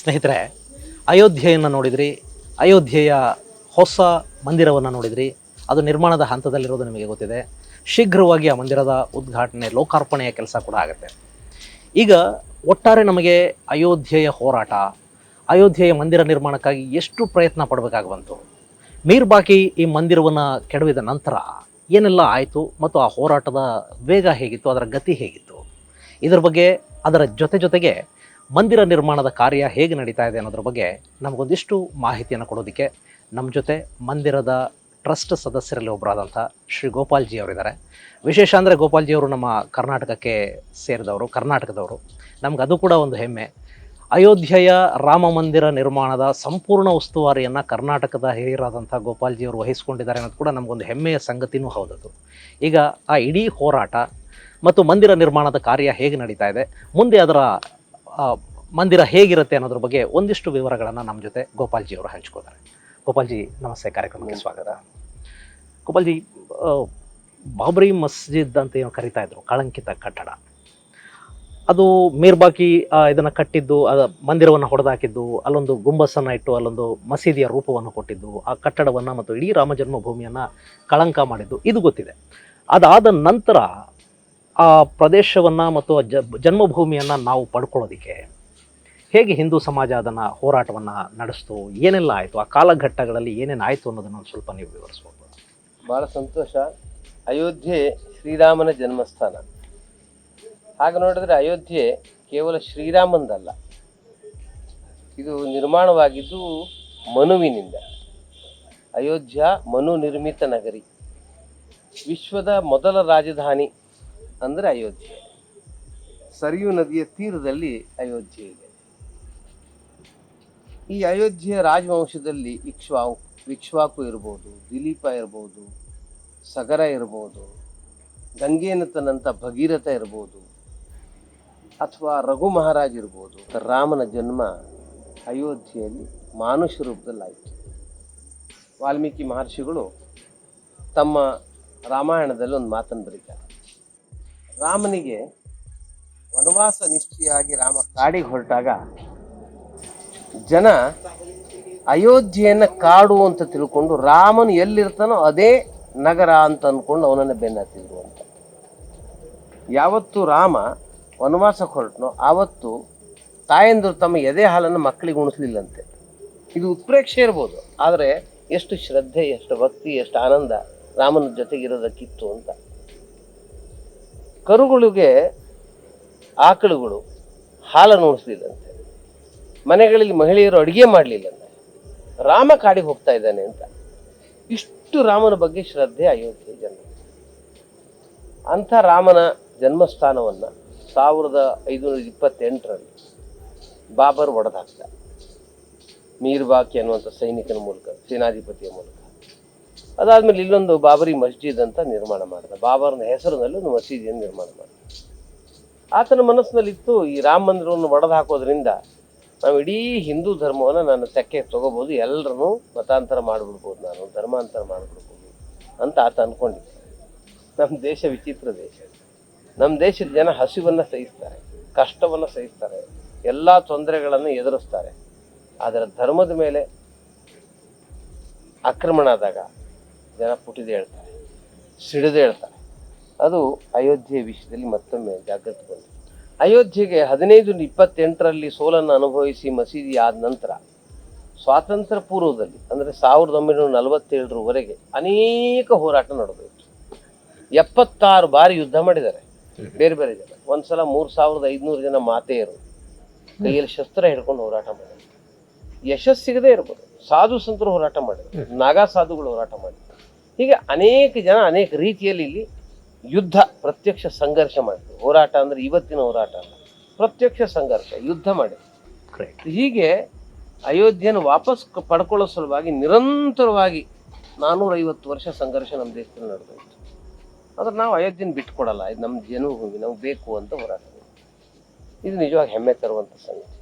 ಸ್ನೇಹಿತರೆ, ಅಯೋಧ್ಯೆಯನ್ನು ನೋಡಿದ್ರಿ, ಅಯೋಧ್ಯೆಯ ಹೊಸ ಮಂದಿರವನ್ನು ನೋಡಿದ್ರಿ. ಅದು ನಿರ್ಮಾಣದ ಹಂತದಲ್ಲಿರೋದು ನಿಮಗೆ ಗೊತ್ತಿದೆ. ಶೀಘ್ರವಾಗಿ ಆ ಮಂದಿರದ ಉದ್ಘಾಟನೆ, ಲೋಕಾರ್ಪಣೆಯ ಕೆಲಸ ಕೂಡ ಆಗುತ್ತೆ. ಈಗ ಒಟ್ಟಾರೆ ನಮಗೆ ಅಯೋಧ್ಯೆಯ ಹೋರಾಟ, ಅಯೋಧ್ಯೆಯ ಮಂದಿರ ನಿರ್ಮಾಣಕ್ಕಾಗಿ ಎಷ್ಟು ಪ್ರಯತ್ನ ಪಡಬೇಕಾಗಿ ಬಂತು, ಮೀರ್ಬಾಕಿ ಈ ಮಂದಿರವನ್ನು ಕೆಡವಿದ ನಂತರ ಏನೆಲ್ಲ ಆಯಿತು ಮತ್ತು ಆ ಹೋರಾಟದ ವೇಗ ಹೇಗಿತ್ತು, ಅದರ ಗತಿ ಹೇಗಿತ್ತು, ಇದರ ಬಗ್ಗೆ, ಅದರ ಜೊತೆಗೆ ಮಂದಿರ ನಿರ್ಮಾಣದ ಕಾರ್ಯ ಹೇಗೆ ನಡೀತಾ ಇದೆ ಅನ್ನೋದ್ರ ಬಗ್ಗೆ ನಮಗೊಂದಿಷ್ಟು ಮಾಹಿತಿಯನ್ನು ಕೊಡೋದಕ್ಕೆ ನಮ್ಮ ಜೊತೆ ಮಂದಿರದ ಟ್ರಸ್ಟ್ ಸದಸ್ಯರಲ್ಲಿ ಒಬ್ಬರಾದಂಥ ಶ್ರೀ ಗೋಪಾಲ್ಜಿ ಅವರಿದ್ದಾರೆ. ವಿಶೇಷ ಅಂದರೆ ಗೋಪಾಲ್ಜಿಯವರು ನಮ್ಮ ಕರ್ನಾಟಕಕ್ಕೆ ಸೇರಿದವರು, ಕರ್ನಾಟಕದವರು. ನಮ್ಗೆ ಅದು ಕೂಡ ಒಂದು ಹೆಮ್ಮೆ. ಅಯೋಧ್ಯೆಯ ರಾಮ ಮಂದಿರ ನಿರ್ಮಾಣದ ಸಂಪೂರ್ಣ ಉಸ್ತುವಾರಿಯನ್ನು ಕರ್ನಾಟಕದ ಹಿರಿಯರಾದಂಥ ಗೋಪಾಲ್ಜಿಯವರು ವಹಿಸ್ಕೊಂಡಿದ್ದಾರೆ ಅನ್ನೋದು ಕೂಡ ನಮಗೊಂದು ಹೆಮ್ಮೆಯ ಸಂಗತಿನೂ ಹೌದದು. ಈಗ ಆ ಇಡೀ ಹೋರಾಟ ಮತ್ತು ಮಂದಿರ ನಿರ್ಮಾಣದ ಕಾರ್ಯ ಹೇಗೆ ನಡೀತಾ ಇದೆ, ಮುಂದೆ ಅದರ ಮಂದಿರ ಹೇಗಿರುತ್ತೆ ಅನ್ನೋದ್ರ ಬಗ್ಗೆ ಒಂದಿಷ್ಟು ವಿವರಗಳನ್ನು ನಮ್ಮ ಜೊತೆ ಗೋಪಾಲ್ಜಿಯವರು ಹಂಚ್ಕೋತಾರೆ. ಗೋಪಾಲ್ಜಿ, ನಮಸ್ತೆ, ಕಾರ್ಯಕ್ರಮಕ್ಕೆ ಸ್ವಾಗತ. ಗೋಪಾಲ್ಜಿ, ಬಾಬ್ರಿ ಮಸ್ಜಿದ್ ಅಂತ ಏನು ಕರಿತಾ ಇದ್ರು, ಕಳಂಕಿತ ಕಟ್ಟಡ, ಅದು ಮೀರ್ಬಾಕಿ ಇದನ್ನು ಕಟ್ಟಿದ್ದು, ಮಂದಿರವನ್ನು ಹೊಡೆದಾಕಿದ್ದು, ಅಲ್ಲೊಂದು ಗುಂಬಸ್ಸನ್ನು ಇಟ್ಟು ಅಲ್ಲೊಂದು ಮಸೀದಿಯ ರೂಪವನ್ನು ಕೊಟ್ಟಿದ್ದು, ಆ ಕಟ್ಟಡವನ್ನು ಮತ್ತು ಇಡೀ ರಾಮ ಜನ್ಮಭೂಮಿಯನ್ನು ಕಳಂಕ ಮಾಡಿದ್ದು ಇದು ಗೊತ್ತಿದೆ. ಅದಾದ ನಂತರ ಆ ಪ್ರದೇಶವನ್ನು ಮತ್ತು ಜನ್ಮಭೂಮಿಯನ್ನು ನಾವು ಪಡ್ಕೊಳ್ಳೋದಕ್ಕೆ ಹೇಗೆ ಹಿಂದೂ ಸಮಾಜ ಅದನ್ನು ಹೋರಾಟವನ್ನು ನಡೆಸ್ತು, ಏನೆಲ್ಲ ಆಯಿತು, ಆ ಕಾಲಘಟ್ಟಗಳಲ್ಲಿ ಏನೇನು ಆಯಿತು ಅನ್ನೋದನ್ನು ಒಂದು ಸ್ವಲ್ಪ ನೀವು ವಿವರಿಸ್ಬೋದು. ಭಾಳ ಸಂತೋಷ. ಅಯೋಧ್ಯೆ ಶ್ರೀರಾಮನ ಜನ್ಮಸ್ಥಾನ. ಹಾಗೆ ನೋಡಿದ್ರೆ ಅಯೋಧ್ಯೆ ಕೇವಲ ಶ್ರೀರಾಮಂದಲ್ಲ, ಇದು ನಿರ್ಮಾಣವಾಗಿದ್ದು ಮನುವಿನಿಂದ. ಅಯೋಧ್ಯ ಮನು ನಿರ್ಮಿತ ನಗರಿ. ವಿಶ್ವದ ಮೊದಲ ರಾಜಧಾನಿ ಅಂದರೆ ಅಯೋಧ್ಯೆ. ಸರಿಯು ನದಿಯ ತೀರದಲ್ಲಿ ಅಯೋಧ್ಯೆ ಇದೆ. ಈ ಅಯೋಧ್ಯೆಯ ರಾಜವಂಶದಲ್ಲಿ ಇಕ್ಷ್ವಾಕು ಇರ್ಬೋದು, ದಿಲೀಪ ಇರ್ಬೋದು, ಸಗರ ಇರ್ಬೋದು, ಗಂಗೇನತನಂತ ಭಗೀರಥ ಇರ್ಬೋದು, ಅಥವಾ ರಘು ಮಹಾರಾಜ್ ಇರ್ಬೋದು. ರಾಮನ ಜನ್ಮ ಅಯೋಧ್ಯೆಯಲ್ಲಿ ಮಾನುಷ ರೂಪದಲ್ಲಾಯಿತು. ವಾಲ್ಮೀಕಿ ಮಹರ್ಷಿಗಳು ತಮ್ಮ ರಾಮಾಯಣದಲ್ಲಿ ಒಂದು ಮಾತನ್ನು ಬರೀತಾರೆ. ರಾಮನಿಗೆ ವನವಾಸ ನಿಶ್ಚಯಾಗಿ ರಾಮ ಕಾಡಿಗೆ ಹೊರಟಾಗ ಜನ ಅಯೋಧ್ಯೆಯನ್ನು ಕಾಡು ಅಂತ ತಿಳ್ಕೊಂಡು ರಾಮನು ಎಲ್ಲಿರ್ತಾನೋ ಅದೇ ನಗರ ಅಂತ ಅಂದ್ಕೊಂಡು ಅವನನ್ನು ಬೆನ್ನತ್ತಿದ್ರು ಅಂತ. ಯಾವತ್ತು ರಾಮ ವನವಾಸಕ್ಕೆ ಹೊರಟನೋ ಆವತ್ತು ತಾಯಂದಿರು ತಮ್ಮ ಎದೆ ಹಾಲನ್ನು ಮಕ್ಕಳಿಗೆ ಉಣಿಸ್ಲಿಲ್ಲಂತೆ. ಇದು ಉತ್ಪ್ರೇಕ್ಷೆ ಇರ್ಬೋದು, ಆದರೆ ಎಷ್ಟು ಶ್ರದ್ಧೆ, ಎಷ್ಟು ಭಕ್ತಿ, ಎಷ್ಟು ಆನಂದ ರಾಮನ ಜೊತೆಗಿರೋದಕ್ಕಿತ್ತು ಅಂತ. ಕರುಗಳಿಗೆ, ಆಕಳುಗಳು ಹಾಲನ್ನು ಉಣಿಸ್ಲಿಲ್ಲಂತೆ. ಮನೆಗಳಲ್ಲಿ ಮಹಿಳೆಯರು ಅಡುಗೆ ಮಾಡಲಿಲ್ಲಂತೆ. ರಾಮ ಕಾಡಿಗೆ ಹೋಗ್ತಾ ಇದ್ದಾನೆ ಅಂತ. ಇಷ್ಟು ರಾಮನ ಬಗ್ಗೆ ಶ್ರದ್ಧೆ ಅಯೋಧ್ಯೆ ಜನ. ಅಂಥ ರಾಮನ ಜನ್ಮಸ್ಥಾನವನ್ನು 1528ರಲ್ಲಿ ಬಾಬರ್ ಒಡೆದಾಕ್ತ. ಮೀರ್ಬಾಕಿ ಅನ್ನುವಂಥ ಸೈನಿಕನ ಮೂಲಕ, ಸೇನಾಧಿಪತಿಯ ಮೂಲಕ. ಅದಾದಮೇಲೆ ಇಲ್ಲೊಂದು ಬಾಬರಿ ಮಸ್ಜಿದ್ ಅಂತ ನಿರ್ಮಾಣ ಮಾಡಿದ. ಬಾಬರ್ನ ಹೆಸರಿನಲ್ಲಿ ಒಂದು ಮಸೀದಿಯನ್ನು ನಿರ್ಮಾಣ ಮಾಡಿದ. ಆತನ ಮನಸ್ಸಿನಲ್ಲಿತ್ತು, ಈ ರಾಮ ಮಂದಿರವನ್ನು ಒಡೆದು ಹಾಕೋದ್ರಿಂದ ನಾವು ಇಡೀ ಹಿಂದೂ ಧರ್ಮವನ್ನು ನಾನು ತೆಕ್ಕೆ ತಗೋಬೋದು, ಎಲ್ಲರನ್ನೂ ಮತಾಂತರ ಮಾಡಿಬಿಡ್ಬೋದು, ನಾನು ಧರ್ಮಾಂತರ ಮಾಡಿಬಿಡ್ಬೋದು ಅಂತ ಆತ ಅಂದ್ಕೊಂಡಿದ್ದ. ನಮ್ಮ ದೇಶ ವಿಚಿತ್ರ ದೇಶ. ನಮ್ಮ ದೇಶದ ಜನ ಹಸಿವನ್ನು ಸಹಿಸ್ತಾರೆ, ಕಷ್ಟವನ್ನು ಸಹಿಸ್ತಾರೆ, ಎಲ್ಲ ತೊಂದರೆಗಳನ್ನು ಎದುರಿಸ್ತಾರೆ. ಆದರೆ ಧರ್ಮದ ಮೇಲೆ ಆಕ್ರಮಣ ಆದಾಗ ಜನ ಪುಟಿದು ಹೇಳ್ತಾರೆ, ಸಿಡಿದು ಹೇಳ್ತಾರೆ. ಅದು ಅಯೋಧ್ಯೆ ವಿಷಯದಲ್ಲಿ ಮತ್ತೊಮ್ಮೆ ಜಾಗೃತಿ ಬಂತು. ಅಯೋಧ್ಯೆಗೆ 1528ರಲ್ಲಿ ಸೋಲನ್ನು ಅನುಭವಿಸಿ ಮಸೀದಿ ಆದ ನಂತರ ಸ್ವಾತಂತ್ರ್ಯ ಪೂರ್ವದಲ್ಲಿ ಅಂದರೆ 1947ರವರೆಗೆ ಅನೇಕ ಹೋರಾಟ ನಡೆದಿತ್ತು. 76 ಬಾರಿ ಯುದ್ಧ ಮಾಡಿದ್ದಾರೆ ಬೇರೆ ಬೇರೆ ಜನ. ಒಂದ್ಸಲ 3500 ಜನ ಮಾತೆಯರು ಕೈಯಲ್ಲಿ ಶಸ್ತ್ರ ಹಿಡ್ಕೊಂಡು ಹೋರಾಟ ಮಾಡಿದ್ರು. ಯಶಸ್ಸು ಸಿಗದೇ ಇರ್ಬೋದು. ಸಾಧು ಸಂತರು ಹೋರಾಟ ಮಾಡಿದ್ರು, ನಾಗಾ ಸಾಧುಗಳು ಹೋರಾಟ ಮಾಡಿದ್ರು. ಹೀಗೆ ಅನೇಕ ಜನ ಅನೇಕ ರೀತಿಯಲ್ಲಿ ಇಲ್ಲಿ ಯುದ್ಧ, ಪ್ರತ್ಯಕ್ಷ ಸಂಘರ್ಷ ಮಾಡಿದ್ರು. ಹೋರಾಟ ಅಂದರೆ ಇವತ್ತಿನ ಹೋರಾಟ ಅಲ್ಲ, ಪ್ರತ್ಯಕ್ಷ ಸಂಘರ್ಷ, ಯುದ್ಧ ಮಾಡಿದ್ರು. ಹೀಗೆ ಅಯೋಧ್ಯೆಯನ್ನು ವಾಪಸ್ ಪಡ್ಕೊಳ್ಳೋ ಸಲುವಾಗಿ ನಿರಂತರವಾಗಿ 450 ವರ್ಷ ಸಂಘರ್ಷ ನಮ್ಮ ದೇಶದಲ್ಲಿ ನಡೆದೋಯ್ತು. ಆದ್ರೆ ನಾವು ಅಯೋಧ್ಯೆನ ಬಿಟ್ಕೊಡಲ್ಲ, ಇದು ನಮ್ಮ ಜನ್ಮಭೂಮಿ, ನಮ್ಗೆ ಬೇಕು ಅಂತ ಹೋರಾಟ. ಇದು ನಿಜವಾಗಿ ಹೆಮ್ಮೆ ತರುವಂಥ ಸಂಗತಿ.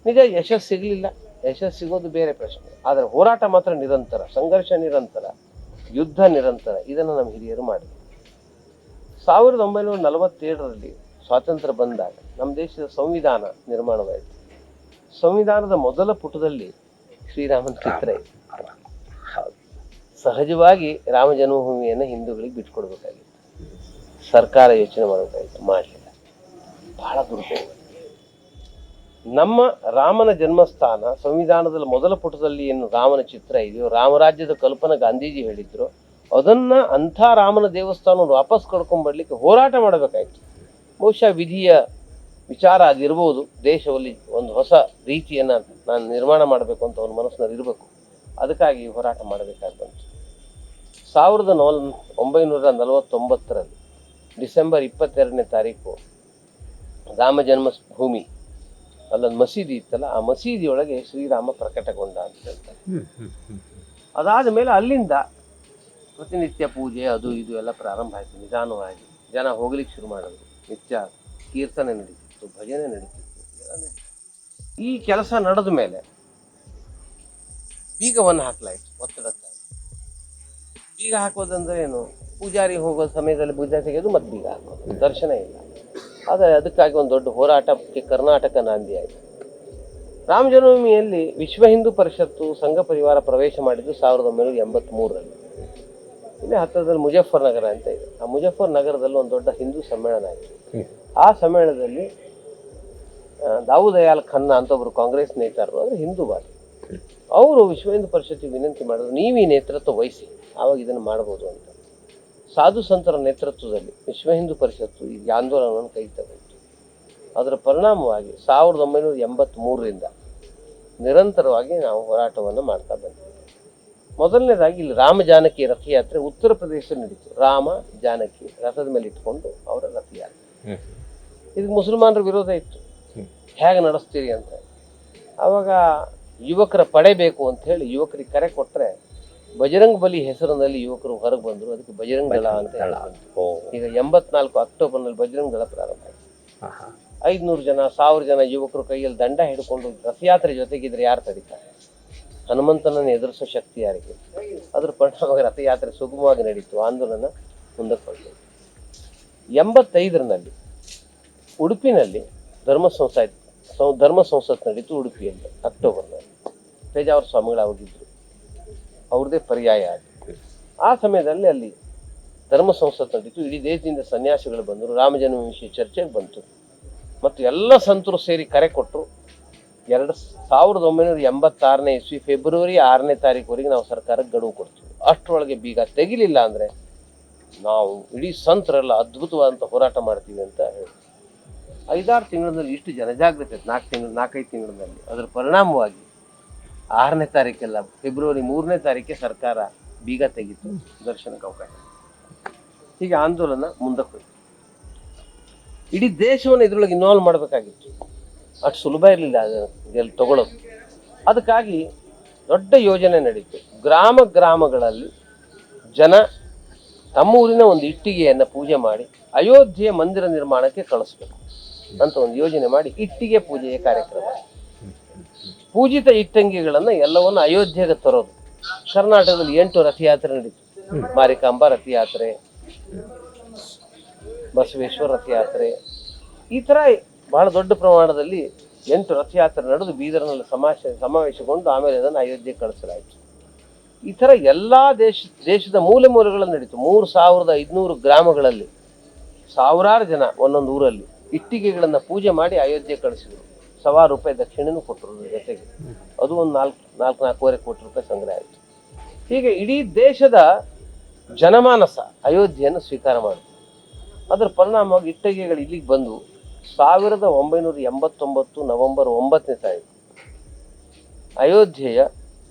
ನಿಜ ಯಶಸ್ಸು ಸಿಗಲಿಲ್ಲ, ಯಶಸ್ಸು ಸಿಗೋದು ಬೇರೆ ಪ್ರಶ್ನೆ. ಆದರೆ ಹೋರಾಟ ಮಾತ್ರ ನಿರಂತರ, ಸಂಘರ್ಷ ನಿರಂತರ, ಯುದ್ಧ ನಿರಂತರ. ಇದನ್ನು ನಮ್ಮ ಹಿರಿಯರು ಮಾಡಿದರು. 1947ರಲ್ಲಿ ಸ್ವಾತಂತ್ರ್ಯ ಬಂದಾಗ ನಮ್ಮ ದೇಶದ ಸಂವಿಧಾನ ನಿರ್ಮಾಣವಾಯಿತು. ಸಂವಿಧಾನದ ಮೊದಲ ಪುಟದಲ್ಲಿ ಶ್ರೀರಾಮನ ಚಿತ್ರ ಇದೆ. ಸಹಜವಾಗಿ ರಾಮ ಜನ್ಮಭೂಮಿಯನ್ನು ಹಿಂದೂಗಳಿಗೆ ಬಿಟ್ಕೊಡ್ಬೇಕಾಗಿತ್ತು, ಸರ್ಕಾರ ಯೋಚನೆ ಮಾಡಬೇಕಾಗಿತ್ತು, ಮಾಡಲಿಲ್ಲ. ಬಹಳ ದುರ್ದೈವ. ನಮ್ಮ ರಾಮನ ಜನ್ಮಸ್ಥಾನ ಸಂವಿಧಾನದ ಮೊದಲ ಪುಟದಲ್ಲಿ ಏನು ರಾಮನ ಚಿತ್ರ ಇದೆಯೋ, ರಾಮರಾಜ್ಯದ ಕಲ್ಪನೆ ಗಾಂಧೀಜಿ ಹೇಳಿದ್ರು, ಅದನ್ನ ಅಂಥ ರಾಮನ ದೇವಸ್ಥಾನವನ್ನು ವಾಪಸ್ ಕರ್ಕೊಂಡ್ಬರ್ಲಿಕ್ಕೆ ಹೋರಾಟ ಮಾಡಬೇಕಾಯ್ತು. ಬಹುಶಃ ವಿಧಿಯ ವಿಚಾರ ಅದಿರ್ಬೋದು. ದೇಶದಲ್ಲಿ ಒಂದು ಹೊಸ ರೀತಿಯನ್ನು ನಾನು ನಿರ್ಮಾಣ ಮಾಡಬೇಕು ಅಂತ ಅವನ ಮನಸ್ಸಿನಲ್ಲಿ ಇರಬೇಕು. ಅದಕ್ಕಾಗಿ ಹೋರಾಟ ಮಾಡಬೇಕಾಗಿ ಬಂತು. 1949ರಲ್ಲಿ ಡಿಸೆಂಬರ್ 22ನೇ ತಾರೀಕು ರಾಮ ಜನ್ಮಭೂಮಿ ಅಲ್ಲೊಂದು ಮಸೀದಿ ಇತ್ತಲ್ಲ, ಆ ಮಸೀದಿಯೊಳಗೆ ಶ್ರೀರಾಮ ಪ್ರಕಟಗೊಂಡ ಅಂತ ಹೇಳ್ತಾರೆ. ಅದಾದ ಮೇಲೆ ಅಲ್ಲಿಂದ ಪ್ರತಿನಿತ್ಯ ಪೂಜೆ ಅದು ಇದು ಎಲ್ಲ ಪ್ರಾರಂಭ ಆಯಿತು. ನಿಧಾನವಾಗಿ ಜನ ಹೋಗ್ಲಿಕ್ಕೆ ಶುರು ಮಾಡಿದ್ರು. ನಿತ್ಯ ಕೀರ್ತನೆ ನಡೀತಿತ್ತು, ಭಜನೆ ನಡೀತಿತ್ತು, ಎಲ್ಲ ನಡೀತಿತ್ತು. ಈ ಕೆಲಸ ನಡೆದ ಮೇಲೆ ಬೀಗವನ್ನು ಹಾಕಲಾಯಿತು. ಒತ್ತಡ ಬೀಗ ಹಾಕೋದಂದ್ರೆ ಏನು? ಪೂಜಾರಿ ಹೋಗೋ ಸಮಯದಲ್ಲಿ ಪೂಜೆ ತೆಗೆದು ಮತ್ತೆ ಬೀಗ ಹಾಕೋದು, ದರ್ಶನ ಇಲ್ಲ. ಆದರೆ ಅದಕ್ಕಾಗಿ ಒಂದು ದೊಡ್ಡ ಹೋರಾಟಕ್ಕೆ ಕರ್ನಾಟಕ ನಾಂದಿ ಆಯಿತು. ರಾಮ ಜನ್ಮಭೂಮಿಯಲ್ಲಿ ವಿಶ್ವ ಹಿಂದೂ ಪರಿಷತ್ತು ಸಂಘ ಪರಿವಾರ ಪ್ರವೇಶ ಮಾಡಿದ್ದು 1983ರಲ್ಲಿ. ಇಲ್ಲಿ ಹತ್ತಿರದಲ್ಲಿ ಮುಜಫರ್ ನಗರ ಅಂತ ಇದೆ. ಆ ಮುಜಫರ್ ನಗರದಲ್ಲಿ ಒಂದು ದೊಡ್ಡ ಹಿಂದೂ ಸಮ್ಮೇಳನ ಆಯಿತು. ಆ ಸಮ್ಮೇಳನದಲ್ಲಿ ದಾವೂದಯಾಲ್ ಖನ್ನಾ ಅಂತ ಒಬ್ಬರು ಕಾಂಗ್ರೆಸ್ ನೇತಾರರು, ಅಂದರೆ ಹಿಂದೂವಾದಿ, ಅವರು ವಿಶ್ವ ಹಿಂದೂ ಪರಿಷತ್ತಿಗೆ ವಿನಂತಿ ಮಾಡಿದ್ರು, ನೀವು ಈ ನೇತೃತ್ವ ವಹಿಸಿ, ಆವಾಗ ಇದನ್ನು ಮಾಡ್ಬೋದು ಅಂತ. ಸಾಧು ಸಂತರ ನೇತೃತ್ವದಲ್ಲಿ ವಿಶ್ವ ಹಿಂದೂ ಪರಿಷತ್ತು ಈ ಆಂದೋಲನವನ್ನು ಕೈ ತಗೊಂಡು, ಅದರ ಪರಿಣಾಮವಾಗಿ 1983ರಿಂದ ನಿರಂತರವಾಗಿ ನಾವು ಹೋರಾಟವನ್ನು ಮಾಡ್ತಾ ಬಂದಿದ್ದೀವಿ. ಮೊದಲನೇದಾಗಿ ಇಲ್ಲಿ ರಾಮ ಜಾನಕಿ ರಥಯಾತ್ರೆ ಉತ್ತರ ಪ್ರದೇಶ ನಡೀತು. ರಾಮ ಜಾನಕಿ ರಥದ ಮೇಲೆ ಇಟ್ಕೊಂಡು ಅವರ ರಥಯಾತ್ರೆ. ಇದಕ್ಕೆ ಮುಸಲ್ಮಾನರ ವಿರೋಧ ಇತ್ತು, ಹೇಗೆ ನಡೆಸ್ತೀರಿ ಅಂತ. ಆವಾಗ ಯುವಕರ ಪಡೆ ಬೇಕು ಅಂತ ಹೇಳಿ ಯುವಕರಿಗೆ ಕರೆ ಕೊಟ್ಟರೆ ಬಜರಂಗ್ ಬಲಿ ಹೆಸರಿನಲ್ಲಿ ಯುವಕರು ಹೊರಗೆ ಬಂದರು. ಅದಕ್ಕೆ ಬಜರಂಗ್ ದಳ ಅಂತ ಹೇಳಿ. ಈಗ 84 ಅಕ್ಟೋಬರ್ನಲ್ಲಿ ಬಜರಂಗ್ ದಳ ಪ್ರಾರಂಭ ಆಯಿತು. 500 ಜನ 1000 ಜನ ಯುವಕರು ಕೈಯಲ್ಲಿ ದಂಡ ಹಿಡ್ಕೊಂಡು ರಥಯಾತ್ರೆ ಜೊತೆಗಿದ್ರೆ ಯಾರು ತಡೀತಾರೆ? ಹನುಮಂತನನ್ನು ಎದುರಿಸೋ ಶಕ್ತಿ ಯಾರಿಗೆ? ಅದ್ರ ಪರಿಣಾಮವಾಗಿ ರಥಯಾತ್ರೆ ಸುಗಮವಾಗಿ ನಡೀತು. ಆಂದೋಲನ ಮುಂದಕ್ಕೆ ಹೋಯಿತು. 85ರಲ್ಲಿ ಉಡುಪಿನಲ್ಲಿ ಧರ್ಮ ಸಂಸತ್ ನಡೀತು. ಉಡುಪಿಯಲ್ಲಿ ಅಕ್ಟೋಬರ್ನಲ್ಲಿ ಪೇಜಾವರ ಸ್ವಾಮಿಗಳು ಅವಾಗಿದ್ದರು, ಅವ್ರದ್ದೇ ಪರ್ಯಾಯ ಆಗಿತ್ತು. ಆ ಸಮಯದಲ್ಲಿ ಅಲ್ಲಿ ಧರ್ಮ ಸಂಸತ್ ನಡೀತು. ಇಡೀ ದೇಶದಿಂದ ಸನ್ಯಾಸಿಗಳು ಬಂದರು. ರಾಮ ಜನ್ಮಭೂಮಿ ವಿಷಯ ಚರ್ಚೆಗೆ ಬಂತು ಮತ್ತು ಎಲ್ಲ ಸಂತರು ಸೇರಿ ಕರೆ ಕೊಟ್ಟರು. 1986ನೇ ಇಸ್ವಿ ಫೆಬ್ರವರಿ 6ನೇ ತಾರೀಕುವರೆಗೆ ನಾವು ಸರ್ಕಾರಕ್ಕೆ ಗಡುವು ಕೊಡ್ತೀವಿ. ಅಷ್ಟರೊಳಗೆ ಬೀಗ ತೆಗಿಲಿಲ್ಲ ಅಂದರೆ ನಾವು ಇಡೀ ಸಂತರೆಲ್ಲ ಅದ್ಭುತವಾದಂಥ ಹೋರಾಟ ಮಾಡ್ತೀವಿ ಅಂತ ಹೇಳಿ 5-6 ತಿಂಗಳಲ್ಲಿ ಇಷ್ಟು ಜನಜಾಗೃತಿ 4-5 ತಿಂಗಳಲ್ಲಿ. ಅದರ ಪರಿಣಾಮವಾಗಿ 6ನೇ ತಾರೀಕೆಲ್ಲ ಫೆಬ್ರವರಿ 3ನೇ ತಾರೀಕಿಗೆ ಸರ್ಕಾರ ಬೀಗ ತೆಗಿತು, ದರ್ಶನಕ್ಕೆ ಅವಕಾಶ. ಹೀಗೆ ಆಂದೋಲನ ಮುಂದಕ್ಕೆ ಹೋಯಿತು. ಇಡೀ ದೇಶವನ್ನು ಇದ್ರೊಳಗೆ ಇನ್ವಾಲ್ವ್ ಮಾಡಬೇಕಾಗಿತ್ತು. ಅಷ್ಟು ಸುಲಭ ಇರಲಿಲ್ಲ ಅದನ್ನು ತಗೊಳ್ಳೋದು. ಅದಕ್ಕಾಗಿ ದೊಡ್ಡ ಯೋಜನೆ ನಡೀತು. ಗ್ರಾಮಗಳಲ್ಲಿ ಜನ ತಮ್ಮ ಊರಿನ ಒಂದು ಇಟ್ಟಿಗೆಯನ್ನು ಪೂಜೆ ಮಾಡಿ ಅಯೋಧ್ಯೆಯ ಮಂದಿರ ನಿರ್ಮಾಣಕ್ಕೆ ಕಳಿಸ್ಬೇಕು ಅಂತ ಒಂದು ಯೋಜನೆ ಮಾಡಿ ಇಟ್ಟಿಗೆ ಪೂಜೆಯ ಕಾರ್ಯಕ್ರಮ. ಪೂಜಿತ ಇಟ್ಟಂಗಿಗಳನ್ನು ಎಲ್ಲವನ್ನು ಅಯೋಧ್ಯೆಗೆ ತರೋದು. ಕರ್ನಾಟಕದಲ್ಲಿ 8 ರಥಯಾತ್ರೆ ನಡೀತು. ಮಾರಿಕಾಂಬ ರಥಯಾತ್ರೆ, ಬಸವೇಶ್ವರ ರಥಯಾತ್ರೆ, ಈ ಥರ ಬಹಳ ದೊಡ್ಡ ಪ್ರಮಾಣದಲ್ಲಿ 8 ರಥಯಾತ್ರೆ ನಡೆದು ಬೀದರ್ನಲ್ಲಿ ಸಮಾವೇಶಗೊಂಡು ಆಮೇಲೆ ಅದನ್ನು ಅಯೋಧ್ಯೆಗೆ ಕಳಿಸಲಾಯಿತು. ಈ ಥರ ಎಲ್ಲ ದೇಶದ ಮೂಲೆಗಳಲ್ಲಿ ನಡೀತು. 3500 ಗ್ರಾಮಗಳಲ್ಲಿ ಸಾವಿರಾರು ಜನ ಒಂದೊಂದು ಊರಲ್ಲಿ ಇಟ್ಟಿಗೆಗಳನ್ನು ಪೂಜೆ ಮಾಡಿ ಅಯೋಧ್ಯೆ ಕಳಿಸಿದರು. ₹1,000 ದಕ್ಷಿಣೆನೂ ಕೊಟ್ಟರು ಜೊತೆಗೆ. ಅದು ಒಂದು 4-4.25 ಕೋಟಿ ರೂಪಾಯಿ ಸಂಗ್ರಹ ಆಯಿತು. ಹೀಗೆ ಇಡೀ ದೇಶದ ಜನಮಾನಸ ಅಯೋಧ್ಯೆಯನ್ನು ಸ್ವೀಕಾರ ಮಾಡಿತು. ಅದರ ಪರಿಣಾಮವಾಗಿ ಇಟ್ಟಿಗೆಗಳು ಇಲ್ಲಿಗೆ ಬಂದು 1989 ನವೆಂಬರ್ 9ನೇ ತಾರೀಕು ಅಯೋಧ್ಯೆಯ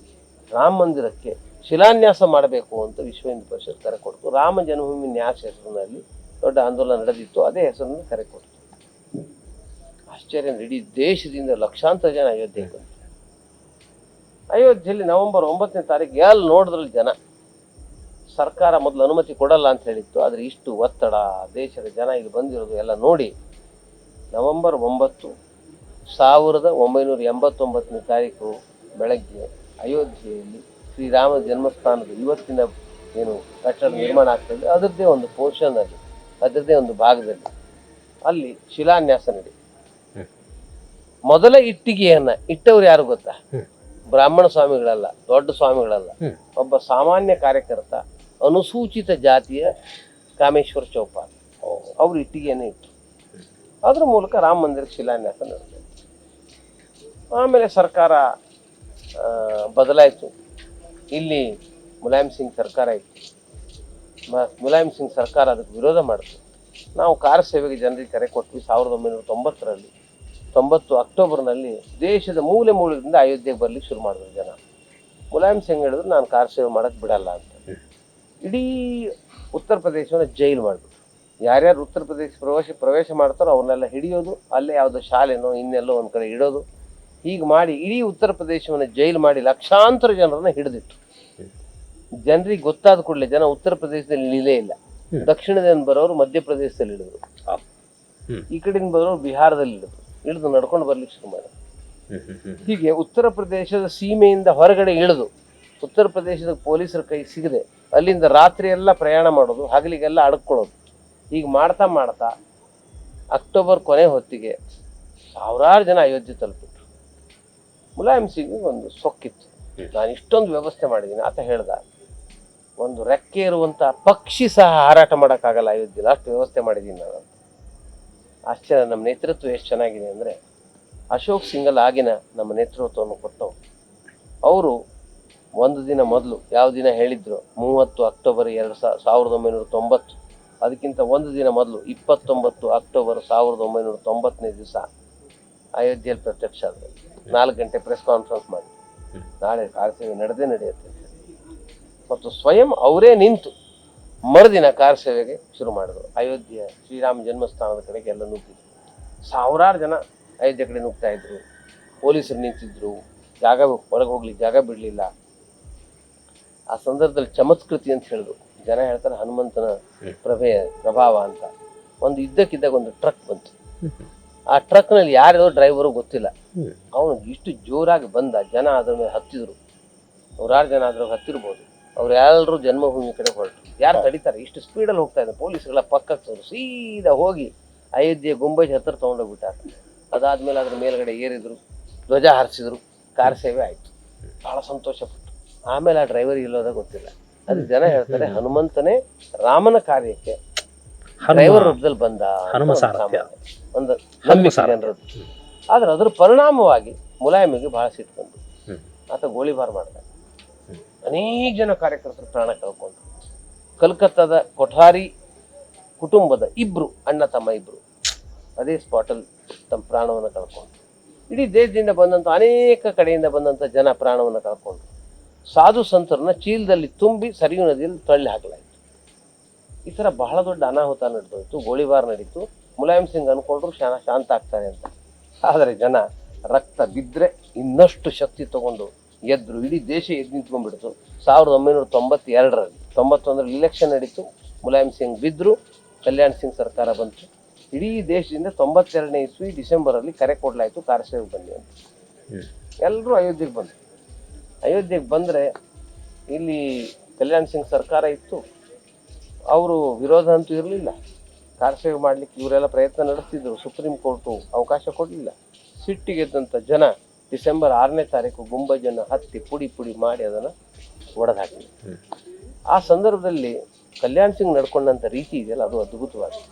ರಾಮ ಮಂದಿರಕ್ಕೆ ಶಿಲಾನ್ಯಾಸ ಮಾಡಬೇಕು ಅಂತ ವಿಶ್ವ ಹಿಂದೂ ಪರಿಷತ್ ಕರೆ ಕೊಡ್ತು. ರಾಮ ಜನ್ಮಭೂಮಿ ನ್ಯಾಸ ಹೆಸರಿನಲ್ಲಿ ದೊಡ್ಡ ಆಂದೋಲನ ನಡೆದಿತ್ತು. ಅದೇ ಹೆಸರನ್ನು ಕರೆ ಕೊಡ್ತು. ಆಶ್ಚರ್ಯ, ಇಡೀ ದೇಶದಿಂದ ಲಕ್ಷಾಂತರ ಜನ ಅಯೋಧ್ಯೆಗೆ ಬಂದರು. ಅಯೋಧ್ಯೆಯಲ್ಲಿ ನವೆಂಬರ್ 9ನೇ ತಾರೀಕು ಎಲ್ಲಿ ನೋಡಿದ್ರಲ್ಲಿ ಜನ. ಸರ್ಕಾರ ಮೊದಲು ಅನುಮತಿ ಕೊಡಲ್ಲ ಅಂತ ಹೇಳಿತ್ತು. ಆದರೆ ಇಷ್ಟು ಒತ್ತಡ, ದೇಶದ ಜನ ಇಲ್ಲಿ ಬಂದಿರೋದು ಎಲ್ಲ ನೋಡಿ ನವೆಂಬರ್ 9, 1989ನೇ ತಾರೀಕು ಬೆಳಗ್ಗೆ ಅಯೋಧ್ಯೆಯಲ್ಲಿ ಶ್ರೀರಾಮ ಜನ್ಮಸ್ಥಾನದ ಇವತ್ತಿನ ಏನು ಕಟ್ಟಡ ನಿರ್ಮಾಣ ಆಗ್ತದೆ ಅದರದ್ದೇ ಒಂದು ಪೋರ್ಷನಲ್ಲಿ, ಅದರದ್ದೇ ಒಂದು ಭಾಗದಲ್ಲಿ ಅಲ್ಲಿ ಶಿಲಾನ್ಯಾಸ ನಡೀತು. ಮೊದಲ ಇಟ್ಟಿಗೆಯನ್ನ ಇಟ್ಟವ್ರು ಯಾರು ಗೊತ್ತಾ? ಬ್ರಾಹ್ಮಣ ಸ್ವಾಮಿಗಳಲ್ಲ, ದೊಡ್ಡ ಸ್ವಾಮಿಗಳಲ್ಲ, ಒಬ್ಬ ಸಾಮಾನ್ಯ ಕಾರ್ಯಕರ್ತ, ಅನುಸೂಚಿತ ಜಾತಿಯ ಕಾಮೇಶ್ವರ ಚೌಪಾಲ್. ಅವ್ರು ಇಟ್ಟಿಗೆಯನ್ನೇ ಇಟ್ಟರು. ಅದ್ರ ಮೂಲಕ ರಾಮ ಮಂದಿರ ಶಿಲಾನ್ಯಾಸ ನಡೆದಿದೆ. ಆಮೇಲೆ ಸರ್ಕಾರ ಬದಲಾಯಿತು. ಇಲ್ಲಿ ಮುಲಾಯಂ ಸಿಂಗ್ ಸರ್ಕಾರ ಇತ್ತು. ಮುಲಾಯಂ ಸಿಂಗ್ ಸರ್ಕಾರ ಅದಕ್ಕೆ ವಿರೋಧ ಮಾಡಿತು. ನಾವು ಕಾರ ಸೇವೆಗೆ ಜನರಿಗೆ ಕರೆ ಕೊಟ್ವಿ 1990ರಲ್ಲಿ. 90 ಅಕ್ಟೋಬರ್ನಲ್ಲಿ ದೇಶದ ಮೂಲೆ ಮೂಲೆಯಿಂದ ಅಯೋಧ್ಯೆಗೆ ಬರ್ಲಿಕ್ಕೆ ಶುರು ಮಾಡಿದ್ರು ಜನ. ಮುಲಾಯಂ ಸಿಂಗ್ ಹೇಳಿದ್ರು ನಾನು ಕಾರ ಸೇವೆ ಮಾಡೋಕ್ಕೆ ಬಿಡಲ್ಲ ಅಂತ. ಇಡೀ ಉತ್ತರ ಪ್ರದೇಶವನ್ನು ಜೈಲು ಮಾಡಿಬಿಟ್ರು. ಯಾರ್ಯಾರು ಉತ್ತರ ಪ್ರದೇಶ ಪ್ರವೇಶ ಮಾಡ್ತಾರೋ ಅವ್ರನ್ನೆಲ್ಲ ಹಿಡಿಯೋದು, ಅಲ್ಲೇ ಯಾವುದೋ ಶಾಲೆನೋ ಇನ್ನೆಲ್ಲೋ ಒಂದು ಕಡೆ ಇಡೋದು. ಹೀಗೆ ಮಾಡಿ ಇಡೀ ಉತ್ತರ ಪ್ರದೇಶವನ್ನು ಜೈಲು ಮಾಡಿ ಲಕ್ಷಾಂತರ ಜನರನ್ನ ಹಿಡಿದಿಟ್ಟು. ಜನರಿಗೆ ಗೊತ್ತಾದ ಕೂಡಲೇ ಜನ ಉತ್ತರ ಪ್ರದೇಶದಲ್ಲಿ ಇಳಿಲೇ ಇಲ್ಲ. ದಕ್ಷಿಣದಿಂದ ಬರೋರು ಮಧ್ಯಪ್ರದೇಶದಲ್ಲಿ ಇಳಿದ್ರು, ಈ ಕಡೆಯಿಂದ ಬರೋರು ಬಿಹಾರದಲ್ಲಿ ಇಳಿದು ನಡ್ಕೊಂಡು ಬರ್ಲಿಕ್ಕೆ ಶುರು ಮಾಡಿದ್ರು. ಹೀಗೆ ಉತ್ತರ ಪ್ರದೇಶದ ಸೀಮೆಯಿಂದ ಹೊರಗಡೆ ಇಳಿದು ಉತ್ತರ ಪ್ರದೇಶದ ಪೊಲೀಸರ ಕೈ ಸಿಗದೆ ಅಲ್ಲಿಂದ ರಾತ್ರಿ ಎಲ್ಲ ಪ್ರಯಾಣ ಮಾಡೋದು, ಹಗಲಿಗೆಲ್ಲ ಅಡ್ಕೊಳ್ಳೋದು. ಈಗ ಮಾಡ್ತಾ ಮಾಡ್ತಾ ಅಕ್ಟೋಬರ್ ಕೊನೆ ಹೊತ್ತಿಗೆ ಸಾವಿರಾರು ಜನ ಅಯೋಧ್ಯೆ ತಲುಪಿದ್ರು. ಮುಲಾಯಂ ಸಿಂಗ್ ಒಂದು ಸೊಕ್ಕಿತ್ತು, ನಾನು ಇಷ್ಟೊಂದು ವ್ಯವಸ್ಥೆ ಮಾಡಿದ್ದೀನಿ ಆತ ಹೇಳ್ದ. ಒಂದು ರೆಕ್ಕೆ ಇರುವಂಥ ಪಕ್ಷಿ ಸಹ ಹಾರಾಟ ಮಾಡೋಕ್ಕಾಗಲ್ಲ ಅಯೋಧ್ಯೆಯಲ್ಲಿ, ಅಷ್ಟು ವ್ಯವಸ್ಥೆ ಮಾಡಿದ್ದೀನಿ ನಾನು. ಆಶ್ಚರ್ಯ, ನಮ್ಮ ನೇತೃತ್ವ ಎಷ್ಟು ಚೆನ್ನಾಗಿದೆ ಅಂದರೆ, ಅಶೋಕ್ ಸಿಂಗಲ್ ಆಗಿನ ನಮ್ಮ ನೇತೃತ್ವವನ್ನು ಕೊಟ್ಟು ಅವರು ಒಂದು ದಿನ ಮೊದಲು ಯಾವ ದಿನ ಹೇಳಿದ್ರು 30 ಅಕ್ಟೋಬರ್ 1990, ಅದಕ್ಕಿಂತ ಒಂದು ದಿನ ಮೊದಲು 29 ಅಕ್ಟೋಬರ್ 1990ನೇ ದಿವಸ ಅಯೋಧ್ಯೆಯಲ್ಲಿ ಪ್ರತ್ಯಕ್ಷ ಆದರು. 4 ಗಂಟೆ ಪ್ರೆಸ್ ಕಾನ್ಫರೆನ್ಸ್ ಮಾಡಿ ನಾಳೆ ಕಾರ ಸೇವೆ ನಡೆಯುತ್ತೆ ಮತ್ತು ಸ್ವಯಂ ಅವರೇ ನಿಂತು ಮರುದಿನ ಕಾರ ಸೇವೆಗೆ ಶುರು ಮಾಡಿದ್ರು. ಅಯೋಧ್ಯೆಯ ಶ್ರೀರಾಮ ಜನ್ಮಸ್ಥಾನದ ಕಡೆಗೆ ಎಲ್ಲ ನುಗ್ಗಿದ್ರು. ಸಾವಿರಾರು ಜನ ಅಯೋಧ್ಯೆ ಕಡೆ ನುಗ್ತಾ ಇದ್ರು. ಪೊಲೀಸರು ನಿಂತಿದ್ರು, ಜಾಗ ಹೊರಗೆ ಹೋಗ್ಲಿಕ್ಕೆ ಜಾಗ ಬಿಡಲಿಲ್ಲ. ಆ ಸಂದರ್ಭದಲ್ಲಿ ಚಮತ್ಕೃತಿ ಅಂತ ಹೇಳಿದ್ರು. ಜನ ಹೇಳ್ತಾರೆ ಹನುಮಂತನ ಪ್ರಭಾವ ಅಂತ. ಒಂದು ಇದ್ದಕ್ಕಿದ್ದಾಗ ಒಂದು ಟ್ರಕ್ ಬಂತು. ಆ ಟ್ರಕ್ನಲ್ಲಿ ಯಾರ್ಯಾರೋ ಡ್ರೈವರು ಗೊತ್ತಿಲ್ಲ, ಅವನು ಇಷ್ಟು ಜೋರಾಗಿ ಬಂದ. ಜನ ಅದ್ರ ಮೇಲೆ ಹತ್ತಿದ್ರು, ನೂರಾರು ಜನ ಅದ್ರ ಹತ್ತಿರ್ಬೋದು. ಅವ್ರು ಎಲ್ಲರೂ ಜನ್ಮಭೂಮಿ ಕಡೆ ಹೊರಟರು. ಯಾರು ತಡೀತಾರೆ? ಇಷ್ಟು ಸ್ಪೀಡಲ್ಲಿ ಹೋಗ್ತಾ ಇದ್ದಾರೆ. ಪೊಲೀಸ್ಗಳ ಪಕ್ಕಕ್ಕೆ ಸೀದಾ ಹೋಗಿ ಅಯೋಧ್ಯೆ ಗುಂಬಜ್ ಹತ್ತಿರ ತೊಗೊಂಡೋಗ್ಬಿಟ್ಟಾರೆ. ಅದಾದ್ಮೇಲೆ ಅದ್ರ ಮೇಲ್ಗಡೆ ಏರಿದ್ರು, ಧ್ವಜ ಹಾರಿಸಿದ್ರು, ಕಾರ ಸೇವೆ ಆಯ್ತು. ಬಹಳ ಸಂತೋಷಪಟ್ಟು. ಆಮೇಲೆ ಆ ಡ್ರೈವರ್ ಇಲ್ಲೋದ ಗೊತ್ತಿಲ್ಲ. ಅದು ಜನ ಹೇಳ್ತಾರೆ ಹನುಮಂತನೇ ರಾಮನ ಕಾರ್ಯಕ್ಕೆ ಡ್ರೈವರ್ ರೂಪದಲ್ಲಿ ಬಂದ ಒಂದು ಜನರದ್ದು. ಆದ್ರೆ ಅದ್ರ ಪರಿಣಾಮವಾಗಿ ಮುಲಾಯಮಿಗೆ ಬಹಳ ಸಿಟ್ಟು ಬಂದು ಆತ ಗೋಳಿಬಾರ್ ಮಾಡ್ದ. ಅನೇಕ ಜನ ಕಾರ್ಯಕರ್ತರು ಪ್ರಾಣ ಕಳ್ಕೊಂಡ್ರು. ಕಲ್ಕತ್ತಾದ ಕೊಠಾರಿ ಕುಟುಂಬದ 2 ಅಣ್ಣ ತಮ್ಮ 2 ಅದೇ ಸ್ಪಾಟಲ್ಲಿ ತಮ್ಮ ಪ್ರಾಣವನ್ನು ಕಳ್ಕೊಂಡ್ರು. ಇಡೀ ದೇಶದಿಂದ ಬಂದಂಥ ಅನೇಕ ಕಡೆಯಿಂದ ಬಂದಂಥ ಜನ ಪ್ರಾಣವನ್ನು ಕಳ್ಕೊಂಡ್ರು. ಸಾಧು ಸಂತರನ್ನ ಚೀಲದಲ್ಲಿ ತುಂಬಿ ಸರಿಯು ನದಿಯಲ್ಲಿ ತಳ್ಳಿ ಹಾಕಲಾಯಿತು. ಈ ಥರ ಬಹಳ ದೊಡ್ಡ ಅನಾಹುತ ನಡೆದೋಯ್ತು, ಗೋಳಿಬಾರ್ ನಡೀತು. ಮುಲಾಯಂ ಸಿಂಗ್ ಅನ್ಕೊಂಡ್ರು ಶಾಂತ ಆಗ್ತಾರೆ ಅಂತ. ಆದರೆ ಜನ ರಕ್ತ ಬಿದ್ದರೆ ಇನ್ನಷ್ಟು ಶಕ್ತಿ ತಗೊಂಡು ಎದ್ರು. ಇಡೀ ದೇಶ ಎದ್ದು ನಿಂತ್ಕೊಂಡ್ಬಿಡ್ತು. 1992ರಲ್ಲಿ 91ರಲ್ಲಿ ಇಲೆಕ್ಷನ್ ನಡೀತು. ಮುಲಾಯಂ ಸಿಂಗ್ ಬಿದ್ದರು, ಕಲ್ಯಾಣ್ ಸಿಂಗ್ ಸರ್ಕಾರ ಬಂತು. ಇಡೀ ದೇಶದಿಂದ 92ನೇ ಇಸ್ವಿ ಡಿಸೆಂಬರಲ್ಲಿ ಕರೆ ಕೊಡಲಾಯಿತು ಕಾರ ಸೇವೆಗೆ ಬನ್ನಿ ಅಂತ. ಎಲ್ಲರೂ ಅಯೋಧ್ಯೆಗೆ ಬಂದರು. ಅಯೋಧ್ಯೆಗೆ ಬಂದರೆ ಇಲ್ಲಿ ಕಲ್ಯಾಣ್ ಸಿಂಗ್ ಸರ್ಕಾರ ಇತ್ತು, ಅವರು ವಿರೋಧ ಅಂತೂ ಇರಲಿಲ್ಲ. ಕಾರ ಸೇವೆ ಮಾಡಲಿಕ್ಕೆ ಇವರೆಲ್ಲ ಪ್ರಯತ್ನ ನಡೆಸ್ತಿದ್ರು. ಸುಪ್ರೀಂ ಕೋರ್ಟು ಅವಕಾಶ ಕೊಡಲಿಲ್ಲ. ಸಿಟ್ಟಿಗೆದ್ದಂಥ ಜನ ಡಿಸೆಂಬರ್ 6ನೇ ತಾರೀಕು ಗುಂಬಜನ್ನು ಹತ್ತಿ ಪುಡಿ ಪುಡಿ ಮಾಡಿ ಅದನ್ನು ಒಡೆದು ಹಾಕಿದ್ರು. ಆ ಸಂದರ್ಭದಲ್ಲಿ ಕಲ್ಯಾಣ್ ಸಿಂಗ್ ನಡ್ಕೊಂಡಂಥ ರೀತಿ ಇದೆಯಲ್ಲ, ಅದು ಅದ್ಭುತವಾಗಿದೆ.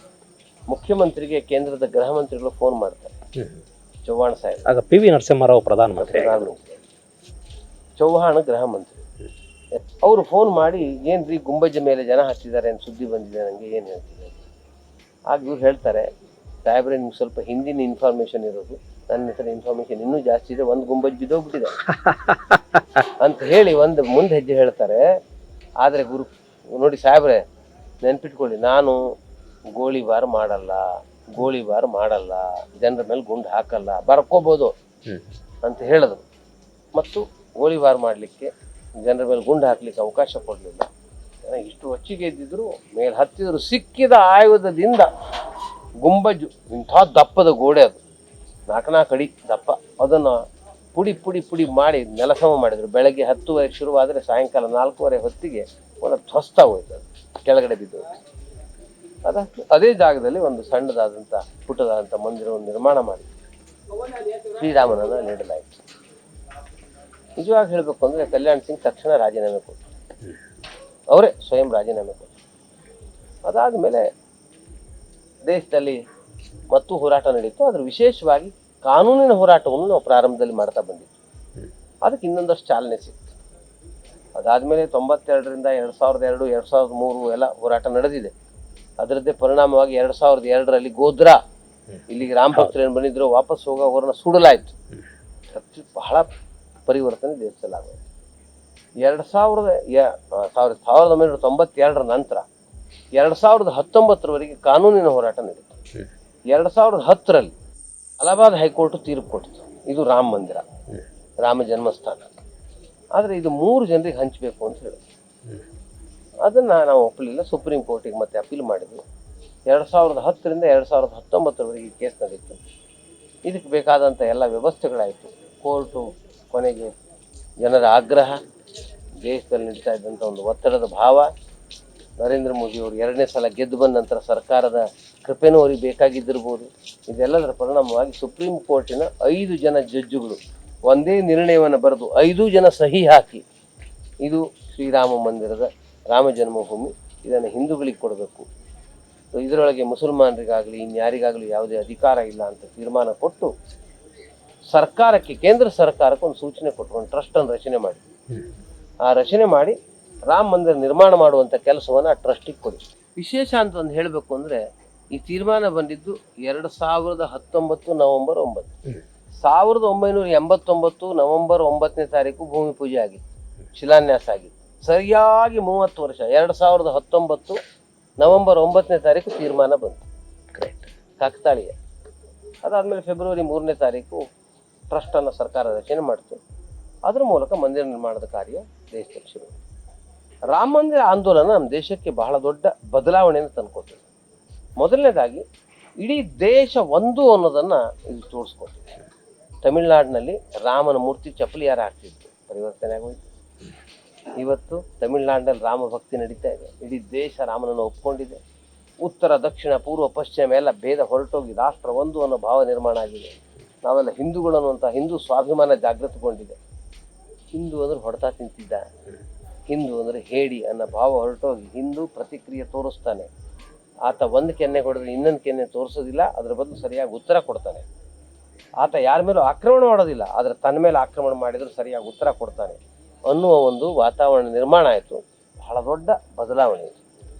ಮುಖ್ಯಮಂತ್ರಿಗೆ ಕೇಂದ್ರದ ಗೃಹ ಮಂತ್ರಿಗಳು ಫೋನ್ ಮಾಡ್ತಾರೆ, ಚೌಹಾಣ್ ಸಾಹೇಬ್. ಆಗ PV ನರಸಿಂಹರಾವ್ ಪ್ರಧಾನಮಂತ್ರಿ, ಚೌಹಾಣ್ ಗೃಹ ಮಂತ್ರಿ. ಅವರು ಫೋನ್ ಮಾಡಿ ಏನ್ರಿ ಗುಂಬಜ್ ಮೇಲೆ ಜನ ಹತ್ತಿದ್ದಾರೆ ಅಂತ ಸುದ್ದಿ ಬಂದಿದೆ, ನನಗೆ ಏನು ಹೇಳ್ತಿದೆ. ಆಗ ಇವ್ರು ಹೇಳ್ತಾರೆ, ಸಾಹೇಬ್ರೆ ನಿಮ್ಗೆ ಸ್ವಲ್ಪ ಹಿಂದಿನ ಇನ್ಫಾರ್ಮೇಶನ್ ಇರೋದು, ನನ್ನ ಹತ್ರ ಇನ್ಫಾರ್ಮೇಶನ್ ಇನ್ನೂ ಜಾಸ್ತಿ ಇದೆ, ಒಂದು ಗುಂಬಜ್ ಬಿದ್ದೋಗ್ಬಿಟ್ಟಿದೆ ಅಂತ ಹೇಳಿ ಒಂದು ಮುಂದೆ ಹೆಜ್ಜೆ ಹೇಳ್ತಾರೆ. ಆದರೆ ಗುರು ನೋಡಿ ಸಾಹೇಬ್ರೆ, ನೆನ್ಪಿಟ್ಕೊಳ್ಳಿ, ನಾನು ಗೋಳಿಬಾರ್ ಮಾಡಲ್ಲ, ಜನರ ಮೇಲೆ ಗುಂಡು ಹಾಕಲ್ಲ, ಬರ್ಕೋಬೋದು ಅಂತ ಹೇಳಿದ್ರು. ಮತ್ತು ಗೋಳಿಬಾರ್ ಮಾಡಲಿಕ್ಕೆ, ಜನರ ಮೇಲೆ ಗುಂಡು ಹಾಕ್ಲಿಕ್ಕೆ ಅವಕಾಶ ಕೊಡಲಿಲ್ಲ. ಇಷ್ಟು ಹೊಚ್ಚಿಗೆ ಇದ್ದಿದ್ರು, ಮೇಲೆ ಹತ್ತಿದ್ರು. ಸಿಕ್ಕಿದ ಆಯುಧದಿಂದ ಗುಂಬಜು, ಇಂಥ ದಪ್ಪದ ಗೋಡೆ, ಅದು 4 ಅಡಿ ದಪ್ಪ, ಅದನ್ನು ಪುಡಿ ಪುಡಿ ಪುಡಿ ಮಾಡಿ ನೆಲಸಮ ಮಾಡಿದ್ರು. ಬೆಳಗ್ಗೆ 10:00 ಶುರುವಾದರೆ ಸಾಯಂಕಾಲ 4:30 ಹೊತ್ತಿಗೆ ಒಂದು ಧ್ವಸ್ತಾಗೋಯ್ತು, ಅದು ಕೆಳಗಡೆ ಬಿದ್ದೋಯ್ತು. ಅದೇ ಜಾಗದಲ್ಲಿ ಒಂದು ಸಣ್ಣದಾದಂಥ ಪುಟ್ಟದಾದಂಥ ಮಂದಿರವನ್ನು ನಿರ್ಮಾಣ ಮಾಡಿ ಶ್ರೀರಾಮನನ್ನು ನೀಡಲಾಯಿತು. ನಿಜವಾಗಿ ಹೇಳಬೇಕು ಅಂದರೆ ಕಲ್ಯಾಣ್ ಸಿಂಗ್ ತಕ್ಷಣ ರಾಜೀನಾಮೆ ಕೊಟ್ಟರು. ಅವರೇ ಸ್ವಯಂ ರಾಜೀನಾಮೆ ಕೊಟ್ಟರು. ಅದಾದಮೇಲೆ ದೇಶದಲ್ಲಿ ಮತ್ತು ಹೋರಾಟ ನಡೀತು. ಅದ್ರ ವಿಶೇಷವಾಗಿ ಕಾನೂನಿನ ಹೋರಾಟವನ್ನು ನಾವು ಪ್ರಾರಂಭದಲ್ಲಿ ಮಾಡ್ತಾ ಬಂದಿದ್ವಿ. ಅದಕ್ಕೆ ಇನ್ನೊಂದಷ್ಟು ಚಾಲನೆ ಸಿಕ್ತು. ಅದಾದಮೇಲೆ 92ರಿಂದ 2002, 2003 ಎಲ್ಲ ಹೋರಾಟ ನಡೆದಿದೆ. ಅದರದ್ದೇ ಪರಿಣಾಮವಾಗಿ 2002ರಲ್ಲಿ ಗೋಧ್ರಾ ಇಲ್ಲಿಗೆ ರಾಮ ಭಕ್ತರು ಏನು ಬಂದಿದ್ರು ವಾಪಸ್ ಹೋಗೋವ್ರನ್ನ ಸುಡಲಾಯಿತು. ಬಹಳ ಪರಿವರ್ತನೆ ದೇಶದಲ್ಲಿ ಆಗೋದು. 1992 ನಂತರ 2019ರವರೆಗೆ ಕಾನೂನಿನ ಹೋರಾಟ ನಡೀತು. 2010ರಲ್ಲಿ ಅಲಹಾಬಾದ್ ಹೈಕೋರ್ಟ್ ತೀರ್ಪು ಕೊಟ್ಟಿತು, ಇದು ರಾಮ ಮಂದಿರ, ರಾಮ ಜನ್ಮಸ್ಥಾನ. ಆದರೆ ಇದು 3 ಜನರಿಗೆ ಹಂಚಬೇಕು ಅಂತ ಹೇಳಿದ್ರು. ಅದನ್ನು ನಾವು ಒಪ್ಪಲಿಲ್ಲ. ಸುಪ್ರೀಂ ಕೋರ್ಟಿಗೆ ಮತ್ತೆ ಅಪೀಲ್ ಮಾಡಿದ್ವಿ. 2010ರಿಂದ 2019ರವರೆಗೆ ಕೇಸ್ ನಡೀತು. ಇದಕ್ಕೆ ಬೇಕಾದಂಥ ಎಲ್ಲ ವ್ಯವಸ್ಥೆಗಳಾಯಿತು. ಕೋರ್ಟು ಕೊನೆಗೆ ಜನರ ಆಗ್ರಹ, ದೇಶದಲ್ಲಿ ನಡೀತಾ ಇದ್ದಂಥ ಒಂದು ಒತ್ತಡದ ಭಾವ, ನರೇಂದ್ರ ಮೋದಿಯವರು 2ನೇ ಸಲ ಗೆದ್ದು ಬಂದ ನಂತರ ಸರ್ಕಾರದ ಕೃಪೆನೂ ಅವರಿಗೆ ಬೇಕಾಗಿದ್ದಿರ್ಬೋದು. ಇದೆಲ್ಲದರ ಪರಿಣಾಮವಾಗಿ ಸುಪ್ರೀಂ ಕೋರ್ಟಿನ 5 ಜನ ಜಡ್ಜುಗಳು ಒಂದೇ ನಿರ್ಣಯವನ್ನು ಬರೆದು 5 ಜನ ಸಹಿ ಹಾಕಿ ಇದು ಶ್ರೀರಾಮ ಮಂದಿರದ ರಾಮ ಜನ್ಮಭೂಮಿ, ಇದನ್ನು ಹಿಂದೂಗಳಿಗೆ ಕೊಡಬೇಕು, ಇದರೊಳಗೆ ಮುಸಲ್ಮಾನರಿಗಾಗಲಿ ಇನ್ಯಾರಿಗಾಗಲಿ ಯಾವುದೇ ಅಧಿಕಾರ ಇಲ್ಲ ಅಂತ ತೀರ್ಮಾನ ಕೊಟ್ಟು ಸರ್ಕಾರಕ್ಕೆ, ಕೇಂದ್ರ ಸರ್ಕಾರಕ್ಕೆ ಒಂದು ಸೂಚನೆ ಕೊಟ್ಟು ಒಂದು ಟ್ರಸ್ಟನ್ನು ರಚನೆ ಮಾಡಿ, ಆ ರಚನೆ ಮಾಡಿ ರಾಮ ಮಂದಿರ ನಿರ್ಮಾಣ ಮಾಡುವಂಥ ಕೆಲಸವನ್ನು ಆ ಟ್ರಸ್ಟಿಗೆ ಕೊಡಿ. ವಿಶೇಷ ಅಂತ ಒಂದು ಹೇಳಬೇಕು ಅಂದರೆ ಈ ತೀರ್ಮಾನ ಬಂದಿದ್ದು 2019 ನವೆಂಬರ್ 9. 1989 ನವೆಂಬರ್ 9ನೇ ತಾರೀಕು ಭೂಮಿ ಪೂಜೆ ಆಗಿತ್ತು, ಶಿಲಾನ್ಯಾಸ ಆಗಿತ್ತು. ಸರಿಯಾಗಿ 30 ವರ್ಷ 2019 ನವೆಂಬರ್ 9ನೇ ತಾರೀಕು ತೀರ್ಮಾನ ಬಂತು. ಕಾಕತಾಳೀಯ. ಅದಾದಮೇಲೆ ಫೆಬ್ರವರಿ 3ನೇ ತಾರೀಕು ಟ್ರಸ್ಟನ್ನು ಸರ್ಕಾರ ರಚನೆ ಮಾಡಿತು. ಅದರ ಮೂಲಕ ಮಂದಿರ ನಿರ್ಮಾಣದ ಕಾರ್ಯ ದೇಶದಲ್ಲಿ ಶುರು. ರಾಮ ಮಂದಿರ ಆಂದೋಲನ ನಮ್ಮ ದೇಶಕ್ಕೆ ಬಹಳ ದೊಡ್ಡ ಬದಲಾವಣೆಯನ್ನು ತಂದುಕೊಟ್ಟಿದೆ. ಮೊದಲನೇದಾಗಿ ಇಡೀ ದೇಶ ಒಂದು ಅನ್ನೋದನ್ನು ಇದು ತೋರಿಸ್ಕೊಟ್ಟಿದೆ. ತಮಿಳುನಾಡಿನಲ್ಲಿ ರಾಮನ ಮೂರ್ತಿ ಚಪ್ಪಲಿ ಯಾರು ಹಾಕ್ತಿದ್ರು, ಪರಿವರ್ತನೆ ಆಗೋಯ್ತು. ಇವತ್ತು ತಮಿಳುನಾಡಿನಲ್ಲಿ ರಾಮ ಭಕ್ತಿ ನಡೀತಾ ಇದೆ. ಇಡೀ ದೇಶ ರಾಮನನ್ನು ಒಪ್ಕೊಂಡಿದೆ. ಉತ್ತರ ದಕ್ಷಿಣ ಪೂರ್ವ ಪಶ್ಚಿಮ ಎಲ್ಲ ಭೇದ ಹೊರಟೋಗಿ ರಾಷ್ಟ್ರ ಒಂದು ಅನ್ನೋ ಭಾವ ನಿರ್ಮಾಣ ಆಗಿದೆ. ನಾವೆಲ್ಲ ಹಿಂದೂಗಳು ಅನ್ನುವಂಥ ಹಿಂದೂ ಸ್ವಾಭಿಮಾನ ಜಾಗೃತಗೊಂಡಿದೆ. ಹಿಂದೂ ಅಂದ್ರೆ ಹೊಡೆತ ತಿಂತಿದ್ದ, ಹಿಂದೂ ಅಂದರೆ ಹೇಡಿ ಅನ್ನೋ ಭಾವ ಹೊರಟೋಗಿ ಹಿಂದೂ ಪ್ರತಿಕ್ರಿಯೆ ತೋರಿಸ್ತಾನೆ. ಆತ ಒಂದು ಕೆನ್ನೆ ಹೊಡೆದ್ರೆ ಇನ್ನೊಂದು ಕೆನ್ನೆ ತೋರಿಸೋದಿಲ್ಲ, ಅದರ ಬದಲು ಸರಿಯಾಗಿ ಉತ್ತರ ಕೊಡ್ತಾನೆ. ಆತ ಯಾರ ಮೇಲೂ ಆಕ್ರಮಣ ಮಾಡೋದಿಲ್ಲ, ಆದರೆ ತನ್ನ ಮೇಲೆ ಆಕ್ರಮಣ ಮಾಡಿದರೂ ಸರಿಯಾಗಿ ಉತ್ತರ ಕೊಡ್ತಾನೆ ಅನ್ನುವ ಒಂದು ವಾತಾವರಣ ನಿರ್ಮಾಣ ಆಯಿತು. ಬಹಳ ದೊಡ್ಡ ಬದಲಾವಣೆ ಆಯಿತು.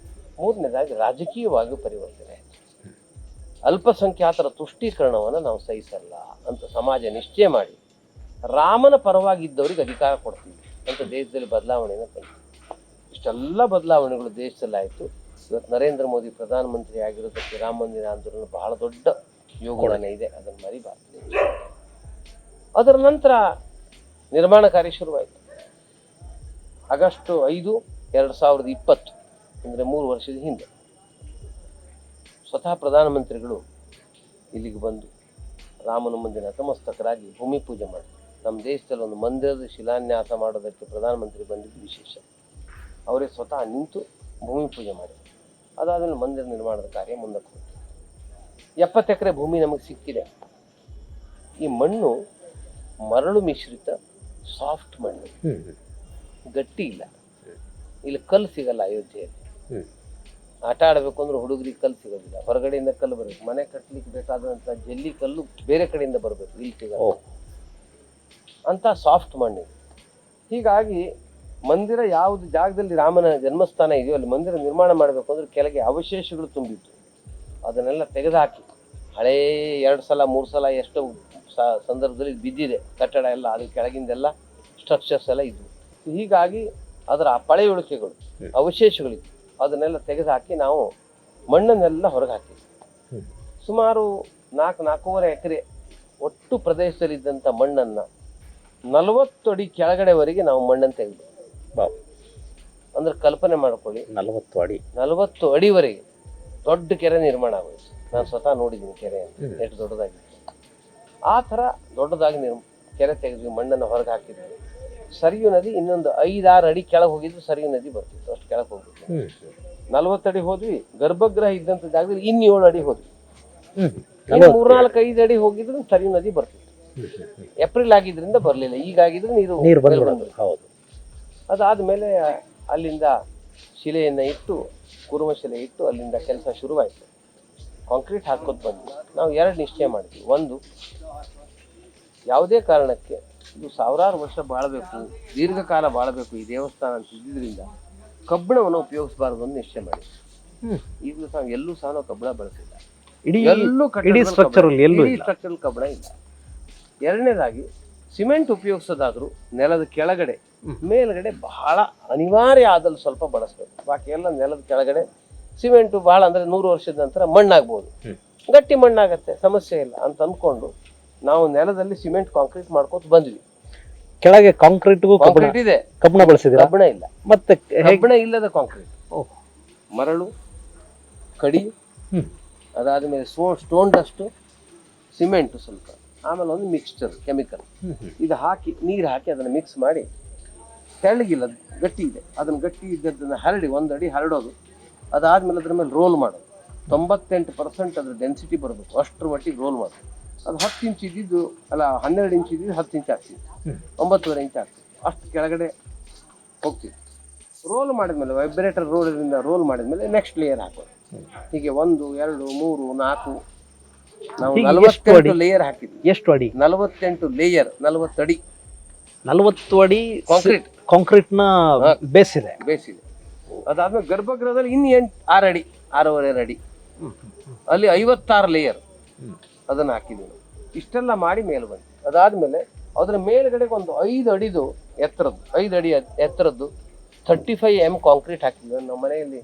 ಮೂರನೇದಾಗಿ ರಾಜಕೀಯವಾಗಿ ಪರಿವರ್ತನೆ ಆಯಿತು. ಅಲ್ಪಸಂಖ್ಯಾತರ ತುಷ್ಟೀಕರಣವನ್ನು ನಾವು ಸಹಿಸಲ್ಲ ಅಂತ ಸಮಾಜ ನಿಶ್ಚಯ ಮಾಡಿ ರಾಮನ ಪರವಾಗಿದ್ದವರಿಗೆ ಅಧಿಕಾರ ಕೊಡ್ತೀವಿ ಅಂತ ದೇಶದಲ್ಲಿ ಬದಲಾವಣೆಯನ್ನು ತಂದಿದೆ. ಇಷ್ಟೆಲ್ಲ ಬದಲಾವಣೆಗಳು ದೇಶದಲ್ಲಿ ಆಯಿತು. ಇವತ್ತು ನರೇಂದ್ರ ಮೋದಿ ಪ್ರಧಾನಮಂತ್ರಿ ಆಗಿರೋದಕ್ಕೆ ರಾಮ ಮಂದಿರ ಆಂದೋಲನ ಬಹಳ ದೊಡ್ಡ ಯೋಗದಾನ ಇದೆ, ಅದನ್ನು ಮರಿಬಾರ್ದು. ಅದರ ನಂತರ ನಿರ್ಮಾಣ ಕಾರ್ಯ ಶುರುವಾಯಿತು. ಆಗಸ್ಟ್ 5, 2020 ಅಂದರೆ 3 ವರ್ಷದ ಹಿಂದೆ ಸ್ವತಃ ಪ್ರಧಾನಮಂತ್ರಿಗಳು ಇಲ್ಲಿಗೆ ಬಂದು ರಾಮನ ಮುಂದೆ ನತಮಸ್ತಕರಾಗಿ ಭೂಮಿ ಪೂಜೆ ಮಾಡಿದರು. ನಮ್ಮ ದೇಶದಲ್ಲಿ ಒಂದು ಮಂದಿರದ ಶಿಲಾನ್ಯಾಸ ಮಾಡೋದಕ್ಕೆ ಪ್ರಧಾನಮಂತ್ರಿ ಬಂದಿದ್ದು ವಿಶೇಷ. ಅವರೇ ಸ್ವತಃ ನಿಂತು ಭೂಮಿ ಪೂಜೆ ಮಾಡಿದರು. ಅದಾದಮೇಲೆ ಮಂದಿರ ನಿರ್ಮಾಣದ ಕಾರ್ಯ ಮುಂದಕ್ಕೆ ಹೋಯಿತು. 70 ಎಕರೆ ಭೂಮಿ ನಮಗೆ ಸಿಕ್ಕಿದೆ. ಈ ಮಣ್ಣು ಮರಳು ಮಿಶ್ರಿತ ಸಾಫ್ಟ್ ಮಣ್ಣು, ಗಟ್ಟಿ ಇಲ್ಲ. ಇಲ್ಲಿ ಕಲ್ಲು ಸಿಗಲ್ಲ. ಅಯೋಧ್ಯೆಯಲ್ಲಿ ಆಟ ಆಡಬೇಕು ಅಂದ್ರೆ ಹುಡುಗರಿಗೆ ಕಲ್ಲು ಸಿಗೋದಿಲ್ಲ, ಹೊರಗಡೆಯಿಂದ ಕಲ್ಲು ಬರಬೇಕು. ಮನೆ ಕಟ್ಟಲಿಕ್ಕೆ ಬೇಕಾದಂಥ ಜಲ್ಲಿ ಕಲ್ಲು ಬೇರೆ ಕಡೆಯಿಂದ ಬರಬೇಕು, ಇಲ್ಲಿ ಸಿಗಲ್ಲ. ಅಂತ ಸಾಫ್ಟ್ ಮಣ್ಣಿದೆ. ಹೀಗಾಗಿ ಮಂದಿರ ಯಾವುದು ಜಾಗದಲ್ಲಿ ರಾಮನ ಜನ್ಮಸ್ಥಾನ ಇದೆಯೋ ಅಲ್ಲಿ ಮಂದಿರ ನಿರ್ಮಾಣ ಮಾಡಬೇಕು ಅಂದ್ರೆ ಕೆಳಗೆ ಅವಶೇಷಗಳು ತುಂಬಿತ್ತು. ಅದನ್ನೆಲ್ಲ ತೆಗೆದುಹಾಕಿ ಹಳೇ 2 ಸಲ 3 ಸಲ ಎಷ್ಟೋ ಸಂದರ್ಭದಲ್ಲಿ ಬಿದ್ದಿದೆ ಕಟ್ಟಡ ಎಲ್ಲ, ಅದು ಕೆಳಗಿಂದೆಲ್ಲ ಸ್ಟ್ರಕ್ಚರ್ಸ್ ಎಲ್ಲ ಇದ್ವು. ಹೀಗಾಗಿ ಅದರ ಪಳೆಯುಳಿಕೆಗಳು ಅವಶೇಷಗಳಿತ್ತು. ಅದನ್ನೆಲ್ಲ ತೆಗೆದುಹಾಕಿ ನಾವು ಮಣ್ಣನ್ನೆಲ್ಲ ಹೊರಗೆ ಹಾಕಿದ್ವಿ. ಸುಮಾರು 4-4.5 ಎಕರೆ ಒಟ್ಟು ಪ್ರದೇಶದಲ್ಲಿದ್ದಂಥ ಮಣ್ಣನ್ನು 40 ಅಡಿ ಕೆಳಗಡೆವರೆಗೆ ನಾವು ಮಣ್ಣನ್ನು ತೆಗೆದು, ಅಂದ್ರೆ ಕಲ್ಪನೆ ಮಾಡ್ಕೊಳ್ಳಿ, 40 ಅಡಿವರೆಗೆ ದೊಡ್ಡ ಕೆರೆ ನಿರ್ಮಾಣ ಆಗೋಯ್ತು. ನಾನು ಸ್ವತಃ ನೋಡಿದ್ದೀನಿ ಕೆರೆ ಎಷ್ಟು ದೊಡ್ಡದಾಗಿತ್ತು. ಆ ಥರ ದೊಡ್ಡದಾಗಿ ಕೆರೆ ತೆಗೆದ್ವಿ, ಮಣ್ಣನ್ನು ಹೊರಗೆ ಹಾಕಿದ್ವಿ. ಸರಿಯು ನದಿ ಇನ್ನೊಂದು 5-6 ಅಡಿ ಕೆಳಗೆ ಹೋಗಿದ್ರು ಸರಿಯು ನದಿ ಬರ್ತಿತ್ತು, ಅಷ್ಟು ಕೆಳಗೆ ಹೋಗ್ಬಿಟ್ಟು 40 ಅಡಿ ಹೋದ್ವಿ. ಗರ್ಭಗೃಹ ಇದ್ದಂಥ ಜಾಗದಲ್ಲಿ ಇನ್ನು 7 ಅಡಿ ಹೋದ್ವಿ. 3-4 5 ಅಡಿ ಹೋಗಿದ್ರು ಸರಿ ನದಿ ಬರ್ತಿತ್ತು. ಏಪ್ರಿಲ್ ಆಗಿದ್ರಿಂದ ಬರ್ಲಿಲ್ಲ, ಈಗ ಆಗಿದ್ರೆ ನೀರು ಬಂದ್ಬಿಡೋದು. ಹೌದು. ಅದಾದ್ಮೇಲೆ ಅಲ್ಲಿಂದ ಶಿಲೆಯನ್ನ ಇಟ್ಟು, ಕುರುಮಶಿಲೆ ಇಟ್ಟು ಅಲ್ಲಿಂದ ಕೆಲಸ ಶುರುವಾಯಿತು. ಕಾಂಕ್ರೀಟ್ ಹಾಕೋದು ಬಂದ್ವಿ. ನಾವು 2 ನಿಶ್ಚಯ ಮಾಡಿದ್ವಿ. ಒಂದು, ಯಾವುದೇ ಕಾರಣಕ್ಕೆ ಇದು 1000 ವರ್ಷ ಬಾಳಬೇಕು, ದೀರ್ಘಕಾಲ ಬಾಳಬೇಕು ಈ ದೇವಸ್ಥಾನ ಅಂತ ಇದ್ದಿದ್ರಿಂದ ಕಬ್ಬಿಣವನ್ನು ಉಪಯೋಗಿಸಬಾರದು ಅಂತ ನಿಶ್ಚಯ ಮಾಡಿದ್ವಿ. ಈಗಲೂ ಸಹ ಎಲ್ಲೂ ಸಹ ನಾವು ಕಬ್ಬಿಣ ಬಳಸಿಲ್ಲ. ಇಡೀ ಸ್ಟ್ರಕ್ಚರಲ್ ಕಬ್ಬಿಣ ಇಲ್ಲ. ಎರಡನೇದಾಗಿ ಸಿಮೆಂಟ್ ಉಪಯೋಗಿಸೋದಾದ್ರೂ ನೆಲದ ಕೆಳಗಡೆ, ಮೇಲ್ಗಡೆ ಬಹಳ ಅನಿವಾರ್ಯ ಆದಲ್ಲಿ ಸ್ವಲ್ಪ ಬಳಸ್ಬೇಕು. ಬಾಕಿ ಎಲ್ಲ ನೆಲದ ಕೆಳಗಡೆ ಸಿಮೆಂಟು ಬಹಳ ಅಂದ್ರೆ 100 ವರ್ಷದ ನಂತರ ಮಣ್ಣಾಗ್ಬೋದು, ಗಟ್ಟಿ ಮಣ್ಣಾಗತ್ತೆ, ಸಮಸ್ಯೆ ಇಲ್ಲ ಅಂತ ಅನ್ಕೊಂಡು ನಾವು ನೆಲದಲ್ಲಿ ಸಿಮೆಂಟ್ ಕಾಂಕ್ರೀಟ್ ಮಾಡ್ಕೊತ ಬಂದ್ವಿ. ಕೆಳಗೆ ಕಾಂಕ್ರೀಟ್ ಇದೆ, ಕಬ್ಬಿಣ ಬಳಸಿದ್ರೆ ಕಬ್ಬಿಣ ಇಲ್ಲ. ಮತ್ತೆ ಕಬ್ಬಿಣ ಇಲ್ಲದ ಕಾಂಕ್ರೀಟ್, ಮರಳು, ಕಡಿ, ಅದಾದ್ಮೇಲೆ ಸ್ಟೋನ್ ಡಸ್ಟ್, ಸಿಮೆಂಟ್ ಸ್ವಲ್ಪ, ಆಮೇಲೆ ಒಂದು ಮಿಕ್ಸ್ಚರ್ ಕೆಮಿಕಲ್, ಇದು ಹಾಕಿ ನೀರು ಹಾಕಿ ಅದನ್ನು ಮಿಕ್ಸ್ ಮಾಡಿ, ತೆಳ್ಳಗಿಲ್ಲ ಗಟ್ಟಿ ಇದೆ, ಅದನ್ನು ಗಟ್ಟಿ ಇದ್ದದನ್ನು ಹರಡಿ 1 ಅಡಿ ಹರಡೋದು. ಅದಾದ್ಮೇಲೆ ಅದ್ರ ಮೇಲೆ ರೋಲ್ ಮಾಡೋದು. 98% ಅದ್ರ ಡೆನ್ಸಿಟಿ ಬರಬೇಕು, ಅಷ್ಟರ ಮಟ್ಟಿಗೆ ರೋಲ್ ಮಾಡೋದು. ಅದು 10 ಇಂಚ್ ಇದ್ದಿದ್ದು ಅಲ್ಲ, 12 ಇಂಚ್ ಇದ್ದಿದ್ದು 10 ಇಂಚ್ ಆಗ್ತಿತ್ತು, 9.5 ಇಂಚ್ ಆಗ್ತಿತ್ತು, ಅಷ್ಟು ಕೆಳಗಡೆ ಹೋಗ್ತಿತ್ತು. ರೋಲ್ ಮಾಡಿದ್ಮೇಲೆ ವೈಬ್ರೇಟರ್ ರೋಲ್ ಮಾಡಿದ್ಮೇಲೆ ನೆಕ್ಸ್ಟ್ ಲೇಯರ್ ಹಾಕೋದು. ಹೀಗೆ 1 2 3 4 ನಾವು 48 ಲೇಯರ್ ಹಾಕಿದ್ವಿ. ಎಷ್ಟು ಅಡಿ? 48 ಲೇಯರ್, 40 ಅಡಿ. 40 ಅಡಿ ಕಾಂಕ್ರೀಟ್ ನ ಬೇಸಿದೆ. ಅದಾದ್ಮೇಲೆ ಗರ್ಭಗೃಹದಲ್ಲಿ ಇನ್ನು 6 ಅಡಿ, 6.5 ಅಡಿ, ಅಲ್ಲಿ 56 ಲೇಯರ್ ಅದನ್ನ ಹಾಕಿದ್ವಿ. ಇಷ್ಟೆಲ್ಲ ಮಾಡಿ ಮೇಲೆ ಬಂತು. ಅದಾದ್ಮೇಲೆ ಅದರ ಮೇಲ್ಗಡೆ ಒಂದು 5 ಅಡಿದು ಎತ್ತರದ್ದು, 5 ಅಡಿ ಎತ್ತರದ್ದು 35 mm ಕಾಂಕ್ರೀಟ್ ಹಾಕಿದ್ವಿ. ನಮ್ಮ ಮನೆಯಲ್ಲಿ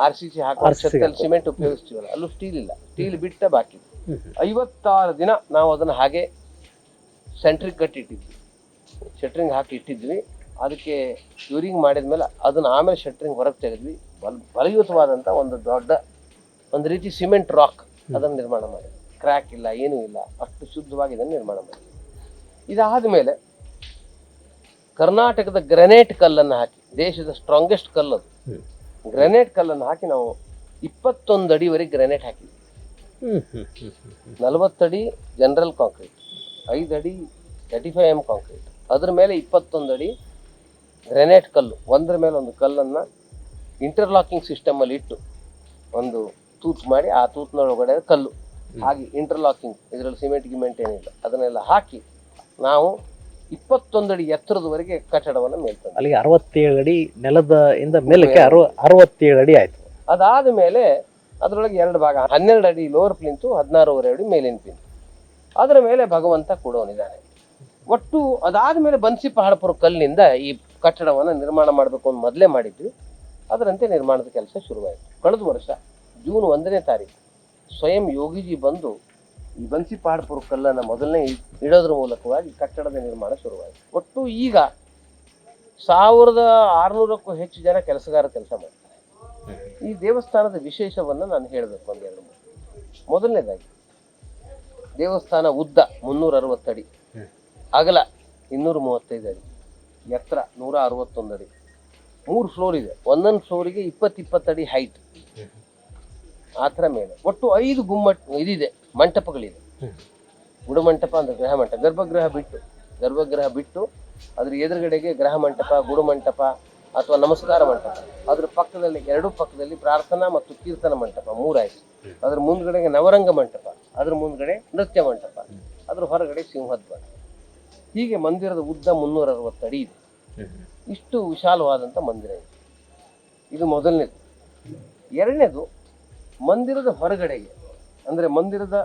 RCC ಹಾಕೋ ಛತ್ತಲ್ಲಿ ಸಿಮೆಂಟ್ ಉಪಯೋಗಿಸ್ತೀವಲ್ಲ, ಅಲ್ಲೂ ಸ್ಟೀಲ್ ಇಲ್ಲ, ಸ್ಟೀಲ್ ಬಿಟ್ಟ ಬಾಕಿ 56 ದಿನ ನಾವು ಅದನ್ನ ಹಾಗೆ ಸೆಂಟ್ರಿಂಗ್ ಕಟ್ಟಿ ಇಟ್ಟಿದ್ವಿ, ಶಟ್ರಿಂಗ್ ಹಾಕಿ ಇಟ್ಟಿದ್ವಿ. ಅದಕ್ಕೆ ಕ್ಯೂರಿಂಗ್ ಮಾಡಿದ್ಮೇಲೆ ಅದನ್ನ ಆಮೇಲೆ ಶಟ್ರಿಂಗ್ ಹೊರಗೆ ತೆಗೆದ್ವಿ. ಬಲಯುತವಾದಂಥ ಒಂದು ದೊಡ್ಡ ಒಂದು ರೀತಿ ಸಿಮೆಂಟ್ ರಾಕ್ ಅದನ್ನು ನಿರ್ಮಾಣ ಮಾಡಿದ್ವಿ. ಕ್ರ್ಯಾಕ್ ಇಲ್ಲ, ಏನೂ ಇಲ್ಲ, ಅಷ್ಟು ಶುದ್ಧವಾಗಿ ಇದನ್ನು ನಿರ್ಮಾಣ ಮಾಡಿದ್ವಿ. ಇದಾದ ಮೇಲೆ ಕರ್ನಾಟಕದ ಗ್ರೆನೇಟ್ ಕಲ್ಲನ್ನು ಹಾಕಿ, ದೇಶದ ಸ್ಟ್ರಾಂಗೆಸ್ಟ್ ಕಲ್ಲು ಅದು, ಗ್ರೆನೇಟ್ ಕಲ್ಲನ್ನು ಹಾಕಿ ನಾವು 21 ಅಡಿವರೆಗೆ ಗ್ರೆನೇಟ್ ಹಾಕಿದ್ವಿ. 40 ಅಡಿ ಜನರಲ್ ಕಾಂಕ್ರೀಟ್, 5 ಅಡಿ 35 mm ಕಾಂಕ್ರೀಟ್, ಅದ್ರ ಮೇಲೆ 21 ಅಡಿ ಗ್ರೆನೇಟ್ ಕಲ್ಲು, ಒಂದ್ರ ಮೇಲೆ ಒಂದು ಕಲ್ಲನ್ನು ಇಂಟರ್ಲಾಕಿಂಗ್ ಸಿಸ್ಟಮ್ ಅಲ್ಲಿ ಇಟ್ಟು ಒಂದು ತೂತು ಮಾಡಿ, ಆ ತೂತಿನೊಳಗಡೆ ಕಲ್ಲು ಹಾಗೆ ಇಂಟರ್ಲಾಕಿಂಗ್, ಇದರಲ್ಲಿ ಸಿಮೆಂಟ್ ಗಿಮೆಂಟ್ ಏನಿಲ್ಲ, ಅದನ್ನೆಲ್ಲ ಹಾಕಿ ನಾವು 21 ಅಡಿ ಎತ್ತರದವರೆಗೆ ಕಟ್ಟಡವನ್ನು ಮೇಲ್ತಂದ್ವಿ. ಅಲ್ಲಿಗೆ 67 ಅಡಿ ನೆಲದ ಇಂದ ಮೇಲಕ್ಕೆ 67 ಅಡಿ ಆಯ್ತು. ಅದಾದ ಮೇಲೆ ಅದರೊಳಗೆ 2 ಭಾಗ, 12 ಅಡಿ ಲೋವರ್ ಪ್ಲಿಂತು, 16.5 ಅಡಿ ಮೇಲಿನ ಪ್ಲಿಂತು, ಅದರ ಮೇಲೆ ಭಗವಂತ ಕೂಡೋನಿದ್ದಾನೆ. ಒಟ್ಟು ಅದಾದ್ಮೇಲೆ ಬನ್ಸಿ ಪಹಾಡಪುರ ಕಲ್ಲಿನಿಂದ ಈ ಕಟ್ಟಡವನ್ನು ನಿರ್ಮಾಣ ಮಾಡಬೇಕು ಅಂತ ಮೊದಲೇ ಮಾಡಿದ್ವಿ. ಅದರಂತೆ ನಿರ್ಮಾಣದ ಕೆಲಸ ಶುರುವಾಯಿತು. ಕಳೆದ ವರ್ಷ ಜೂನ್ 1ನೇ ತಾರೀಕು ಸ್ವಯಂ ಯೋಗಿಜಿ ಬಂದು ಈ ಬನ್ಸಿ ಪಹಾಡಪುರ ಕಲ್ಲನ್ನು ಮೊದಲನೇ ಇಡೋದ್ರ ಮೂಲಕವಾಗಿ ಕಟ್ಟಡದ ನಿರ್ಮಾಣ ಶುರುವಾಯಿತು. ಒಟ್ಟು ಈಗ 1600ಕ್ಕೂ ಹೆಚ್ಚು ಜನ ಕೆಲಸಗಾರ ಕೆಲಸ ಮಾಡ್ತಾರೆ. ಈ ದೇವಸ್ಥಾನದ ವಿಶೇಷವನ್ನು ನಾನು ಹೇಳಬೇಕು ಒಂದೆರಡು. ಮೊದಲನೇದಾಗಿ ದೇವಸ್ಥಾನ ಉದ್ದ 360 ಅಡಿ, ಅಗಲ 235 ಅಡಿ, ಎತ್ತರ 161 ಅಡಿ, 3 ಫ್ಲೋರ್ ಇದೆ. ಒಂದೊಂದು ಫ್ಲೋರಿಗೆ 20 ಅಡಿ ಹೈಟ್, ಆ ಥರ ಮೇಲೆ ಒಟ್ಟು 5 ಇದಿದೆ, ಮಂಟಪಗಳಿದೆ. ಗುಡುಮಂಟಪ ಅಂದ್ರೆ ಗೃಹ ಮಂಟಪ, ಗರ್ಭಗೃಹ ಬಿಟ್ಟು ಅದ್ರ ಎದುರುಗಡೆಗೆ ಗೃಹ ಮಂಟಪ, ಗುಡುಮಂಟಪ ಅಥವಾ ನಮಸ್ಕಾರ ಮಂಟಪ, ಅದ್ರ ಪಕ್ಕದಲ್ಲಿ 2 ಪಕ್ಕದಲ್ಲಿ ಪ್ರಾರ್ಥನಾ ಮತ್ತು ಕೀರ್ತನ ಮಂಟಪ 3 ಆಯ್ತು. ಅದ್ರ ಮುಂದ್ಗಡೆಗೆ ನವರಂಗ ಮಂಟಪ, ಅದ್ರ ಮುಂದ್ಗಡೆ ನೃತ್ಯ ಮಂಟಪ, ಅದ್ರ ಹೊರಗಡೆ ಸಿಂಹದ್ವಾರ. ಹೀಗೆ ಮಂದಿರದ ಉದ್ದ 360 ಅಡಿ ಇದೆ. ಇಷ್ಟು ವಿಶಾಲವಾದಂಥ ಮಂದಿರ ಇದೆ. ಇದು ಮೊದಲನೇದು. ಎರಡನೇದು, ಮಂದಿರದ ಹೊರಗಡೆಗೆ ಅಂದರೆ ಮಂದಿರದ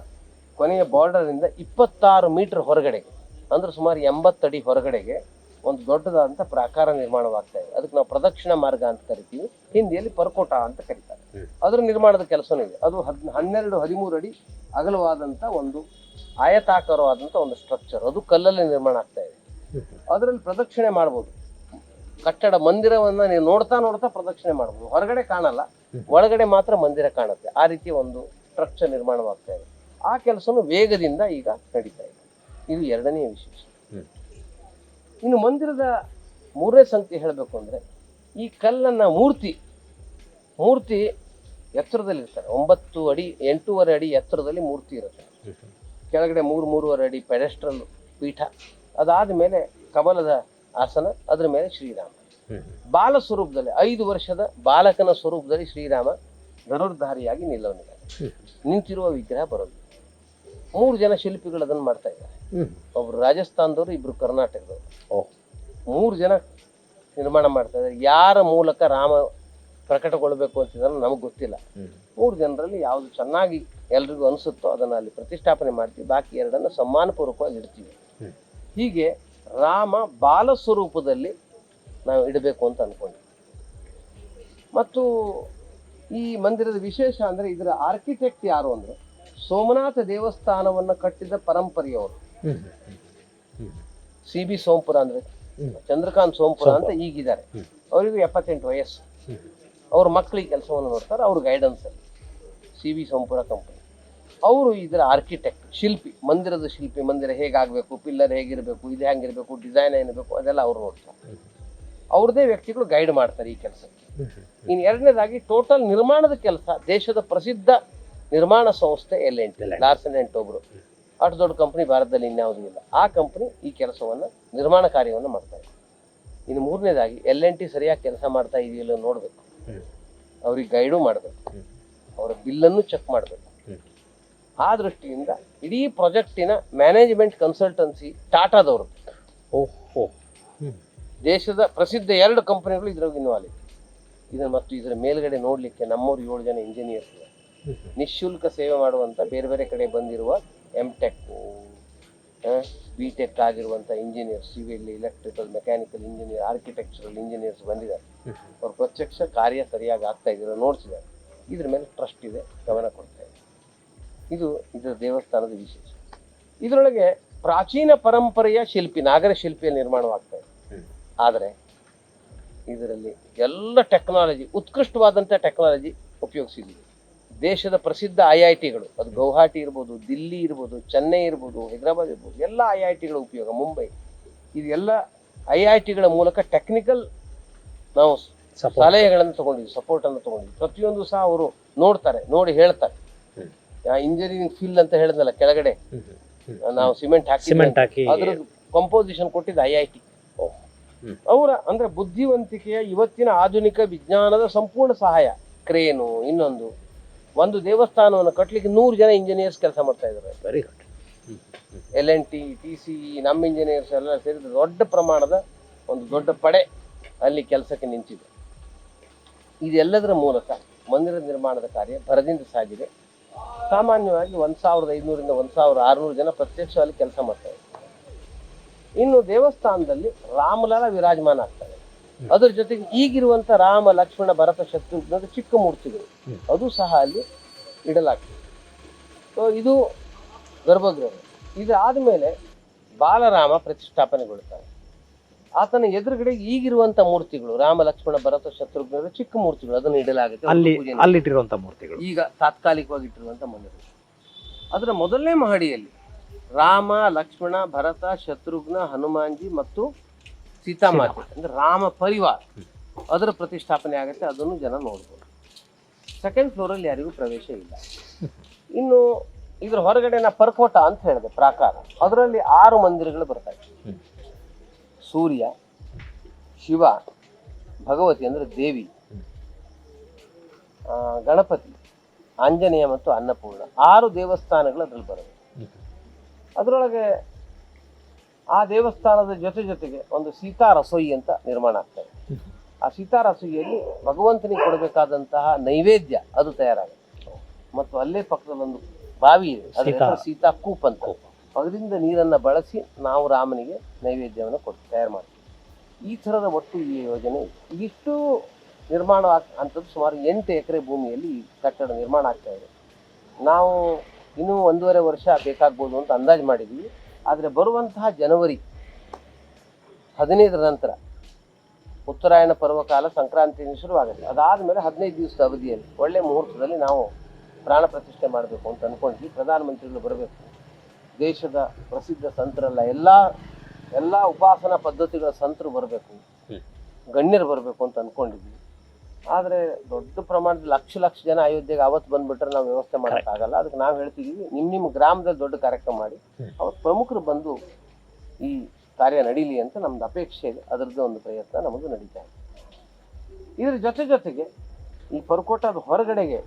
ಕೊನೆಯ ಬಾರ್ಡರಿಂದ 26 ಮೀಟರ್ ಹೊರಗಡೆಗೆ, ಅಂದ್ರೆ ಸುಮಾರು 80 ಅಡಿ ಹೊರಗಡೆಗೆ ಒಂದು ದೊಡ್ಡದಾದಂಥ ಪ್ರಾಕಾರ ನಿರ್ಮಾಣವಾಗ್ತಾ ಇದೆ. ಅದಕ್ಕೆ ನಾವು ಪ್ರದಕ್ಷಿಣ ಮಾರ್ಗ ಅಂತ ಕರಿತೀವಿ, ಹಿಂದಿಯಲ್ಲಿ ಪರ್ಕೋಟ ಅಂತ ಕರೀತಾರೆ. ಅದರ ನಿರ್ಮಾಣದ ಕೆಲಸನೂ ಇದೆ. ಅದು 12-13 ಅಡಿ ಅಗಲವಾದಂಥ ಒಂದು ಆಯತಾಕಾರವಾದಂಥ ಒಂದು ಸ್ಟ್ರಕ್ಚರ್, ಅದು ಕಲ್ಲಲ್ಲಿ ನಿರ್ಮಾಣ ಆಗ್ತಾ ಇದೆ. ಅದರಲ್ಲಿ ಪ್ರದಕ್ಷಿಣೆ ಮಾಡ್ಬೋದು. ಕಟ್ಟಡ ಮಂದಿರವನ್ನ ನೀವು ನೋಡ್ತಾ ನೋಡ್ತಾ ಪ್ರದಕ್ಷಿಣೆ ಮಾಡ್ಬೋದು. ಹೊರಗಡೆ ಕಾಣಲ್ಲ, ಒಳಗಡೆ ಮಾತ್ರ ಮಂದಿರ ಕಾಣುತ್ತೆ. ಆ ರೀತಿ ಒಂದು ಸ್ಟ್ರಕ್ಚರ್ ನಿರ್ಮಾಣವಾಗ್ತಾ ಇದೆ. ಆ ಕೆಲಸನೂ ವೇಗದಿಂದ ಈಗ ನಡೀತಾ ಇದೆ. ಇದು ಎರಡನೇ ವಿಶೇಷ. ಇನ್ನು ಮಂದಿರದ ಮೂರನೇ ಸಂಗತಿ ಹೇಳಬೇಕು ಅಂದ್ರೆ, ಈ ಕಲ್ಲನ್ನ ಮೂರ್ತಿ ಎತ್ತರದಲ್ಲಿ ಇರ್ತಾರೆ. 9 ಅಡಿ 8.5 ಅಡಿ ಎತ್ತರದಲ್ಲಿ ಮೂರ್ತಿ ಇರುತ್ತೆ. ಕೆಳಗಡೆ 3-3.5 ಅಡಿ ಪೆಡೆಸ್ಟ್ರಲ್ ಪೀಠ, ಅದಾದ ಮೇಲೆ ಕಮಲದ ಆಸನ, ಅದ್ರ ಮೇಲೆ ಶ್ರೀರಾಮ ಬಾಲ ಸ್ವರೂಪದಲ್ಲಿ 5 ವರ್ಷದ ಬಾಲಕನ ಸ್ವರೂಪದಲ್ಲಿ ಶ್ರೀರಾಮ ಧನುರ್ಧಾರಿಯಾಗಿ ನಿಂತಿರುವ ವಿಗ್ರಹ ಬರೋದು. 3 ಜನ ಶಿಲ್ಪಿಗಳು ಅದನ್ನು ಮಾಡ್ತಾ ಇದ್ದಾರೆ. ಒಬ್ರು ರಾಜಸ್ಥಾನದವರು, ಇಬ್ರು ಕರ್ನಾಟಕದವರು. 3 ಜನ ನಿರ್ಮಾಣ ಮಾಡ್ತಾ ಇದ್ದಾರೆ. ಯಾರ ಮೂಲಕ ರಾಮ ಪ್ರಕಟಗೊಳ್ಬೇಕು ಅಂತಿದ್ರೆ ನಮಗೆ ಗೊತ್ತಿಲ್ಲ. 3 ಜನರಲ್ಲಿ ಯಾವುದು ಚೆನ್ನಾಗಿ ಎಲ್ರಿಗೂ ಅನಿಸುತ್ತೋ ಅದನ್ನು ಅಲ್ಲಿ ಪ್ರತಿಷ್ಠಾಪನೆ ಮಾಡ್ತೀವಿ, ಬಾಕಿ 2 ಸಮ್ಮಾನಪೂರ್ವಕವಾಗಿ ಇಡ್ತೀವಿ. ಹೀಗೆ ರಾಮ ಬಾಲ ಸ್ವರೂಪದಲ್ಲಿ ನಾವು ಇಡಬೇಕು ಅಂತ ಅನ್ಕೊಂಡ್ವಿ. ಮತ್ತು ಈ ಮಂದಿರದ ವಿಶೇಷ ಅಂದರೆ ಇದರ ಆರ್ಕಿಟೆಕ್ಟ್ ಯಾರು ಅಂದರೆ ಸೋಮನಾಥ ದೇವಸ್ಥಾನವನ್ನು ಕಟ್ಟಿದ ಪರಂಪರೆಯವರು. CB ಸೋಂಪುರ ಅಂದರೆ ಚಂದ್ರಕಾಂತ್ ಸೋಂಪುರ ಅಂತ ಈಗಿದ್ದಾರೆ. ಅವರಿಗೂ 78 ವಯಸ್ಸು. ಅವ್ರ ಮಕ್ಕಳಿಗೆ ಕೆಲಸವನ್ನು ನೋಡ್ತಾರೆ, ಅವ್ರ ಗೈಡೆನ್ಸ್ ಅಲ್ಲಿ CB ಸೋಂಪುರ ಕಂಪನಿ. ಅವರು ಇದರ ಆರ್ಕಿಟೆಕ್ಟ್, ಶಿಲ್ಪಿ, ಮಂದಿರದ ಶಿಲ್ಪಿ. ಮಂದಿರ ಹೇಗಾಗಬೇಕು, ಪಿಲ್ಲರ್ ಹೇಗಿರಬೇಕು, ಇದು ಹೆಂಗಿರಬೇಕು, ಡಿಸೈನ್ ಏನಿರಬೇಕು, ಅದೆಲ್ಲ ಅವ್ರು ನೋಡ್ತಾರೆ. ಅವ್ರದ್ದೇ ವ್ಯಕ್ತಿಗಳು ಗೈಡ್ ಮಾಡ್ತಾರೆ ಈ ಕೆಲಸಕ್ಕೆ. ಇನ್ನು 2ನೇದಾಗಿ ಟೋಟಲ್ ನಿರ್ಮಾಣದ ಕೆಲಸ ದೇಶದ ಪ್ರಸಿದ್ಧ ನಿರ್ಮಾಣ ಸಂಸ್ಥೆ L&T, ಲಾರ್ಸನ್ ಆ್ಯಂಡ್ ಟೊಬ್ರೋ. ಅಷ್ಟು ದೊಡ್ಡ ಕಂಪನಿ ಭಾರತದಲ್ಲಿ ಇನ್ಯಾವುದೂ ಇಲ್ಲ. ಆ ಕಂಪನಿ ಈ ಕೆಲಸವನ್ನು, ನಿರ್ಮಾಣ ಕಾರ್ಯವನ್ನು ಮಾಡ್ತಾ ಇದೆ. ಇನ್ನು 3ನೇದಾಗಿ L&T ಸರಿಯಾಗಿ ಕೆಲಸ ಮಾಡ್ತಾ ಇದೆಯಲ್ಲ ನೋಡಬೇಕು, ಅವ್ರಿಗೆ ಗೈಡು ಮಾಡಬೇಕು, ಅವರ ಬಿಲ್ಲನ್ನು ಚೆಕ್ ಮಾಡಬೇಕು. ಆ ದೃಷ್ಟಿಯಿಂದ ಇಡೀ ಪ್ರಾಜೆಕ್ಟಿನ ಮ್ಯಾನೇಜ್ಮೆಂಟ್ ಕನ್ಸಲ್ಟೆನ್ಸಿ ಟಾಟಾದವರು. ದೇಶದ ಪ್ರಸಿದ್ಧ 2 ಕಂಪನಿಗಳು ಇದ್ರಾಗ ಇನ್ವಾಲ್ವ್. ಮತ್ತು ಇದರ ಮೇಲ್ಗಡೆ ನೋಡಲಿಕ್ಕೆ ನಮ್ಮವರು 7 ಜನ ಇಂಜಿನಿಯರ್ಸ್ ಇದೆ. ನಿಶುಲ್ಕ ಸೇವೆ ಮಾಡುವಂಥ ಬೇರೆ ಬೇರೆ ಕಡೆ ಬಂದಿರುವ M.Tech, B.Tech ಆಗಿರುವಂಥ engineers, civil, electrical, mechanical engineer, architectural engineers ಬಂದಿದ್ದಾರೆ. ಅವ್ರ ಪ್ರತ್ಯಕ್ಷ ಕಾರ್ಯ ಸರಿಯಾಗಿ ಆಗ್ತಾ ಇದ್ದಾರೆ, ನೋಡ್ತಿದ್ದಾರೆ. ಇದ್ರ ಮೇಲೆ ಟ್ರಸ್ಟ್ ಇದೆ, ಗಮನ ಕೊಡ್ತಾ ಇದೆ. ಇದು ಇದರ ದೇವಸ್ಥಾನದ ವಿಶೇಷ. ಇದರೊಳಗೆ ಪ್ರಾಚೀನ ಪರಂಪರೆಯ ಶಿಲ್ಪಿ, ನಾಗರ ಶಿಲ್ಪಿಯ ನಿರ್ಮಾಣವಾಗ್ತಾ ಇದೆ. ಆದರೆ ಇದರಲ್ಲಿ ಎಲ್ಲ ಟೆಕ್ನಾಲಜಿ, ಉತ್ಕೃಷ್ಟವಾದಂಥ ಟೆಕ್ನಾಲಜಿ ಉಪಯೋಗಿಸಿದ್ದೀವಿ. ದೇಶದ ಪ್ರಸಿದ್ಧ IITಗಳು, ಅದು ಗೌಹಾಟಿ ಇರ್ಬೋದು, ದಿಲ್ಲಿ ಇರ್ಬೋದು, ಚೆನ್ನೈ ಇರ್ಬೋದು, ಹೈದರಾಬಾದ್ ಇರ್ಬೋದು, ಎಲ್ಲ IITಗಳ ಉಪಯೋಗ, ಮುಂಬೈ, ಇದೆಲ್ಲ IITಗಳ ಮೂಲಕ ಟೆಕ್ನಿಕಲ್ ನಾವು ಸಲಹೆಗಳನ್ನು ತಗೊಂಡಿದ್ವಿ, ಸಪೋರ್ಟನ್ನು ತಗೊಂಡಿದ್ವಿ. ಪ್ರತಿಯೊಂದು ಸಹ ಅವರು ನೋಡ್ತಾರೆ, ನೋಡಿ ಹೇಳ್ತಾರೆ. ಇಂಜಿನಿಯರಿಂಗ್ ಫೀಲ್ ಅಂತ ಹೇಳಿದ್ನಲ್ಲ, ಕೆಳಗಡೆ ನಾವು ಸಿಮೆಂಟ್ ಹಾಕಿ ಅದ್ರ ಕಂಪೋಸಿಷನ್ ಕೊಟ್ಟಿದ್ದು IIT. ಅವರ ಅಂದ್ರೆ ಬುದ್ಧಿವಂತಿಕೆಯ, ಇವತ್ತಿನ ಆಧುನಿಕ ವಿಜ್ಞಾನದ ಸಂಪೂರ್ಣ ಸಹಾಯ, ಕ್ರೇನು, ಇನ್ನೊಂದು ಒಂದು ದೇವಸ್ಥಾನವನ್ನು ಕಟ್ಟಲಿಕ್ಕೆ 100 ಜನ ಇಂಜಿನಿಯರ್ಸ್ ಕೆಲಸ ಮಾಡ್ತಾ ಇದ್ದಾರೆ. Very good. L&T, TCE, ನಮ್ಮ ಇಂಜಿನಿಯರ್ಸ್ ಎಲ್ಲ ಸೇರಿದ ದೊಡ್ಡ ಪ್ರಮಾಣದ ಒಂದು ದೊಡ್ಡ ಪಡೆ ಅಲ್ಲಿ ಕೆಲಸಕ್ಕೆ ನಿಂತಿದೆ. ಇದೆಲ್ಲದರ ಮೂಲಕ ಮಂದಿರ ನಿರ್ಮಾಣದ ಕಾರ್ಯ ಭರದಿಂದ ಸಾಗಿದೆ. ಸಾಮಾನ್ಯವಾಗಿ 1500ರಿಂದ 1600 ಜನ ಪ್ರತ್ಯಕ್ಷವಾಗಿ ಕೆಲಸ ಮಾಡ್ತಾರೆ. ಇನ್ನು ದೇವಸ್ಥಾನದಲ್ಲಿ ರಾಮಲಾಲ ವಿರಾಜಮಾನ ಆಗ್ತಾರೆ. ಅದ್ರ ಜೊತೆಗೆ ಈಗಿರುವಂತ ರಾಮ, ಲಕ್ಷ್ಮಣ, ಭರತ, ಶತ್ರುಘ್ನದ ಚಿಕ್ಕ ಮೂರ್ತಿಗಳು ಅದು ಸಹ ಅಲ್ಲಿ ಇಡಲಾಗ್ತದೆ. ಸೊ ಇದು ಗರ್ಭಗೃಹ. ಇದಾದ್ಮೇಲೆ ಬಾಲರಾಮ ಪ್ರತಿಷ್ಠಾಪನೆಗೊಳ್ಳುತ್ತಾರೆ. ಆತನ ಎದುರುಗಡೆ ಈಗಿರುವಂತ ಮೂರ್ತಿಗಳು, ರಾಮ, ಲಕ್ಷ್ಮಣ, ಭರತ, ಶತ್ರುಘ್ನದ ಚಿಕ್ಕ ಮೂರ್ತಿಗಳು, ಅದನ್ನು ಇಡಲಾಗುತ್ತೆ. ಅಲ್ಲಿಟ್ಟಿರುವಂತ ಮೂರ್ತಿಗಳು ಈಗ ತಾತ್ಕಾಲಿಕವಾಗಿ ಇಟ್ಟಿರುವಂತ ಮಂದಿರ. ಅದರ ಮೊದಲನೇ ಮಹಡಿಯಲ್ಲಿ ರಾಮ, ಲಕ್ಷ್ಮಣ, ಭರತ, ಶತ್ರುಘ್ನ, ಹನುಮಾನ್ಜಿ ಮತ್ತು ಸೀತಾಮಾತೆ ಅಂದ್ರೆ ರಾಮ ಪರಿವಾರ, ಅದರ ಪ್ರತಿಷ್ಠಾಪನೆ ಆಗುತ್ತೆ. ಅದನ್ನು ಜನ ನೋಡ್ಬೋದು. 2nd ಫ್ಲೋರಲ್ಲಿ ಯಾರಿಗೂ ಪ್ರವೇಶ ಇಲ್ಲ. ಇನ್ನು ಇದ್ರ ಹೊರಗಡೆ ನಾ ಪರ್ಕೋಟ ಅಂತ ಹೇಳಿದೆ, ಪ್ರಾಕಾರ. ಅದರಲ್ಲಿ 6 ಮಂದಿರಗಳು ಬರ್ತಾ ಇವೆ. ಸೂರ್ಯ, ಶಿವ, ಭಗವತಿ ಅಂದ್ರೆ ದೇವಿ, ಗಣಪತಿ, ಆಂಜನೇಯ ಮತ್ತು ಅನ್ನಪೂರ್ಣ, 6 ದೇವಸ್ಥಾನಗಳು ಅದ್ರಲ್ಲಿ ಬರುತ್ತೆ. ಅದರೊಳಗೆ ಆ ದೇವಸ್ಥಾನದ ಜೊತೆಗೆ ಒಂದು ಸೀತಾ ರಸೋಯಿ ಅಂತ ನಿರ್ಮಾಣ ಆಗ್ತದೆ. ಆ ಸೀತಾ ರಸೋಯಿಯಲ್ಲಿ ಭಗವಂತನಿಗೆ ಕೊಡಬೇಕಾದಂತಹ ನೈವೇದ್ಯ ಅದು ತಯಾರಾಗುತ್ತೆ. ಮತ್ತು ಅಲ್ಲೇ ಪಕ್ಕದಲ್ಲಿ ಒಂದು ಬಾವಿ ಇದೆ, ಅದರ ಸೀತಾ ಕೂಪ್ ಅಂತ. ಅದರಿಂದ ನೀರನ್ನು ಬಳಸಿ ನಾವು ರಾಮನಿಗೆ ನೈವೇದ್ಯವನ್ನು ತಯಾರು ಮಾಡ್ತೀವಿ. ಈ ಥರದ ಒಟ್ಟು ಈ ಯೋಜನೆ. ಇದಿಷ್ಟು ನಿರ್ಮಾಣ ಅಂಥದ್ದು ಸುಮಾರು 8 ಎಕರೆ ಭೂಮಿಯಲ್ಲಿ ಈ ಕಟ್ಟಡ ನಿರ್ಮಾಣ ಆಗ್ತಾ ಇದೆ. ನಾವು ಇನ್ನೂ 1.5 ವರ್ಷ ಬೇಕಾಗ್ಬೋದು ಅಂತ ಅಂದಾಜು ಮಾಡಿದ್ದೀವಿ. ಆದರೆ ಬರುವಂತಹ ಜನವರಿ 15ರ ನಂತರ ಉತ್ತರಾಯಣ ಪರ್ವಕಾಲ, ಸಂಕ್ರಾಂತಿ ಶುರುವಾಗುತ್ತೆ. ಅದಾದಮೇಲೆ 15 ದಿವಸದ ಅವಧಿಯಲ್ಲಿ ಒಳ್ಳೆ ಮುಹೂರ್ತದಲ್ಲಿ ನಾವು ಪ್ರಾಣ ಪ್ರತಿಷ್ಠೆ ಮಾಡಬೇಕು ಅಂತ ಅಂದ್ಕೊಂಡ್ವಿ. ಪ್ರಧಾನಮಂತ್ರಿಗಳು ಬರಬೇಕು, ದೇಶದ ಪ್ರಸಿದ್ಧ ಸಂತರಲ್ಲ, ಎಲ್ಲ ಉಪಾಸನಾ ಪದ್ಧತಿಗಳ ಸಂತರು ಬರಬೇಕು, ಗಣ್ಯರು ಬರಬೇಕು ಅಂತ ಅಂದ್ಕೊಂಡಿದ್ವಿ. ಆದರೆ ದೊಡ್ಡ ಪ್ರಮಾಣದ ಲಕ್ಷ ಜನ ಅಯೋಧ್ಯೆಗೆ ಅವತ್ತು ಬಂದ್ಬಿಟ್ರೆ ನಾವು ವ್ಯವಸ್ಥೆ ಮಾಡೋಕ್ಕಾಗಲ್ಲ. ಅದಕ್ಕೆ ನಾವು ಹೇಳ್ತಿದ್ದೀವಿ, ನಿಮ್ಮ ಗ್ರಾಮದಲ್ಲಿ ದೊಡ್ಡ ಕಾರ್ಯಕ್ರಮ ಮಾಡಿ ಅವತ್ತು ಪ್ರಮುಖರು ಬಂದು ಈ ಕಾರ್ಯ ನಡೀಲಿ ಅಂತ ನಮ್ದು ಅಪೇಕ್ಷೆ ಇದೆ. ಅದರದ್ದು ಒಂದು ಪ್ರಯತ್ನ ನಮ್ಮದು ನಡೀತಾ ಇದೆ. ಇದ್ರ ಜೊತೆಗೆ ಈ ಪರ್ಕೋಟದ ಹೊರಗಡೆಗೆ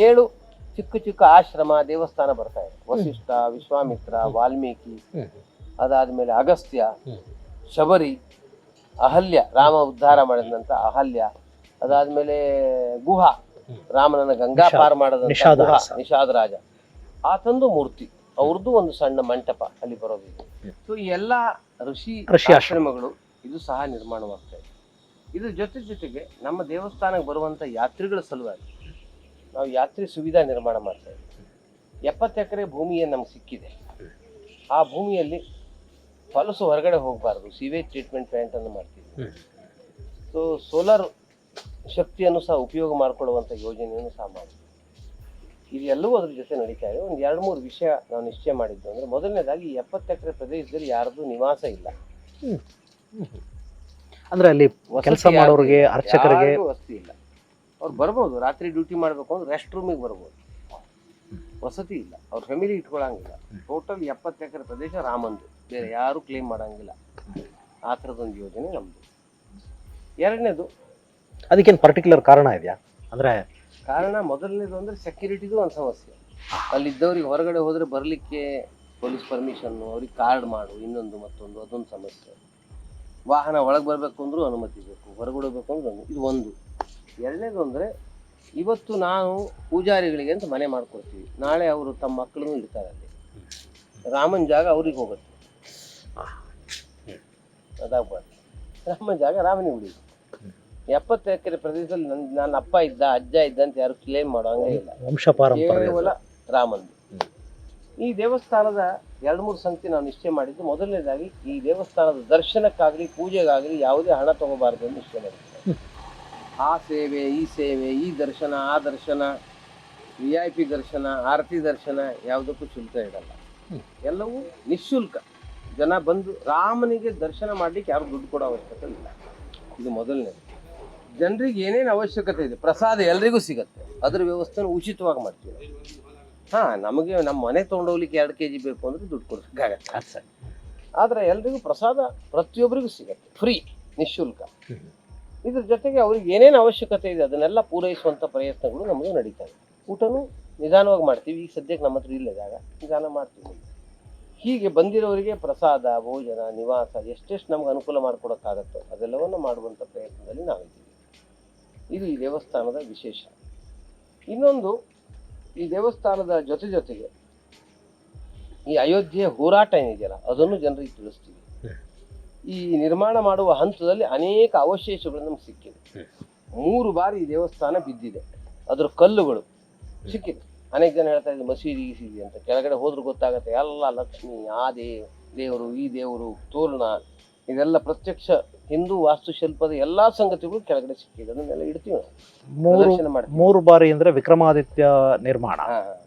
7 ಚಿಕ್ಕ ಆಶ್ರಮ ದೇವಸ್ಥಾನ ಬರ್ತಾ ಇದೆ. ವಸಿಷ್ಠ, ವಿಶ್ವಾಮಿತ್ರ, ವಾಲ್ಮೀಕಿ, ಅದಾದ್ಮೇಲೆ ಅಗಸ್ತ್ಯ, ಶಬರಿ, ಅಹಲ್ಯ, ರಾಮ ಉದ್ಧಾರ ಮಾಡಿದಂತ ಅಹಲ್ಯ, ಅದಾದ್ಮೇಲೆ ಗುಹಾ, ರಾಮನನ್ನ ಗಂಗಾ ಪಾರ್ ಮಾಡದಂತ ಗುಹಾ, ನಿಷಾದ ರಾಜ ಆತಂದು ಮೂರ್ತಿ, ಅವ್ರದ್ದು ಒಂದು ಸಣ್ಣ ಮಂಟಪ ಅಲ್ಲಿ ಬರೋದಿದೆ. ಸೊ ಈ ಎಲ್ಲ ಋಷಿ ಆಶ್ರಮಗಳು ಇದು ಸಹ ನಿರ್ಮಾಣವಾಗ್ತಾ ಇದೆ. ಇದ್ರ ಜೊತೆಗೆ ನಮ್ಮ ದೇವಸ್ಥಾನಕ್ಕೆ ಬರುವಂತ ಯಾತ್ರಿಗಳ ಸಲುವಾಗಿ ನಾವು ಯಾತ್ರಿ ಸುವಿಧಾ ನಿರ್ಮಾಣ ಮಾಡ್ತಾ ಇದ್ದೀವಿ. 70 ಎಕರೆ ಭೂಮಿಯೇ ನಮ್ಗೆ ಸಿಕ್ಕಿದೆ. ಆ ಭೂಮಿಯಲ್ಲಿ ಹೊಲಸು ಹೊರಗಡೆ ಹೋಗಬಾರ್ದು, ಸೀವೇಜ್ ಟ್ರೀಟ್ಮೆಂಟ್ ಪ್ಲಾಂಟ್ ಅನ್ನು ಮಾಡ್ತೀವಿ. ಸೊ ಸೋಲಾರ್ ಶಕ್ತಿಯನ್ನು ಸಹ ಉಪಯೋಗ ಮಾಡಿಕೊಳ್ಳುವಂಥ ಯೋಜನೆಯನ್ನು ಸಹ ಮಾಡ್ತೀವಿ. ಇದೆಲ್ಲವೂ ಅದ್ರ ಜೊತೆ ನಡೀತಾ ಇದೆ. ಒಂದು 2-3 ವಿಷಯ ನಾವು ನಿಶ್ಚಯ ಮಾಡಿದ್ದು ಅಂದರೆ, ಮೊದಲನೇದಾಗಿ 70 ಎಕರೆ ಪ್ರದೇಶದಲ್ಲಿ ಯಾರ್ದು ನಿವಾಸ ಇಲ್ಲ. ಅಂದ್ರೆ ಅಲ್ಲಿ ಕೆಲಸ ಮಾಡೋರಿಗೆ, ಅರ್ಚಕರಿಗೆ ವಸತಿ ಇಲ್ಲ. ಅವ್ರು ಬರ್ಬೋದು, ರಾತ್ರಿ ಡ್ಯೂಟಿ ಮಾಡಬೇಕು ಅಂದ್ರೆ ರೆಸ್ಟ್ ರೂಮಿಗೆ ಬರ್ಬೋದು, ವಸತಿ ಇಲ್ಲ. ಅವ್ರ ಫ್ಯಾಮಿಲಿ ಇಟ್ಕೊಳಂಗಿಲ್ಲ. ಟೋಟಲ್ 70 ಎಕರೆ ಪ್ರದೇಶ ರಾಮಂದು, ಬೇರೆ ಯಾರು ಕ್ಲೇಮ್ ಮಾಡಂಗಿಲ್ಲ. ಆ ಥರದೊಂದು ಯೋಜನೆ ನಮ್ಮದು. ಎರಡನೇದು, ಅದಕ್ಕೇನು ಪರ್ಟಿಕ್ಯುಲರ್ ಕಾರಣ ಇದೆಯಾ? ಅಂದ್ರೆ ಕಾರಣ ಮೊದಲನೇದು ಅಂದರೆ ಸೆಕ್ಯೂರಿಟಿದು ಒಂದು ಸಮಸ್ಯೆ. ಅಲ್ಲಿದ್ದವ್ರಿಗೆ ಹೊರಗಡೆ ಹೋದರೆ ಬರಲಿಕ್ಕೆ ಪೊಲೀಸ್ ಪರ್ಮಿಷನ್ನು, ಅವ್ರಿಗೆ ಕಾರ್ಡ್ ಮಾಡು, ಇನ್ನೊಂದು ಮತ್ತೊಂದು, ಅದೊಂದು ಸಮಸ್ಯೆ. ವಾಹನ ಒಳಗೆ ಬರಬೇಕು ಅಂದ್ರೂ ಅನುಮತಿ ಬೇಕು, ಹೊರಗಡೆ ಹೋಗ್ಬೇಕು ಅಂದ್ರೆ ಇದು ಒಂದು. ಎರಡನೇದು ಅಂದರೆ, ಇವತ್ತು ನಾವು ಪೂಜಾರಿಗಳಿಗೆ ಅಂತ ಮನೆ ಮಾಡ್ಕೊಡ್ತೀವಿ, ನಾಳೆ ಅವರು ತಮ್ಮ ಮಕ್ಕಳನ್ನು ಇಡ್ತಾರೆ ಅಲ್ಲಿ, ರಾಮನ ಜಾಗ ಅವ್ರಿಗೆ ಹೋಗುತ್ತೆ. ಅದಾಗಬಾರ್ದು. ರಾಮನ ಜಾಗ ರಾಮನಿಗೆ ಉಳಿದು 70 ಎಕರೆ ಪ್ರದೇಶದಲ್ಲಿ ನನ್ನ ಅಪ್ಪ ಇದ್ದ, ಅಜ್ಜ ಇದ್ದ ಅಂತ ಯಾರು ಕ್ಲೇಮ್ ಮಾಡೋ ಹಂಗೆ ಇಲ್ಲ, ಕೇವಲ ರಾಮಂದು. ಈ ದೇವಸ್ಥಾನದ 2-3 ಸಂಗತಿ ನಾವು ನಿಶ್ಚಯ ಮಾಡಿದ್ದು. ಮೊದಲನೇದಾಗಿ, ಈ ದೇವಸ್ಥಾನದ ದರ್ಶನಕ್ಕಾಗಲಿ ಪೂಜೆಗಾಗಲಿ ಯಾವುದೇ ಹಣ ತಗೋಬಾರ್ದು ಅಂತ ನಿಶ್ಚಯ ಮಾಡಿದ್ವಿ. ಆ ಸೇವೆ, ಈ ಸೇವೆ, ಈ ದರ್ಶನ, ಆ ದರ್ಶನ, VIP ದರ್ಶನ, ಆರತಿ ದರ್ಶನ ಯಾವುದಕ್ಕೂ ಶುಲ್ಕ ಇಡಲ್ಲ. ಎಲ್ಲವೂ ನಿಶುಲ್ಕ. ಜನ ಬಂದು ರಾಮನಿಗೆ ದರ್ಶನ ಮಾಡಲಿಕ್ಕೆ ಯಾರು ದುಡ್ಡು ಕೊಡೋ ಅವಶ್ಯಕತೆ ಇಲ್ಲ. ಇದು ಮೊದಲನೇದು. ಜನರಿಗೆ ಏನೇನು ಅವಶ್ಯಕತೆ ಇದೆ, ಪ್ರಸಾದ ಎಲ್ರಿಗೂ ಸಿಗತ್ತೆ, ಅದ್ರ ವ್ಯವಸ್ಥೆನ ಉಚಿತವಾಗಿ ಮಾಡ್ತೀವಿ. ನಮಗೆ ನಮ್ಮ ಮನೆ ತೊಗೊಂಡೋಗ್ಲಿಕ್ಕೆ 2 kg ಬೇಕು ಅಂದ್ರೆ ದುಡ್ಡು ಕೊಡಬೇಕಾಗತ್ತೆ. ಆದರೆ ಎಲ್ರಿಗೂ ಪ್ರಸಾದ ಪ್ರತಿಯೊಬ್ಬರಿಗೂ ಸಿಗತ್ತೆ, ಫ್ರೀ, ನಿಶುಲ್ಕ. ಇದ್ರ ಜೊತೆಗೆ ಅವ್ರಿಗೆ ಏನೇನು ಅವಶ್ಯಕತೆ ಇದೆ ಅದನ್ನೆಲ್ಲ ಪೂರೈಸುವಂಥ ಪ್ರಯತ್ನಗಳು ನಮ್ಮದು ನಡೀತವೆ. ಊಟನೂ ನಿಧಾನವಾಗಿ ಮಾಡ್ತೀವಿ. ಈಗ ಸದ್ಯಕ್ಕೆ ನಮ್ಮ ಹತ್ರ ಇಲ್ಲ ಜಾಗ, ನಿಧಾನ ಮಾಡ್ತೀವಿ. ಹೀಗೆ ಬಂದಿರೋರಿಗೆ ಪ್ರಸಾದ, ಭೋಜನ, ನಿವಾಸ ಎಷ್ಟೆಷ್ಟು ನಮ್ಗೆ ಅನುಕೂಲ ಮಾಡಿಕೊಡೋಕ್ಕಾಗತ್ತೋ ಅದೆಲ್ಲವನ್ನು ಮಾಡುವಂಥ ಪ್ರಯತ್ನದಲ್ಲಿ ನಾವಿದ್ದೀವಿ. ಇದು ಈ ದೇವಸ್ಥಾನದ ವಿಶೇಷ. ಇನ್ನೊಂದು, ಈ ದೇವಸ್ಥಾನದ ಜೊತೆಗೆ ಈ ಅಯೋಧ್ಯೆಯ ಹೋರಾಟ ಏನಿದೆಯಲ್ಲ ಅದನ್ನು ಜನರಿಗೆ ತಿಳಿಸ್ತೀವಿ. ಈ ನಿರ್ಮಾಣ ಮಾಡುವ ಹಂತದಲ್ಲಿ ಅನೇಕ ಅವಶೇಷಗಳು ನಮ್ಗೆ ಸಿಕ್ಕಿದೆ. 3 ಬಾರಿ ಈ ದೇವಸ್ಥಾನ ಬಿದ್ದಿದೆ, ಅದರ ಕಲ್ಲುಗಳು ಸಿಕ್ಕಿದೆ. ಅನೇಕ ಜನ ಹೇಳ್ತಾ ಇದ್ದಾರೆ ಮಸೀದಿ ಅಂತ. ಕೆಳಗಡೆ ಹೋದ್ರೂ ಗೊತ್ತಾಗತ್ತೆ, ಎಲ್ಲ ಲಕ್ಷ್ಮಿ, ಆ ದೇವರು, ಈ ದೇವರು, ತೋರಣ, ಇದೆಲ್ಲ ಪ್ರತ್ಯಕ್ಷ ಹಿಂದೂ ವಾಸ್ತುಶಿಲ್ಪದ ಎಲ್ಲಾ ಸಂಗತಿಗಳು ಕೆಳಗಡೆ ಸಿಕ್ಕಿದೆ. ಅದನ್ನೆಲ್ಲ ಇಡ್ತೀವಿ ನಾವು. 3 ಬಾರಿ ಅಂದ್ರೆ ವಿಕ್ರಮಾದಿತ್ಯ ನಿರ್ಮಾಣ.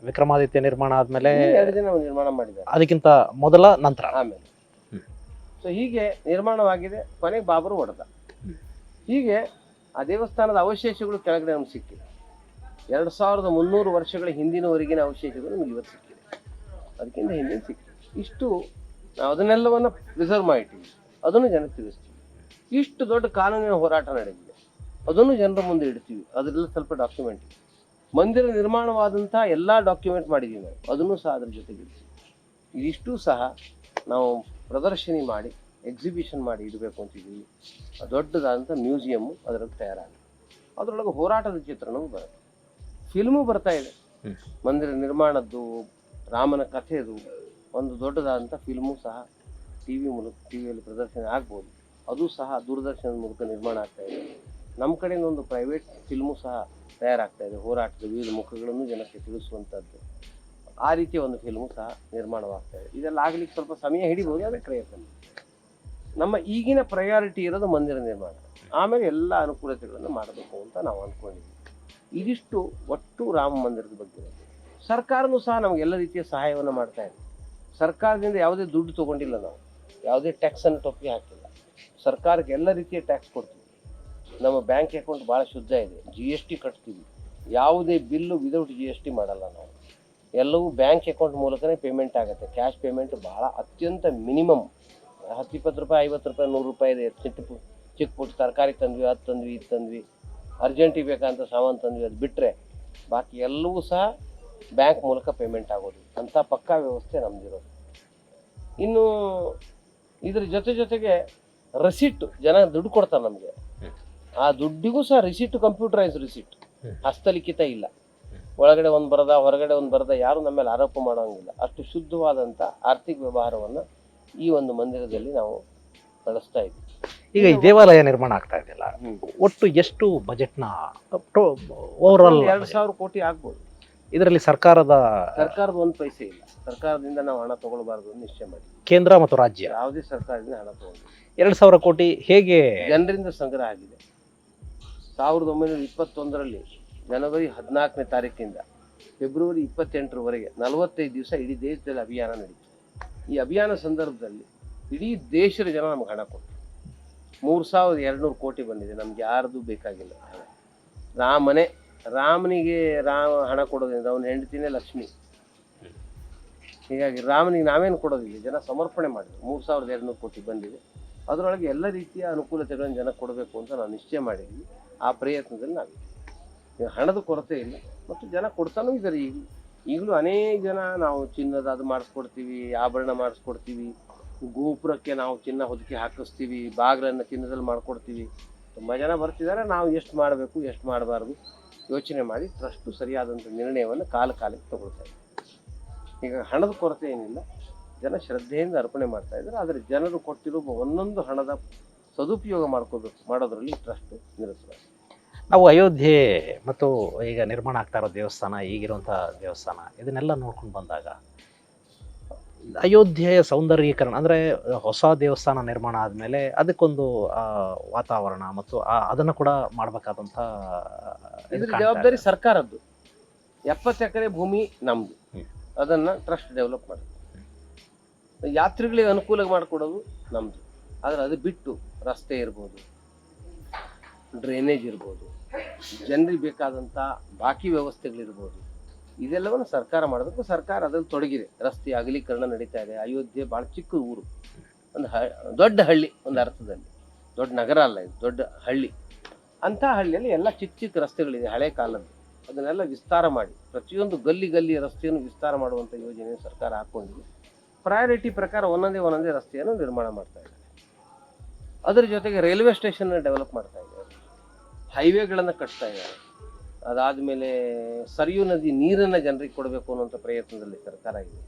ವಿಕ್ರಮಾದಿತ್ಯ ನಿರ್ಮಾಣ ಆದ್ಮೇಲೆ 2 ದಿನ ನಿರ್ಮಾಣ ಮಾಡಿದ್ದಾರೆ, ಅದಕ್ಕಿಂತ ಮೊದಲ ನಂತರ ಆಮೇಲೆ. ಸೊ ಹೀಗೆ ನಿರ್ಮಾಣವಾಗಿದೆ. ಕೊನೆಗೆ ಬಾಬರು ಹೊಡೆದ. ಹೀಗೆ ಆ ದೇವಸ್ಥಾನದ ಅವಶೇಷಗಳು ಕೆಳಗಡೆ ನಮ್ಗೆ ಸಿಕ್ಕಿದೆ. 2300 ವರ್ಷಗಳ ಹಿಂದಿನವರೆಗಿನ ಅವಶೇಷಗಳು ನಮ್ಗೆ ಇವತ್ತು ಸಿಕ್ಕಿದೆ, ಅದಕ್ಕಿಂತ ಹಿಂದಿನ ಸಿಕ್ಕಿದೆ. ಇಷ್ಟು ನಾವು ಅದನ್ನೆಲ್ಲವನ್ನ ಪ್ರಿಸರ್ವ್ ಮಾಡಿಟ್ಟಿವಿ, ಅದನ್ನು ಜನಕ್ಕೆ ತಿಳಿಸ್ತೀವಿ. ಇಷ್ಟು ದೊಡ್ಡ ಕಾನೂನಿನ ಹೋರಾಟ ನಡೆದಿದೆ, ಅದನ್ನು ಜನರ ಮುಂದೆ ಇಡ್ತೀವಿ. ಅದರೆಲ್ಲ ಸ್ವಲ್ಪ ಡಾಕ್ಯುಮೆಂಟ್ ಇದೆ. ಮಂದಿರ ನಿರ್ಮಾಣವಾದಂಥ ಎಲ್ಲ ಡಾಕ್ಯುಮೆಂಟ್ ಮಾಡಿದ್ದೀವಿ ನಾವು, ಅದನ್ನು ಸಹ ಅದ್ರ ಜೊತೆಗೆ ಇಡ್ತೀವಿ. ಇದಿಷ್ಟು ಸಹ ನಾವು ಪ್ರದರ್ಶನಿ ಮಾಡಿ, ಎಕ್ಸಿಬಿಷನ್ ಮಾಡಿ ಇಡಬೇಕು ಅಂತಿದ್ದೀವಿ. ದೊಡ್ಡದಾದಂಥ ಮ್ಯೂಸಿಯಮ್ಮು ಅದರಲ್ಲಿ ತಯಾರಾಗಿದೆ. ಅದರೊಳಗೆ ಹೋರಾಟದ ಚಿತ್ರಣವೂ ಬರುತ್ತೆ, ಫಿಲ್ಮು ಬರ್ತಾ ಇದೆ. ಮಂದಿರ ನಿರ್ಮಾಣದ್ದು, ರಾಮನ ಕಥೆದು ಒಂದು ದೊಡ್ಡದಾದಂಥ ಫಿಲ್ಮು ಸಹ ಟಿವಿಯಲ್ಲಿ ಪ್ರದರ್ಶನ ಆಗ್ಬೋದು. ಅದು ಸಹ ದೂರದರ್ಶನದ ಮೂಲಕ ನಿರ್ಮಾಣ ಆಗ್ತಾ ಇದೆ. ನಮ್ಮ ಕಡೆಯಿಂದ ಒಂದು ಪ್ರೈವೇಟ್ ಫಿಲ್ಮು ಸಹ ತಯಾರಾಗ್ತಾ ಇದೆ, ಹೋರಾಟದ ವಿವಿಧ ಮುಖಗಳನ್ನು ಜನಕ್ಕೆ ತಿಳಿಸುವಂಥದ್ದು. ಆ ರೀತಿಯ ಒಂದು ಫಿಲ್ಮು ಸಹ ನಿರ್ಮಾಣವಾಗ್ತಾ ಇದೆ. ಇದೆಲ್ಲ ಆಗ್ಲಿಕ್ಕೆ ಸ್ವಲ್ಪ ಸಮಯ ಹಿಡಿಬೋದು, ಅದೇ ಪ್ರಯತ್ನ. ನಮ್ಮ ಈಗಿನ ಪ್ರಯಾರಿಟಿ ಇರೋದು ಮಂದಿರ ನಿರ್ಮಾಣ, ಆಮೇಲೆ ಎಲ್ಲ ಅನುಕೂಲತೆಗಳನ್ನು ಮಾಡಬೇಕು ಅಂತ ನಾವು ಅಂದ್ಕೊಂಡಿದ್ದೀವಿ. ಇದಿಷ್ಟು ಒಟ್ಟು ರಾಮ ಮಂದಿರದ ಬಗ್ಗೆ. ಸರ್ಕಾರನೂ ಸಹ ನಮಗೆಲ್ಲ ರೀತಿಯ ಸಹಾಯವನ್ನು ಮಾಡ್ತಾ ಇದೆ. ಸರ್ಕಾರದಿಂದ ಯಾವುದೇ ದುಡ್ಡು ತೊಗೊಂಡಿಲ್ಲ ನಾವು, ಯಾವುದೇ ಟ್ಯಾಕ್ಸನ್ನು ಟೊಪ್ಪಿಗೆ ಹಾಕಿಲ್ಲ. ಸರ್ಕಾರಕ್ಕೆ ಎಲ್ಲ ರೀತಿಯ ಟ್ಯಾಕ್ಸ್ ಕೊಡ್ತೀವಿ. ನಮ್ಮ ಬ್ಯಾಂಕ್ ಅಕೌಂಟ್ ಭಾಳ ಶುದ್ಧ ಇದೆ. GST ಕಟ್ತೀವಿ, ಯಾವುದೇ ಬಿಲ್ಲು ವಿದೌಟ್ GST ಮಾಡಲ್ಲ ನಾವು. ಎಲ್ಲವೂ ಬ್ಯಾಂಕ್ ಅಕೌಂಟ್ ಮೂಲಕನೇ ಪೇಮೆಂಟ್ ಆಗುತ್ತೆ. ಕ್ಯಾಶ್ ಪೇಮೆಂಟ್ ಭಾಳ ಅತ್ಯಂತ ಮಿನಿಮಮ್. 10-20 ರೂಪಾಯಿ, 50 ರೂಪಾಯಿ, 100 ರೂಪಾಯಿ ಇದೆ. ಚಿಕ್ಕ ಪುಟ್ಟ ತರಕಾರಿ ತಂದ್ವಿ, ಅದು ತಂದ್ವಿ, ಇದು ತಂದ್ವಿ, ಅರ್ಜೆಂಟಿಗೆ ಬೇಕಂತ ಸಾಮಾನು ತಂದ್ವಿ, ಅದು ಬಿಟ್ಟರೆ ಬಾಕಿ ಎಲ್ಲವೂ ಸಹ ಬ್ಯಾಂಕ್ ಮೂಲಕ ಪೇಮೆಂಟ್ ಆಗೋದು. ಅಂಥ ಪಕ್ಕಾ ವ್ಯವಸ್ಥೆ ನಮ್ಮದಿರೋದು. ಇನ್ನು ಇದ್ರ ಜೊತೆಗೆ ರಿಸಿಟ್, ಜನ ದುಡ್ಡು ಕೊಡ್ತಾರೆ ನಮಗೆ. ಆ ದುಡ್ಡಿಗೂ ಸಹ ರಿಸಿಟ್, ಕಂಪ್ಯೂಟರೈಸ್ ರಿಸಿಟ್, ಹಸ್ತಲಿಖಿತ ಇಲ್ಲ. ಒಳಗಡೆ ಒಂದು ಬರದ, ಹೊರಗಡೆ ಒಂದು ಬರದ, ಯಾರು ನಮ್ಮ ಮೇಲೆ ಆರೋಪ ಮಾಡೋಂಗಿಲ್ಲ. ಅಷ್ಟು ಶುದ್ಧವಾದಂಥ ಆರ್ಥಿಕ ವ್ಯವಹಾರವನ್ನು ಈ ಒಂದು ಮಂದಿರದಲ್ಲಿ ನಾವು ನಡೆಸ್ತಾ ಇದ್ದೀವಿ. ಈಗ ಈ ದೇವಾಲಯ ನಿರ್ಮಾಣ ಆಗ್ತಾ ಇದೆಯಲ್ಲ, ಒಟ್ಟು ಎಷ್ಟು ಬಜೆಟ್ನ ಓವರಾಲ್? 2,000 ಕೋಟಿ ಆಗ್ಬೋದು. ಇದರಲ್ಲಿ ಸರ್ಕಾರದ ಒಂದು ಪೈಸೆ ಇಲ್ಲ. ಸರ್ಕಾರದಿಂದ ನಾವು ಹಣ ತಗೊಳ್ಬಾರ್ದು ಅಂತ ನಿಶ್ಚಯ ಮಾಡಿ. ಕೇಂದ್ರ ಮತ್ತು ರಾಜ್ಯ ಯಾವುದೇ ಸರ್ಕಾರದಿಂದ ಹಣ ತಗೊಂಡು 2,000 ಕೋಟಿ ಹೇಗೆ ಜನರಿಂದ ಸಂಗ್ರಹ ಆಗಿದೆ. 1921ರಲ್ಲಿ ಜನವರಿ 14ನೇ ತಾರೀಕಿಂದ ಫೆಬ್ರವರಿ 28ರವರೆಗೆ 45 ದಿವಸ ಇಡೀ ದೇಶದಲ್ಲಿ ಅಭಿಯಾನ ನಡೀತು. ಈ ಅಭಿಯಾನ ಸಂದರ್ಭದಲ್ಲಿ ಇಡೀ ದೇಶದ ಜನ ನಮ್ಗೆ ಹಣ ಕೊಟ್ಟರು. 3,200 ಕೋಟಿ ಬಂದಿದೆ. ನಮ್ಗೆ ಯಾರ್ದು ಬೇಕಾಗಿಲ್ಲ ಹಣ. ರಾಮನಿಗೆ ಹಣ ಕೊಡೋದ್ರಿಂದ ಅವನ ಹೆಂಡತಿನೇ ಲಕ್ಷ್ಮಿ. ಹೀಗಾಗಿ ರಾಮನಿಗೆ ನಾವೇನು ಕೊಡೋದಿಲ್ಲ, ಜನ ಸಮರ್ಪಣೆ ಮಾಡಿದ್ರು. 3,200 ಕೋಟಿ ಬಂದಿದೆ. ಅದರೊಳಗೆ ಎಲ್ಲ ರೀತಿಯ ಅನುಕೂಲತೆಗಳನ್ನು ಜನ ಕೊಡಬೇಕು ಅಂತ ನಾವು ನಿಶ್ಚಯ ಮಾಡಿದ್ವಿ. ಆ ಪ್ರಯತ್ನದಲ್ಲಿ ನಾವಿದ್ದೀವಿ. ಹಣದ ಕೊರತೆ ಇಲ್ಲ ಮತ್ತು ಜನ ಕೊಡ್ತಾನೂ ಇದ್ದಾರೆ. ಈಗಲೂ ಅನೇಕ ಜನ ನಾವು ಚಿನ್ನದ ಅದು ಮಾಡಿಸ್ಕೊಡ್ತೀವಿ, ಆಭರಣ ಮಾಡಿಸ್ಕೊಡ್ತೀವಿ, ಗೋಪುರಕ್ಕೆ ನಾವು ಚಿನ್ನ ಹೊದಿಕೆ ಹಾಕಿಸ್ತೀವಿ, ಬಾಗಿಲನ್ನು ಚಿನ್ನದಲ್ಲಿ ಮಾಡಿಕೊಡ್ತೀವಿ. ತುಂಬ ಜನ ಬರ್ತಿದ್ದಾರೆ. ನಾವು ಎಷ್ಟು ಮಾಡಬೇಕು, ಎಷ್ಟು ಮಾಡಬಾರ್ದು ಯೋಚನೆ ಮಾಡಿ ಟ್ರಸ್ಟು ಸರಿಯಾದಂಥ ನಿರ್ಣಯವನ್ನು ಕಾಲಕ್ಕೆ ತಗೊಳ್ತಾ ಇದ್ದೀವಿ. ಈಗ ಹಣದ ಕೊರತೆ ಏನಿಲ್ಲ, ಜನ ಶ್ರದ್ಧೆಯಿಂದ ಅರ್ಪಣೆ ಮಾಡ್ತಾ ಇದ್ದಾರೆ. ಆದರೆ ಜನರು ಕೊಟ್ಟಿರೋ ಒಂದೊಂದು ಹಣದ ಸದುಪಯೋಗ ಮಾಡೋದ್ರಲ್ಲಿ ಟ್ರಸ್ಟ್ ನಿರತವಾಗಿದೆ. ನಾವು ಅಯೋಧ್ಯೆ ಮತ್ತು ಈಗ ನಿರ್ಮಾಣ ಆಗ್ತಾ ಇರೋ ದೇವಸ್ಥಾನ, ಈಗಿರುವಂಥ ದೇವಸ್ಥಾನ, ಇದನ್ನೆಲ್ಲ ನೋಡ್ಕೊಂಡು ಬಂದಾಗ ಅಯೋಧ್ಯೆಯ ಸೌಂದರ್ಯೀಕರಣ ಅಂದರೆ ಹೊಸ ದೇವಸ್ಥಾನ ನಿರ್ಮಾಣ ಆದಮೇಲೆ ಅದಕ್ಕೊಂದು ವಾತಾವರಣ ಮತ್ತು ಅದನ್ನು ಕೂಡ ಮಾಡಬೇಕಾದಂಥ ಇದ್ರ ಜವಾಬ್ದಾರಿ ಸರ್ಕಾರದ್ದು. 70 ಎಕರೆ ಭೂಮಿ ನಮ್ಮದು, ಅದನ್ನು ಟ್ರಸ್ಟ್ ಡೆವಲಪ್ ಮಾಡೋದು. ಯಾತ್ರಿಗಳಿಗೆ ಅನುಕೂಲ ಮಾಡಿಕೊಡೋದು ನಮ್ಮದು. ಆದರೆ ಅದು ಬಿಟ್ಟು ರಸ್ತೆ ಇರ್ಬೋದು, ಡ್ರೈನೇಜ್ ಇರ್ಬೋದು, ಜನರಿಗೆ ಬೇಕಾದಂಥ ಬಾಕಿ ವ್ಯವಸ್ಥೆಗಳಿರ್ಬೋದು, ಇದೆಲ್ಲವನ್ನು ಸರ್ಕಾರ ಮಾಡಬೇಕು. ಸರ್ಕಾರ ಅದ್ರಲ್ಲಿ ತೊಡಗಿದೆ. ರಸ್ತೆ ಅಗಲೀಕರಣ ನಡೀತಾ ಇದೆ. ಅಯೋಧ್ಯೆ ಭಾಳ ಚಿಕ್ಕ ಊರು, ಒಂದು ದೊಡ್ಡ ಹಳ್ಳಿ, ಒಂದು ಅರ್ಥದಲ್ಲಿ ದೊಡ್ಡ ನಗರ ಅಲ್ಲ, ಇದು ದೊಡ್ಡ ಹಳ್ಳಿ. ಅಂಥ ಹಳ್ಳಿಯಲ್ಲಿ ಎಲ್ಲ ಚಿಕ್ಕ ರಸ್ತೆಗಳಿದೆ ಹಳೆ ಕಾಲದ್ದು. ಅದನ್ನೆಲ್ಲ ವಿಸ್ತಾರ ಮಾಡಿ ಪ್ರತಿಯೊಂದು ಗಲ್ಲಿ ರಸ್ತೆಯನ್ನು ವಿಸ್ತಾರ ಮಾಡುವಂಥ ಯೋಜನೆ ಸರ್ಕಾರ ಹಾಕ್ಕೊಂಡಿದೆ. ಪ್ರಯಾರಿಟಿ ಪ್ರಕಾರ ಒಂದೊಂದೇ ರಸ್ತೆಯನ್ನು ನಿರ್ಮಾಣ ಮಾಡ್ತಾ ಇದ್ದಾರೆ. ಅದರ ಜೊತೆಗೆ ರೈಲ್ವೆ ಸ್ಟೇಷನ್ನ ಡೆವಲಪ್ ಮಾಡ್ತಾ ಇದ್ದಾರೆ, ಹೈವೇಗಳನ್ನು ಕಟ್ತಾ ಇದ್ದಾರೆ. ಅದಾದಮೇಲೆ ಸರಿಯೂ ನದಿ ನೀರನ್ನು ಜನರಿಗೆ ಕೊಡಬೇಕು ಅನ್ನೋಂಥ ಪ್ರಯತ್ನದಲ್ಲಿ ಸರ್ಕಾರ ಇದೆ.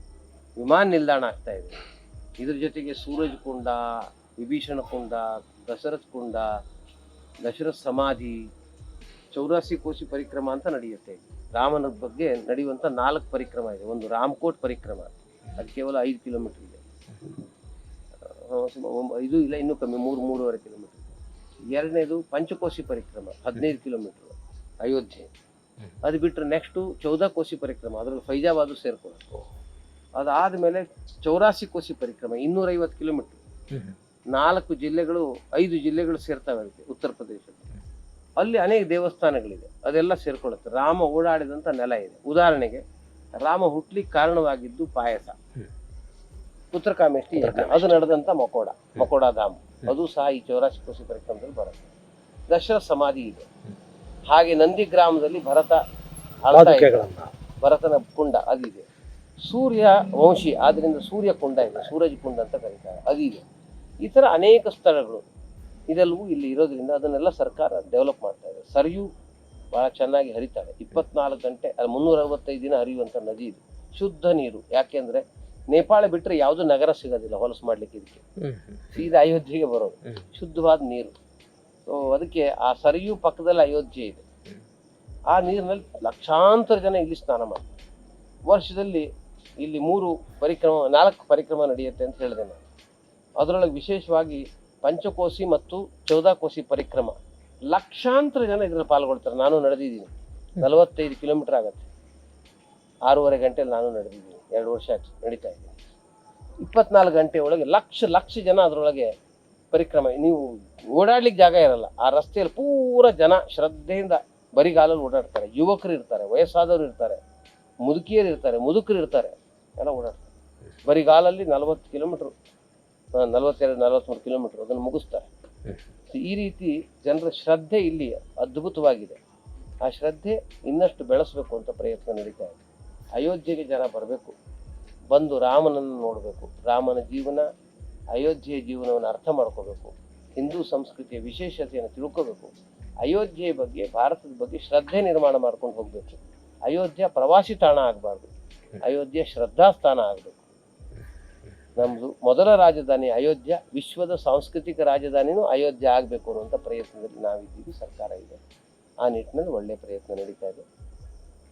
ವಿಮಾನ ನಿಲ್ದಾಣ ಆಗ್ತಾ ಇದೆ. ಇದ್ರ ಜೊತೆಗೆ ಸೂರಜ್ ಕುಂಡ, ವಿಭೀಷಣ ಕುಂಡ, ದಶರಥ್ ಕುಂಡ, ದಶರಥ್ ಸಮಾಧಿ, 84 ಕೋಶಿ ಪರಿಕ್ರಮ ಅಂತ ನಡೆಯುತ್ತೆ. ರಾಮನ ಬಗ್ಗೆ ನಡೆಯುವಂಥ 4 ಪರಿಕ್ರಮ ಇದೆ. ಒಂದು ರಾಮಕೋಟ್ ಪರಿಕ್ರಮ, ಅದು ಕೇವಲ 5 ಕಿಲೋಮೀಟರ್ ಇದೆ. ಇದು ಇಲ್ಲ, ಇನ್ನೂ ಕಮ್ಮಿ, 3-3.5 ಕಿಲೋಮೀಟರ್. ಎರಡನೇದು ಪಂಚಕೋಶಿ ಪರಿಕ್ರಮ, 15 ಕಿಲೋಮೀಟರ್ ಅಯೋಧ್ಯೆ. ಅದು ಬಿಟ್ಟರೆ ನೆಕ್ಸ್ಟು 14 ಕೋಶಿ ಪರಿಕ್ರಮ, ಅದರಲ್ಲಿ ಫೈಜಾಬಾದು ಸೇರ್ಕೊಳ್ಳೋದು. ಅದಾದಮೇಲೆ 84 ಕೋಶಿ ಪರಿಕ್ರಮ, 250 ಕಿಲೋಮೀಟರ್. 4 ಜಿಲ್ಲೆಗಳು, 5 ಜಿಲ್ಲೆಗಳು ಸೇರ್ತಾವೆ ಅದಕ್ಕೆ, ಉತ್ತರ ಪ್ರದೇಶದಲ್ಲಿ. ಅಲ್ಲಿ ಅನೇಕ ದೇವಸ್ಥಾನಗಳಿದೆ, ಅದೆಲ್ಲ ಸೇರ್ಕೊಳ್ಳುತ್ತೆ. ರಾಮ ಓಡಾಡಿದಂಥ ನೆಲ ಇದೆ. ಉದಾಹರಣೆಗೆ ರಾಮ ಹುಟ್ಲಿಕ್ಕೆ ಕಾರಣವಾಗಿದ್ದು ಪಾಯಸ, ಉತ್ತರಕಾಮೇಷ್ಟಿ ಯಜ್ಞ, ಅದು ನಡೆದಂಥ ಮಕೋಡ ಧಾಮ, ಅದು ಸಹ ಈ 84 ಕೋಶಿ ಪರಿಕ್ರಮದಲ್ಲಿ ಬರುತ್ತೆ. ದಶರಥ ಸಮಾಧಿ ಇದೆ. ಹಾಗೆ ನಂದಿ ಗ್ರಾಮದಲ್ಲಿ ಭರತನ ಕುಂಡ ಅದಿದೆ. ಸೂರ್ಯ ವಂಶಿ ಆದ್ರಿಂದ ಸೂರ್ಯ ಕುಂಡ ಇದೆ, ಸೂರಜ್ ಕುಂಡ ಅಂತ ಕರೀತಾರೆ, ಅದಿದೆ. ಈ ಥರ ಅನೇಕ ಸ್ಥಳಗಳು ಇದೆಲ್ಲವೂ ಇಲ್ಲಿ ಇರೋದ್ರಿಂದ ಅದನ್ನೆಲ್ಲ ಸರ್ಕಾರ ಡೆವಲಪ್ ಮಾಡ್ತಾ ಇದೆ. ಸರಿಯೂ ಭಾಳ ಚೆನ್ನಾಗಿ ಹರಿತಾರೆ. 24 ಗಂಟೆ 365 ದಿನ ಹರಿಯುವಂಥ ನದಿ ಇದು. ಶುದ್ಧ ನೀರು. ಯಾಕೆಂದರೆ ನೇಪಾಳ ಬಿಟ್ಟರೆ ಯಾವುದೂ ನಗರ ಸಿಗೋದಿಲ್ಲ ಹೊಲಸು ಮಾಡಲಿಕ್ಕೆ. ಇದಕ್ಕೆ ಸೀದಾ ಅಯೋಧ್ಯೆಗೆ ಬರೋದು ಶುದ್ಧವಾದ ನೀರು. ಸೊ ಅದಕ್ಕೆ ಆ ಸರಿಯೂ ಪಕ್ಕದಲ್ಲಿ ಅಯೋಧ್ಯೆ ಇದೆ. ಆ ನೀರಿನಲ್ಲಿ ಲಕ್ಷಾಂತರ ಜನ ಇಲ್ಲಿ ಸ್ನಾನ ಮಾಡ್ತಾರೆ. ವರ್ಷದಲ್ಲಿ ಇಲ್ಲಿ 4 ಪರಿಕ್ರಮ ನಡೆಯುತ್ತೆ ಅಂತ ಹೇಳಿದೆ ನಾನು. ಅದರೊಳಗೆ ವಿಶೇಷವಾಗಿ ಪಂಚಕೋಶಿ ಮತ್ತು 14 ಕೋಶಿ ಪರಿಕ್ರಮ ಲಕ್ಷಾಂತರ ಜನ ಇದರಲ್ಲಿ ಪಾಲ್ಗೊಳ್ತಾರೆ. ನಾನು ನಡೆದಿದ್ದೀನಿ. 45 ಕಿಲೋಮೀಟರ್ ಆಗುತ್ತೆ. 6.5 ಗಂಟೆಯಲ್ಲಿ ನಾನು ನಡೆದಿದ್ದೀನಿ. 2 ವರ್ಷ ನಡೀತಾ ಇದ್ದೀನಿ. 24 ಗಂಟೆ ಒಳಗೆ ಲಕ್ಷ ಜನ ಅದರೊಳಗೆ ಪರಿಕ್ರಮ. ನೀವು ಓಡಾಡ್ಲಿಕ್ಕೆ ಜಾಗ ಇರಲ್ಲ. ಆ ರಸ್ತೆಯಲ್ಲಿ ಪೂರ ಜನ ಶ್ರದ್ಧೆಯಿಂದ ಬರಿಗಾಲಲ್ಲಿ ಓಡಾಡ್ತಾರೆ. ಯುವಕರು ಇರ್ತಾರೆ, ವಯಸ್ಸಾದವರು ಇರ್ತಾರೆ, ಮುದುಕಿಯರು ಇರ್ತಾರೆ, ಮುದುಕರು ಇರ್ತಾರೆ, ಎಲ್ಲ ಓಡಾಡ್ತಾರೆ. ಬರಿಗಾಲಲ್ಲಿ 40 ಕಿಲೋಮೀಟ್ರ್, 42-43 ಕಿಲೋಮೀಟ್ರ್ ಅದನ್ನು ಮುಗಿಸ್ತಾರೆ. ಈ ರೀತಿ ಜನರ ಶ್ರದ್ಧೆ ಇಲ್ಲಿ ಅದ್ಭುತವಾಗಿದೆ. ಆ ಶ್ರದ್ಧೆ ಇನ್ನಷ್ಟು ಬೆಳೆಸಬೇಕು ಅಂತ ಪ್ರಯತ್ನ ನಡೀತಾ ಇದೆ. ಅಯೋಧ್ಯೆಗೆ ಜನ ಬರಬೇಕು, ಬಂದು ರಾಮನನ್ನು ನೋಡಬೇಕು, ರಾಮನ ಜೀವನ, ಅಯೋಧ್ಯೆಯ ಜೀವನವನ್ನು ಅರ್ಥ ಮಾಡ್ಕೋಬೇಕು, ಹಿಂದೂ ಸಂಸ್ಕೃತಿಯ ವಿಶೇಷತೆಯನ್ನು ತಿಳ್ಕೋಬೇಕು, ಅಯೋಧ್ಯೆಯ ಬಗ್ಗೆ, ಭಾರತದ ಬಗ್ಗೆ ಶ್ರದ್ಧೆ ನಿರ್ಮಾಣ ಮಾಡ್ಕೊಂಡು ಹೋಗಬೇಕು. ಅಯೋಧ್ಯ ಪ್ರವಾಸಿ ತಾಣ ಆಗಬಾರ್ದು, ಅಯೋಧ್ಯೆ ಶ್ರದ್ಧಾಸ್ಥಾನ ಆಗಬೇಕು. ನಮ್ಮದು ಮೊದಲ ರಾಜಧಾನಿ ಅಯೋಧ್ಯ, ವಿಶ್ವದ ಸಾಂಸ್ಕೃತಿಕ ರಾಜಧಾನಿನೂ ಅಯೋಧ್ಯ ಆಗಬೇಕು ಅನ್ನುವಂಥ ಪ್ರಯತ್ನದಲ್ಲಿ ನಾವಿದ್ದೀವಿ, ಸರ್ಕಾರ ಇದೆ. ಆ ನಿಟ್ಟಿನಲ್ಲಿ ಒಳ್ಳೆಯ ಪ್ರಯತ್ನ ನಡೀತಾ ಇದೆ.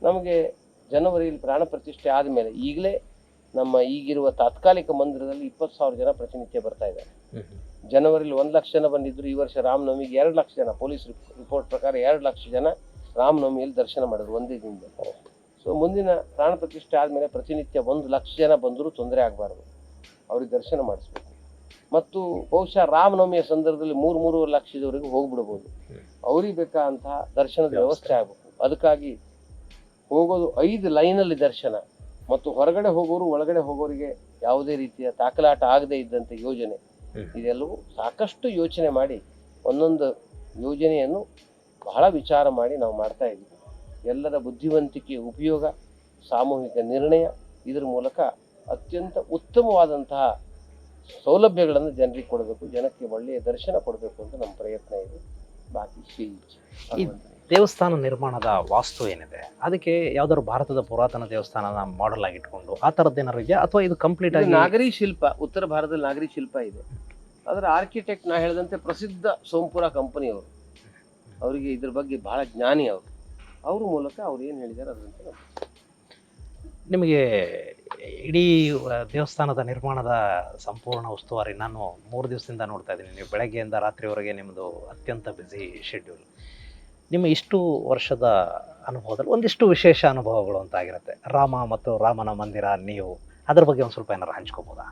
ನಮಗೆ ಜನವರಿಯಲ್ಲಿ ಪ್ರಾಣ ಪ್ರತಿಷ್ಠೆ ಆದಮೇಲೆ ಈಗಲೇ ನಮ್ಮ ಈಗಿರುವ ತಾತ್ಕಾಲಿಕ ಮಂದಿರದಲ್ಲಿ 20,000 ಜನ ಪ್ರತಿನಿತ್ಯ ಬರ್ತಾ ಇದ್ದಾರೆ. ಜನವರಿಲಿ 1 ಲಕ್ಷ ಜನ ಬಂದಿದ್ರು. ಈ ವರ್ಷ ರಾಮನವಮಿಗೆ 2 ಲಕ್ಷ ಜನ, ಪೊಲೀಸ್ ರಿಪೋರ್ಟ್ ಪ್ರಕಾರ 2 ಲಕ್ಷ ಜನ ರಾಮನವಮಿಯಲ್ಲಿ ದರ್ಶನ ಮಾಡಿದ್ರು ಒಂದೇ ದಿನದಲ್ಲಿ. ಸೊ ಮುಂದಿನ ಪ್ರಾಣ ಪ್ರತಿಷ್ಠೆ ಆದಮೇಲೆ ಪ್ರತಿನಿತ್ಯ 1 ಲಕ್ಷ ಜನ ಬಂದರೂ ತೊಂದರೆ ಆಗಬಾರ್ದು, ಅವ್ರಿಗೆ ದರ್ಶನ ಮಾಡಿಸ್ಬೇಕು. ಮತ್ತು ಬಹುಶಃ ರಾಮನವಮಿಯ ಸಂದರ್ಭದಲ್ಲಿ 3-3.5 ಲಕ್ಷದವರೆಗೂ ಹೋಗ್ಬಿಡ್ಬೋದು. ಅವ್ರಿಗೆ ಬೇಕಾದಂತಹ ದರ್ಶನದ ವ್ಯವಸ್ಥೆ ಆಗಬೇಕು. ಅದಕ್ಕಾಗಿ ಹೋಗೋದು 5 ಲೈನಲ್ಲಿ ದರ್ಶನ, ಮತ್ತು ಹೊರಗಡೆ ಹೋಗೋರು ಒಳಗಡೆ ಹೋಗೋರಿಗೆ ಯಾವುದೇ ರೀತಿಯ ತಾಕಲಾಟ ಆಗದೇ ಇದ್ದಂತೆ ಯೋಜನೆ, ಇದೆಲ್ಲವೂ ಸಾಕಷ್ಟು ಯೋಚನೆ ಮಾಡಿ ಒಂದೊಂದು ಯೋಜನೆಯನ್ನು ಬಹಳ ವಿಚಾರ ಮಾಡಿ ನಾವು ಮಾಡ್ತಾ ಇದ್ದೀವಿ. ಎಲ್ಲರ ಬುದ್ಧಿವಂತಿಕೆ ಉಪಯೋಗ, ಸಾಮೂಹಿಕ ನಿರ್ಣಯ, ಇದರ ಮೂಲಕ ಅತ್ಯಂತ ಉತ್ತಮವಾದಂತಹ ಸೌಲಭ್ಯಗಳನ್ನು ಜನರಿಗೆ ಕೊಡಬೇಕು, ಜನಕ್ಕೆ ಒಳ್ಳೆಯ ದರ್ಶನ ಕೊಡಬೇಕು ಅಂತ ನಮ್ಮ ಪ್ರಯತ್ನ ಇದೆ. ಬಾಕಿ ಈ ದೇವಸ್ಥಾನ ನಿರ್ಮಾಣದ ವಾಸ್ತು ಏನಿದೆ, ಅದಕ್ಕೆ ಯಾವ್ದಾದ್ರು ಭಾರತದ ಪುರಾತನ ದೇವಸ್ಥಾನನ ಮಾಡೆಲ್ ಆಗಿ ಇಟ್ಕೊಂಡು ಆ ಥರದ್ದು ಏನಾರು ಇದೆಯಾ, ಅಥವಾ ಇದು ಕಂಪ್ಲೀಟ್ ಆಗಿ ನಾಗರಿ ಶಿಲ್ಪ? ಉತ್ತರ ಭಾರತದಲ್ಲಿ ನಾಗರಿ ಶಿಲ್ಪ ಇದೆ. ಅದರ ಆರ್ಕಿಟೆಕ್ಟ್ ನಾ ಹೇಳಿದಂತೆ ಪ್ರಸಿದ್ಧ ಸೋಂಪುರ ಕಂಪನಿಯವರು, ಅವರಿಗೆ ಇದ್ರ ಬಗ್ಗೆ ಬಹಳ ಜ್ಞಾನಿ ಅವರು. ಅವ್ರ ಮೂಲಕ ಅವ್ರು ಏನು ಹೇಳಿದ್ದಾರೆ ಅದರಂತೆ ನಿಮಗೆ ಇಡೀ ದೇವಸ್ಥಾನದ ನಿರ್ಮಾಣದ ಸಂಪೂರ್ಣ ಉಸ್ತುವಾರಿ ನಾನು 3 ದಿವಸದಿಂದ ನೋಡ್ತಾ ಇದ್ದೀನಿ. ನೀವು ಬೆಳಗ್ಗೆಯಿಂದ ರಾತ್ರಿವರೆಗೆ ನಿಮ್ಮದು ಅತ್ಯಂತ ಬ್ಯುಸಿ ಶೆಡ್ಯೂಲ್. ನಿಮ್ಮ ಇಷ್ಟು ವರ್ಷದ ಅನುಭವದಲ್ಲಿ ಒಂದಿಷ್ಟು ವಿಶೇಷ ಅನುಭವಗಳು ಅಂತ ಆಗಿರುತ್ತೆ. ರಾಮ ಮತ್ತು ರಾಮನ ಮಂದಿರ, ನೀವು ಅದ್ರ ಬಗ್ಗೆ ಒಂದು ಸ್ವಲ್ಪ ಏನಾರು ಹಂಚ್ಕೋಬೋದಾ?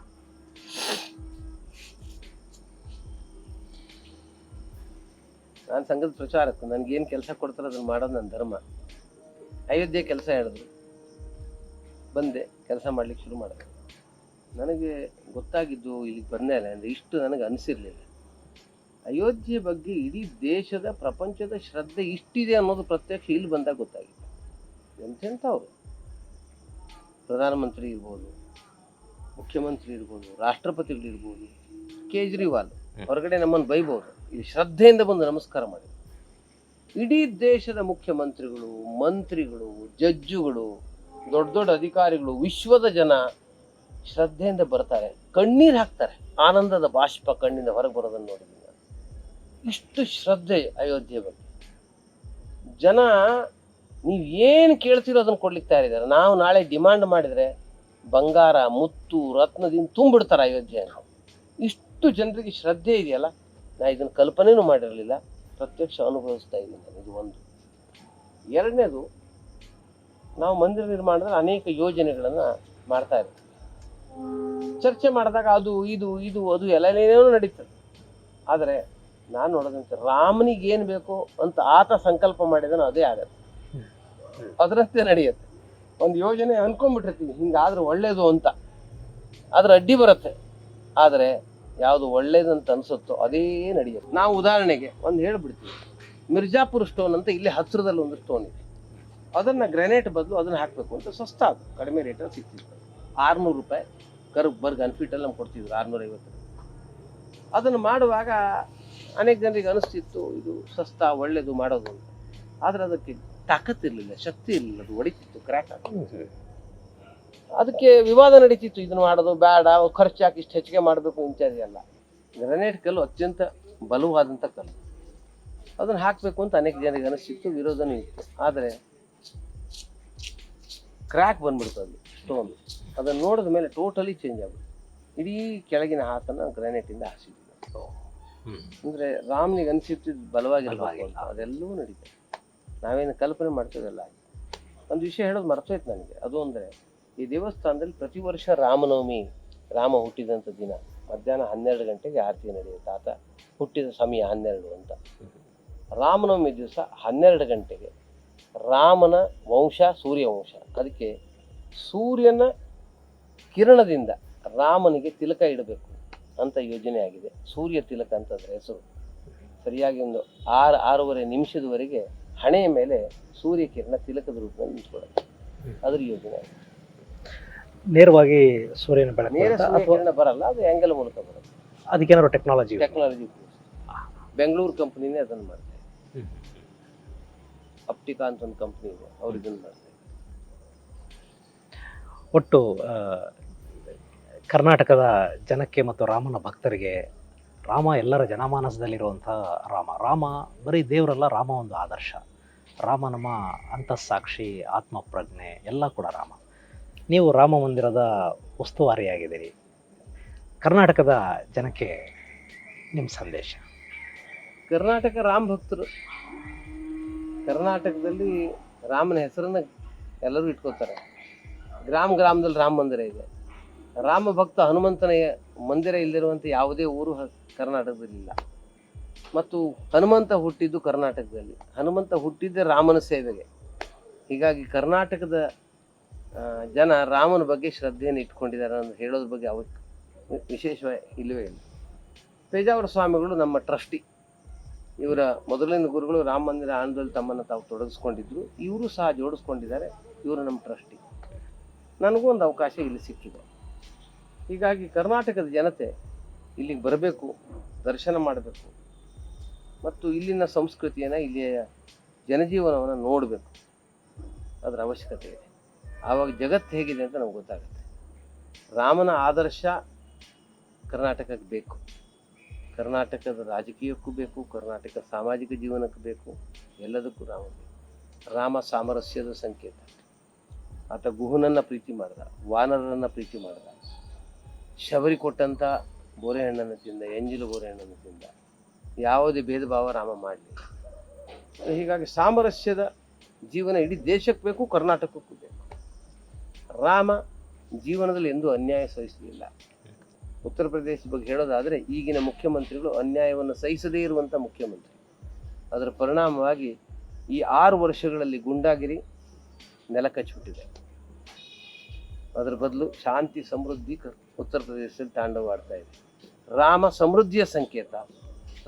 ನಾನು ಸಂಘದ ಪ್ರಚಾರಕ್ಕೆ ನನಗೇನು ಕೆಲಸ ಕೊಡ್ತಾರೆ ಅದನ್ನು ಮಾಡೋದು ನನ್ನ ಧರ್ಮ. ಅಯೋಧ್ಯೆ ಕೆಲಸ ಹೇಳಿದ್ರು, ಬಂದೆ, ಕೆಲಸ ಮಾಡ್ಲಿಕ್ಕೆ ಶುರು ಮಾಡಿದೆ. ನನಗೆ ಗೊತ್ತಾಗಿದ್ದು ಇಲ್ಲಿಗೆ ಬಂದೇನೆ ಅಂದರೆ ಇಷ್ಟು ನನಗೆ ಅನಿಸಿರ್ಲಿಲ್ಲ. ಅಯೋಧ್ಯೆ ಬಗ್ಗೆ ಇಡೀ ದೇಶದ, ಪ್ರಪಂಚದ ಶ್ರದ್ಧೆ ಇಷ್ಟಿದೆ ಅನ್ನೋದು ಪ್ರತ್ಯಕ್ಷ ಇಲ್ಲಿ ಬಂದಾಗ ಗೊತ್ತಾಗಿದೆ. ಎಂತೆಂಥವ್ರು ಪ್ರಧಾನಮಂತ್ರಿ ಇರ್ಬೋದು, ಮುಖ್ಯಮಂತ್ರಿ ಇರ್ಬೋದು, ರಾಷ್ಟ್ರಪತಿಗಳಿರ್ಬೋದು, ಕೇಜ್ರಿವಾಲ್ ಹೊರಗಡೆ ನಮ್ಮನ್ನು ಬೈಬೋದು, ಇಲ್ಲಿ ಶ್ರದ್ಧೆಯಿಂದ ಬಂದು ನಮಸ್ಕಾರ ಮಾಡಿ. ಇಡೀ ದೇಶದ ಮುಖ್ಯಮಂತ್ರಿಗಳು, ಮಂತ್ರಿಗಳು, ಜಡ್ಜುಗಳು, ದೊಡ್ಡ ದೊಡ್ಡ ಅಧಿಕಾರಿಗಳು, ವಿಶ್ವದ ಜನ ಶ್ರದ್ಧೆಯಿಂದ ಬರ್ತಾರೆ, ಕಣ್ಣೀರು ಹಾಕ್ತಾರೆ. ಆನಂದದ ಬಾಷ್ಪ ಕಣ್ಣಿಂದ ಹೊರಗೆ ಬರೋದನ್ನು ನೋಡಿದ್ದೀನಿ ನಾನು. ಇಷ್ಟು ಶ್ರದ್ಧೆ ಅಯೋಧ್ಯೆ ಬಗ್ಗೆ. ಜನ ನೀವು ಏನು ಕೇಳ್ತಿರೋ ಅದನ್ನು ಕೊಡ್ಲಿಕ್ಕೆ ತಯಾರಿದ್ದಾರೆ. ನಾವು ನಾಳೆ ಡಿಮಾಂಡ್ ಮಾಡಿದರೆ ಬಂಗಾರ, ಮುತ್ತು, ರತ್ನದಿಂದ ತುಂಬಿಡ್ತಾರೆ ಅಯೋಧ್ಯೆಯನ್ನು. ಇಷ್ಟು ಜನರಿಗೆ ಶ್ರದ್ಧೆ ಇದೆಯಲ್ಲ, ನಾ ಇದನ್ನು ಕಲ್ಪನೆಯೂ ಮಾಡಿರಲಿಲ್ಲ, ಪ್ರತ್ಯಕ್ಷ ಅನುಭವಿಸ್ತಾ ಇದ್ದೀನಿ ನಾನು. ಇದು ಒಂದು. ಎರಡನೇದು, ನಾವು ಮಂದಿರ ನಿರ್ಮಾಣದಲ್ಲಿ ಅನೇಕ ಯೋಜನೆಗಳನ್ನು ಮಾಡ್ತಾ ಇದ್ದೀವಿ. ಚರ್ಚೆ ಮಾಡಿದಾಗ ಅದು ಇದು ಇದು ಅದು ಎಲ್ಲೇನೇನೋ ನಡೀತದೆ. ಆದರೆ ನಾನು ನೋಡೋದಂತೆ ರಾಮನಿಗೆ ಏನು ಬೇಕು ಅಂತ ಆತ ಸಂಕಲ್ಪ ಮಾಡಿದನೋ ಅದೇ ಆಗತ್ತೆ, ಅದರಂತೆ ನಡೆಯುತ್ತೆ. ಒಂದು ಯೋಜನೆ ಅನ್ಕೊಂಡ್ಬಿಟ್ಟಿರ್ತೀವಿ ಹಿಂಗಾದ್ರೆ ಒಳ್ಳೇದು ಅಂತ, ಅದ್ರ ಅಡ್ಡಿ ಬರುತ್ತೆ. ಆದರೆ ಯಾವುದು ಒಳ್ಳೇದಂತ ಅನಿಸುತ್ತೋ ಅದೇ ನಡೆಯುತ್ತೆ. ನಾವು ಉದಾಹರಣೆಗೆ ಒಂದು ಹೇಳ್ಬಿಡ್ತೀವಿ, ಮಿರ್ಜಾಪುರ್ ಸ್ಟೋನ್ ಅಂತ ಇಲ್ಲಿ ಹತ್ತಿರದಲ್ಲಿ ಒಂದು ಸ್ಟೋನ್ ಇದೆ, ಅದನ್ನು ಗ್ರಾನೈಟ್ ಬದಲು ಅದನ್ನು ಹಾಕಬೇಕು ಅಂತ ಸಸ್ತಾ, ಅದು ಕಡಿಮೆ ರೇಟಲ್ಲಿ ಸಿಗ್ತಿತ್ತು. 600 ರೂಪಾಯಿ ಬರ್ಗ್ ಅನ್ಫೀಟಲ್ಲಿ ನಮ್ಗೆ ಕೊಡ್ತಿದ್ರು, 650. ಅದನ್ನು ಮಾಡುವಾಗ ಅನೇಕ ಜನರಿಗೆ ಅನಿಸ್ತಿತ್ತು ಇದು ಸಸ್ತಾ, ಒಳ್ಳೇದು ಮಾಡೋದು ಅಂತ. ಆದರೆ ಅದಕ್ಕೆ ತಾಕತ್ತಿರಲಿಲ್ಲ, ಶಕ್ತಿ ಇರಲಿಲ್ಲ, ಅದು ಹೊಡಿತಿತ್ತು, ಕ್ರ್ಯಾಕ್ ಆಗ್ತಿತ್ತು. ಅದಕ್ಕೆ ವಿವಾದ ನಡೀತಿತ್ತು, ಇದನ್ನು ಮಾಡೋದು ಬೇಡ, ಖರ್ಚು ಹಾಕಿ ಇಷ್ಟು ಹೆಚ್ಚಿಗೆ ಮಾಡಬೇಕು ಇತ್ಯಾದಿ ಎಲ್ಲ. ಗ್ರಾನೈಟ್ ಕಲ್ಲು ಅತ್ಯಂತ ಬಲವಾದಂಥ ಕಲ್ಲು, ಅದನ್ನು ಹಾಕಬೇಕು ಅಂತ ಅನೇಕ ಜನರಿಗೆ ಅನಿಸ್ತಿತ್ತು, ವಿರೋಧನೂ ಇತ್ತು. ಆದರೆ ಕ್ರ್ಯಾಕ್ ಬಂದ್ಬಿಡ್ತದೆ ಸ್ಟೋನ್. ಅದನ್ನು ನೋಡಿದ ಮೇಲೆ ಟೋಟಲಿ ಚೇಂಜ್ ಆಗ್ಬಿಡ್ತು. ಇಡೀ ಕೆಳಗಿನ ಹಾಸನ್ನು ಗ್ರಾನೈಟಿಂದ ಹಾಸಿದ್ವಿ. ಅಂದರೆ ರಾಮನಿಗೆ ಅನಿಸಿದ್ದು ಬಲವಾಗಿರಬೇಕು ಅಂತ, ಅದೆಲ್ಲವೂ ನಡೀತದೆ. ನಾವೇನು ಕಲ್ಪನೆ ಮಾಡ್ತೀವಲ್ಲ. ಒಂದು ವಿಷಯ ಹೇಳೋದು ಮರ್ತೋಯ್ತು ನನಗೆ. ಅದು ಅಂದರೆ, ಈ ದೇವಸ್ಥಾನದಲ್ಲಿ ಪ್ರತಿ ವರ್ಷ ರಾಮನವಮಿ, ರಾಮ ಹುಟ್ಟಿದಂಥ ದಿನ ಮಧ್ಯಾಹ್ನ 12 ಗಂಟೆಗೆ ಆರತಿ ನಡೆಯುತ್ತೆ. ಆತ ಹುಟ್ಟಿದ ಸಮಯ 12 ಅಂತ. ರಾಮನವಮಿ ದಿವಸ 12 ಗಂಟೆಗೆ ರಾಮನ ವಂಶ ಸೂರ್ಯವಂಶ, ಅದಕ್ಕೆ ಸೂರ್ಯನ ಕಿರಣದಿಂದ ರಾಮನಿಗೆ ತಿಲಕ ಇಡಬೇಕು ಅಂತ ಯೋಜನೆ ಆಗಿದೆ. ಸೂರ್ಯ ತಿಲಕ ಅಂತಂದ್ರೆ ಹೆಸರು. ಸರಿಯಾಗಿ ಒಂದು 6-6.5 ನಿಮಿಷದವರೆಗೆ ಹಣೆಯ ಮೇಲೆ ಸೂರ್ಯ ಕಿರಣ ತಿಲಕದ ರೂಪದಲ್ಲಿ ನಿಂತ್ಕೊಳ್ಳುತ್ತೆ. ಅದ್ರ ಯೋಜನೆ ಆಗಿದೆ. ನೇರವಾಗಿ ಸೂರ್ಯನ ಬೆಳಕು ನೇರ ಬರುತ್ತಾ ಸೂರ್ಯ ಅಥವಾ ಕಿರಣ ಬರಲ್ಲ, ಅದು ಆ್ಯಂಗಲ್ ಮೂಲಕ ಬರುತ್ತೆ. ಅದಕ್ಕೇನಾದ್ರು ಟೆಕ್ನಾಲಜಿ ಟೆಕ್ನಾಲಜಿ ಬೆಂಗಳೂರು ಕಂಪ್ನಿನೇ ಅದನ್ನು ಮಾಡ್ತಾರೆ. ಅಪ್ಟಿಕಾ ಅಂತ ಒಂದು ಕಂಪ್ನಿ ಇದೆ, ಅವ್ರು ಇದನ್ನು ಮಾಡ್ತಾರೆ. ಒಟ್ಟು ಕರ್ನಾಟಕದ ಜನಕ್ಕೆ ಮತ್ತು ರಾಮನ ಭಕ್ತರಿಗೆ ರಾಮ ಎಲ್ಲರ ಜನಮಾನಸದಲ್ಲಿರುವಂಥ ರಾಮ ಬರೀ ದೇವರಲ್ಲ, ರಾಮ ಒಂದು ಆದರ್ಶ. ರಾಮ ನಮ್ಮ ಅಂತಃಸಾಕ್ಷಿ, ಆತ್ಮಪ್ರಜ್ಞೆ ಎಲ್ಲ ಕೂಡ ರಾಮ. ನೀವು ರಾಮ ಮಂದಿರದ ಉಸ್ತುವಾರಿಯಾಗಿದ್ದೀರಿ. ಕರ್ನಾಟಕದ ಜನಕ್ಕೆ ನಿಮ್ಮ ಸಂದೇಶ? ಕರ್ನಾಟಕ ರಾಮ ಭಕ್ತರು. ಕರ್ನಾಟಕದಲ್ಲಿ ರಾಮನ ಹೆಸರನ್ನು ಎಲ್ಲರೂ ಇಟ್ಕೋತಾರೆ. ಗ್ರಾಮದಲ್ಲಿ ರಾಮ ಮಂದಿರ ಇದೆ. ರಾಮ ಭಕ್ತ ಹನುಮಂತನ ಮಂದಿರ ಇಲ್ಲಿರುವಂಥ ಯಾವುದೇ ಊರು ಕರ್ನಾಟಕದಲ್ಲಿಲ್ಲ. ಮತ್ತು ಹನುಮಂತ ಹುಟ್ಟಿದ್ದು ಕರ್ನಾಟಕದಲ್ಲಿ. ಹನುಮಂತ ಹುಟ್ಟಿದ್ದೇ ರಾಮನ ಸೇವೆಗೆ. ಹೀಗಾಗಿ ಕರ್ನಾಟಕದ ಜನ ರಾಮನ ಬಗ್ಗೆ ಶ್ರದ್ಧೆಯನ್ನು ಇಟ್ಕೊಂಡಿದ್ದಾರೆ ಅಂತ ಹೇಳೋದ್ರ ಬಗ್ಗೆ ವಿಶೇಷವಾಗಿ ಇಲ್ಲವೇ ಇಲ್ಲ. ಪೇಜಾವರ ಸ್ವಾಮಿಗಳು ನಮ್ಮ ಟ್ರಸ್ಟಿ. ಇವರ ಮೊದಲಿನ ಗುರುಗಳು ರಾಮ ಮಂದಿರ ಆನಂದದಲ್ಲಿ ತಮ್ಮನ್ನು ತಾವು ತೊಡಗಿಸ್ಕೊಂಡಿದ್ರು. ಇವರು ಸಹ ಜೋಡಿಸ್ಕೊಂಡಿದ್ದಾರೆ. ಇವರು ನಮ್ಮ ಟ್ರಸ್ಟಿ. ನನಗೂ ಒಂದು ಅವಕಾಶ ಇಲ್ಲಿ ಸಿಕ್ಕಿದೆ. ಹೀಗಾಗಿ ಕರ್ನಾಟಕದ ಜನತೆ ಇಲ್ಲಿಗೆ ಬರಬೇಕು, ದರ್ಶನ ಮಾಡಬೇಕು ಮತ್ತು ಇಲ್ಲಿನ ಸಂಸ್ಕೃತಿಯನ್ನು, ಇಲ್ಲಿಯ ಜನಜೀವನವನ್ನು ನೋಡಬೇಕು. ಅದರ ಅವಶ್ಯಕತೆ ಇದೆ. ಆವಾಗ ಜಗತ್ತು ಹೇಗಿದೆ ಅಂತ ನಮ್ಗೆ ಗೊತ್ತಾಗುತ್ತೆ. ರಾಮನ ಆದರ್ಶ ಕರ್ನಾಟಕಕ್ಕೆ ಬೇಕು. ಕರ್ನಾಟಕದ ರಾಜಕೀಯಕ್ಕೂ ಬೇಕು, ಕರ್ನಾಟಕ ಸಾಮಾಜಿಕ ಜೀವನಕ್ಕೂ ಬೇಕು. ಎಲ್ಲದಕ್ಕೂ ರಾಮ ಬೇಕು. ರಾಮ ಸಾಮರಸ್ಯದ ಸಂಕೇತ. ಆತ ಗುಹುನನ್ನು ಪ್ರೀತಿ ಮಾಡಿದ, ವಾನರರನ್ನು ಪ್ರೀತಿ ಮಾಡಿದ, ಶಬರಿ ಕೊಟ್ಟಂಥ ಬೋರೆಹಣ್ಣನ್ನು ತಿಂದ, ಎಂಜಿಲು ಬೋರೆಹಣ್ಣನ್ನು ತಿಂದ. ಯಾವುದೇ ಭೇದ ಭಾವ ರಾಮ ಮಾಡಲಿಲ್ಲ. ಹೀಗಾಗಿ ಸಾಮರಸ್ಯದ ಜೀವನ ಇಡೀ ದೇಶಕ್ಕೆ ಬೇಕು, ಕರ್ನಾಟಕಕ್ಕೂ ಬೇಕು. ರಾಮ ಜೀವನದಲ್ಲಿ ಎಂದೂ ಅನ್ಯಾಯ ಸಹಿಸಲಿಲ್ಲ. ಉತ್ತರ ಪ್ರದೇಶ ಬಗ್ಗೆ ಹೇಳೋದಾದರೆ ಈಗಿನ ಮುಖ್ಯಮಂತ್ರಿಗಳು ಅನ್ಯಾಯವನ್ನು ಸಹಿಸದೇ ಇರುವಂಥ ಮುಖ್ಯಮಂತ್ರಿ. ಅದರ ಪರಿಣಾಮವಾಗಿ ಈ 6 ವರ್ಷಗಳಲ್ಲಿ ಗುಂಡಾಗಿರಿ ನೆಲ ಕಚ್ಚಿಬಿಟ್ಟಿದೆ. ಅದರ ಬದಲು ಶಾಂತಿ ಸಮೃದ್ಧಿ ಉತ್ತರ ಪ್ರದೇಶದಲ್ಲಿ ತಾಂಡವಾಡ್ತಾ ಇದೆ. ರಾಮ ಸಮೃದ್ಧಿಯ ಸಂಕೇತ,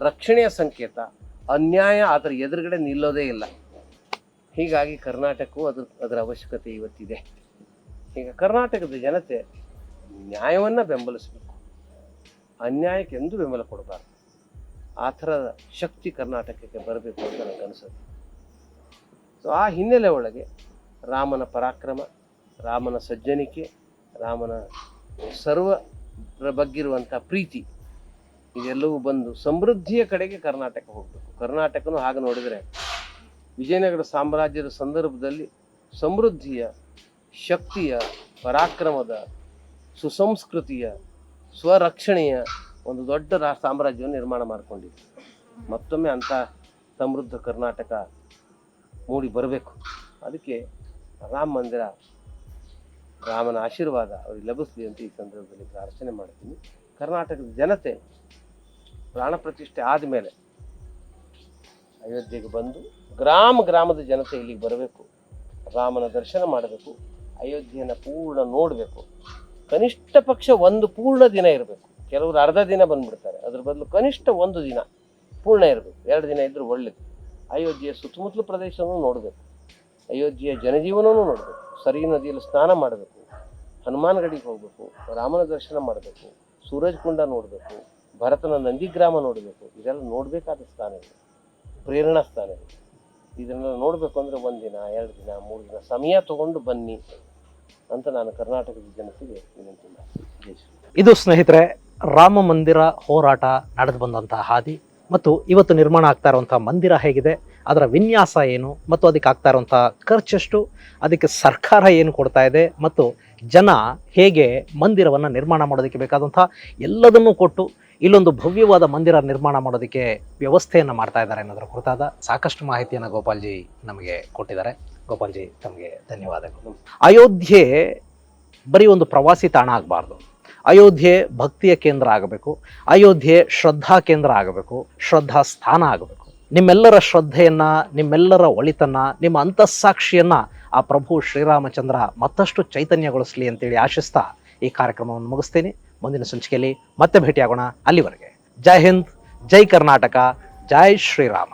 ರಕ್ಷಣೆಯ ಸಂಕೇತ. ಅನ್ಯಾಯ ಅದರ ಎದುರುಗಡೆ ನಿಲ್ಲೋದೇ ಇಲ್ಲ. ಹೀಗಾಗಿ ಕರ್ನಾಟಕವು ಅದರ ಅವಶ್ಯಕತೆ ಇವತ್ತಿದೆ. ಈಗ ಕರ್ನಾಟಕದ ಜನತೆ ನ್ಯಾಯವನ್ನು ಬೆಂಬಲಿಸಬೇಕು, ಅನ್ಯಾಯಕ್ಕೆ ಎಂದೂ ಬೆಂಬಲ ಕೊಡಬಾರ್ದು. ಆ ಥರದ ಶಕ್ತಿ ಕರ್ನಾಟಕಕ್ಕೆ ಬರಬೇಕು ಅಂತ ನನಗೆ ಅನಿಸುತ್ತೆ. ಸೊ ಆ ಹಿನ್ನೆಲೆ ಒಳಗೆ ರಾಮನ ಪರಾಕ್ರಮ, ರಾಮನ ಸಜ್ಜನಿಕೆ, ರಾಮನ ಸರ್ವರ ಬಗ್ಗಿರುವಂಥ ಪ್ರೀತಿ, ಇದೆಲ್ಲವೂ ಬಂದು ಸಮೃದ್ಧಿಯ ಕಡೆಗೆ ಕರ್ನಾಟಕ ಹೋಗಬೇಕು. ಕರ್ನಾಟಕನೂ ಹಾಗೆ ನೋಡಿದರೆ ವಿಜಯನಗರ ಸಾಮ್ರಾಜ್ಯದ ಸಂದರ್ಭದಲ್ಲಿ ಸಮೃದ್ಧಿಯ, ಶಕ್ತಿಯ, ಪರಾಕ್ರಮದ, ಸುಸಂಸ್ಕೃತಿಯ, ಸ್ವರಕ್ಷಣೆಯ ಒಂದು ದೊಡ್ಡ ಸಾಮ್ರಾಜ್ಯವನ್ನು ನಿರ್ಮಾಣ ಮಾಡಿಕೊಂಡಿದೆ. ಮತ್ತೊಮ್ಮೆ ಅಂಥ ಸಮೃದ್ಧ ಕರ್ನಾಟಕ ಮೂಡಿ ಬರಬೇಕು. ಅದಕ್ಕೆ ರಾಮ ಮಂದಿರ, ರಾಮನ ಆಶೀರ್ವಾದ ಅವ್ರಿಗೆ ಲಭಿಸಲಿ ಅಂತ ಈ ಸಂದರ್ಭದಲ್ಲಿ ಪ್ರಾರ್ಥನೆ ಮಾಡ್ತೀನಿ. ಕರ್ನಾಟಕದ ಜನತೆ ಪ್ರಾಣ ಪ್ರತಿಷ್ಠೆ ಆದಮೇಲೆ ಅಯೋಧ್ಯೆಗೆ ಬಂದು ಗ್ರಾಮದ ಜನತೆ ಇಲ್ಲಿಗೆ ಬರಬೇಕು, ರಾಮನ ದರ್ಶನ ಮಾಡಬೇಕು, ಅಯೋಧ್ಯೆಯನ್ನು ಪೂರ್ಣ ನೋಡಬೇಕು. ಕನಿಷ್ಠ ಪಕ್ಷ ಒಂದು ಪೂರ್ಣ ದಿನ ಇರಬೇಕು. ಕೆಲವರು ಅರ್ಧ ದಿನ ಬಂದ್ಬಿಡ್ತಾರೆ. ಅದ್ರ ಬದಲು ಕನಿಷ್ಠ 1 ದಿನ ಪೂರ್ಣ ಇರಬೇಕು. 2 ದಿನ ಇದ್ರೂ ಒಳ್ಳೇದು. ಅಯೋಧ್ಯೆಯ ಸುತ್ತಮುತ್ತಲ ಪ್ರದೇಶವನ್ನು ನೋಡಬೇಕು, ಅಯೋಧ್ಯೆಯ ಜನಜೀವನವೂ ನೋಡಬೇಕು, ಸರಯೂ ನದಿಯಲ್ಲಿ ಸ್ನಾನ ಮಾಡಬೇಕು, ಹನುಮಾನ್ ಗಡಿಗೆ ಹೋಗಬೇಕು, ರಾಮನ ದರ್ಶನ ಮಾಡಬೇಕು, ಸೂರಜ್ ಕುಂಡ ನೋಡಬೇಕು, ಭರತನ ನಂದಿಗ್ರಾಮ ನೋಡಬೇಕು. ಇದೆಲ್ಲ ನೋಡಬೇಕಾದ ಸ್ಥಾನಗಳು, ಪ್ರೇರಣಾ ಸ್ಥಾನಗಳು. ಇದನ್ನೆಲ್ಲ ನೋಡಬೇಕು ಅಂದರೆ 1 ದಿನ, 2 ದಿನ, 3 ದಿನ ಸಮಯ ತಗೊಂಡು ಬನ್ನಿ ಅಂತ ನಾನು ಕರ್ನಾಟಕದ ಜನತೆಗೆ ವಿನಂತಿ ಮಾಡ್ತೀನಿ. ಇದು ಸ್ನೇಹಿತರೆ, ರಾಮ ಮಂದಿರ ಹೋರಾಟ ನಡೆದು ಬಂದಂತಹ ಹಾದಿ ಮತ್ತು ಇವತ್ತು ನಿರ್ಮಾಣ ಆಗ್ತಾ ಇರುವಂಥ ಮಂದಿರ ಹೇಗಿದೆ, ಅದರ ವಿನ್ಯಾಸ ಏನು ಮತ್ತು ಅದಕ್ಕೆ ಆಗ್ತಾ ಇರುವಂಥ ಖರ್ಚೆಷ್ಟು, ಅದಕ್ಕೆ ಸರ್ಕಾರ ಏನು ಕೊಡ್ತಾ ಇದೆ ಮತ್ತು ಜನ ಹೇಗೆ ಮಂದಿರವನ್ನು ನಿರ್ಮಾಣ ಮಾಡೋದಕ್ಕೆ ಬೇಕಾದಂಥ ಎಲ್ಲದನ್ನೂ ಕೊಟ್ಟು ಇಲ್ಲೊಂದು ಭವ್ಯವಾದ ಮಂದಿರ ನಿರ್ಮಾಣ ಮಾಡೋದಕ್ಕೆ ವ್ಯವಸ್ಥೆಯನ್ನು ಮಾಡ್ತಾ ಇದ್ದಾರೆ ಅನ್ನೋದರ ಕುರಿತಾದ ಸಾಕಷ್ಟು ಮಾಹಿತಿಯನ್ನು ಗೋಪಾಲ್ಜಿ ನಮಗೆ ಕೊಟ್ಟಿದ್ದಾರೆ. ಗೋಪಾಲ್ಜಿ, ತಮಗೆ ಧನ್ಯವಾದಗಳು. ಅಯೋಧ್ಯೆ ಬರೀ ಒಂದು ಪ್ರವಾಸಿ ತಾಣ ಆಗಬಾರ್ದು. ಅಯೋಧ್ಯೆ ಭಕ್ತಿಯ ಕೇಂದ್ರ ಆಗಬೇಕು, ಅಯೋಧ್ಯೆ ಶ್ರದ್ಧಾ ಕೇಂದ್ರ ಆಗಬೇಕು, ಶ್ರದ್ಧಾ ಸ್ಥಾನ ಆಗಬೇಕು. ನಿಮ್ಮೆಲ್ಲರ ಶ್ರದ್ಧೆಯನ್ನ, ನಿಮ್ಮೆಲ್ಲರ ಒಳಿತನ್ನ, ನಿಮ್ಮ ಅಂತಃಸಾಕ್ಷಿಯನ್ನ ಆ ಪ್ರಭು ಶ್ರೀರಾಮಚಂದ್ರ ಮತ್ತಷ್ಟು ಚೈತನ್ಯಗೊಳಿಸಲಿ ಅಂತೇಳಿ ಆಶಿಸ್ತಾ ಈ ಕಾರ್ಯಕ್ರಮವನ್ನು ಮುಗಿಸ್ತೀನಿ. ಮುಂದಿನ ಸಂಚಿಕೆಯಲ್ಲಿ ಮತ್ತೆ ಭೇಟಿಯಾಗೋಣ. ಅಲ್ಲಿವರೆಗೆ ಜೈ ಹಿಂದ್, ಜೈ ಕರ್ನಾಟಕ, ಜೈ ಶ್ರೀರಾಮ.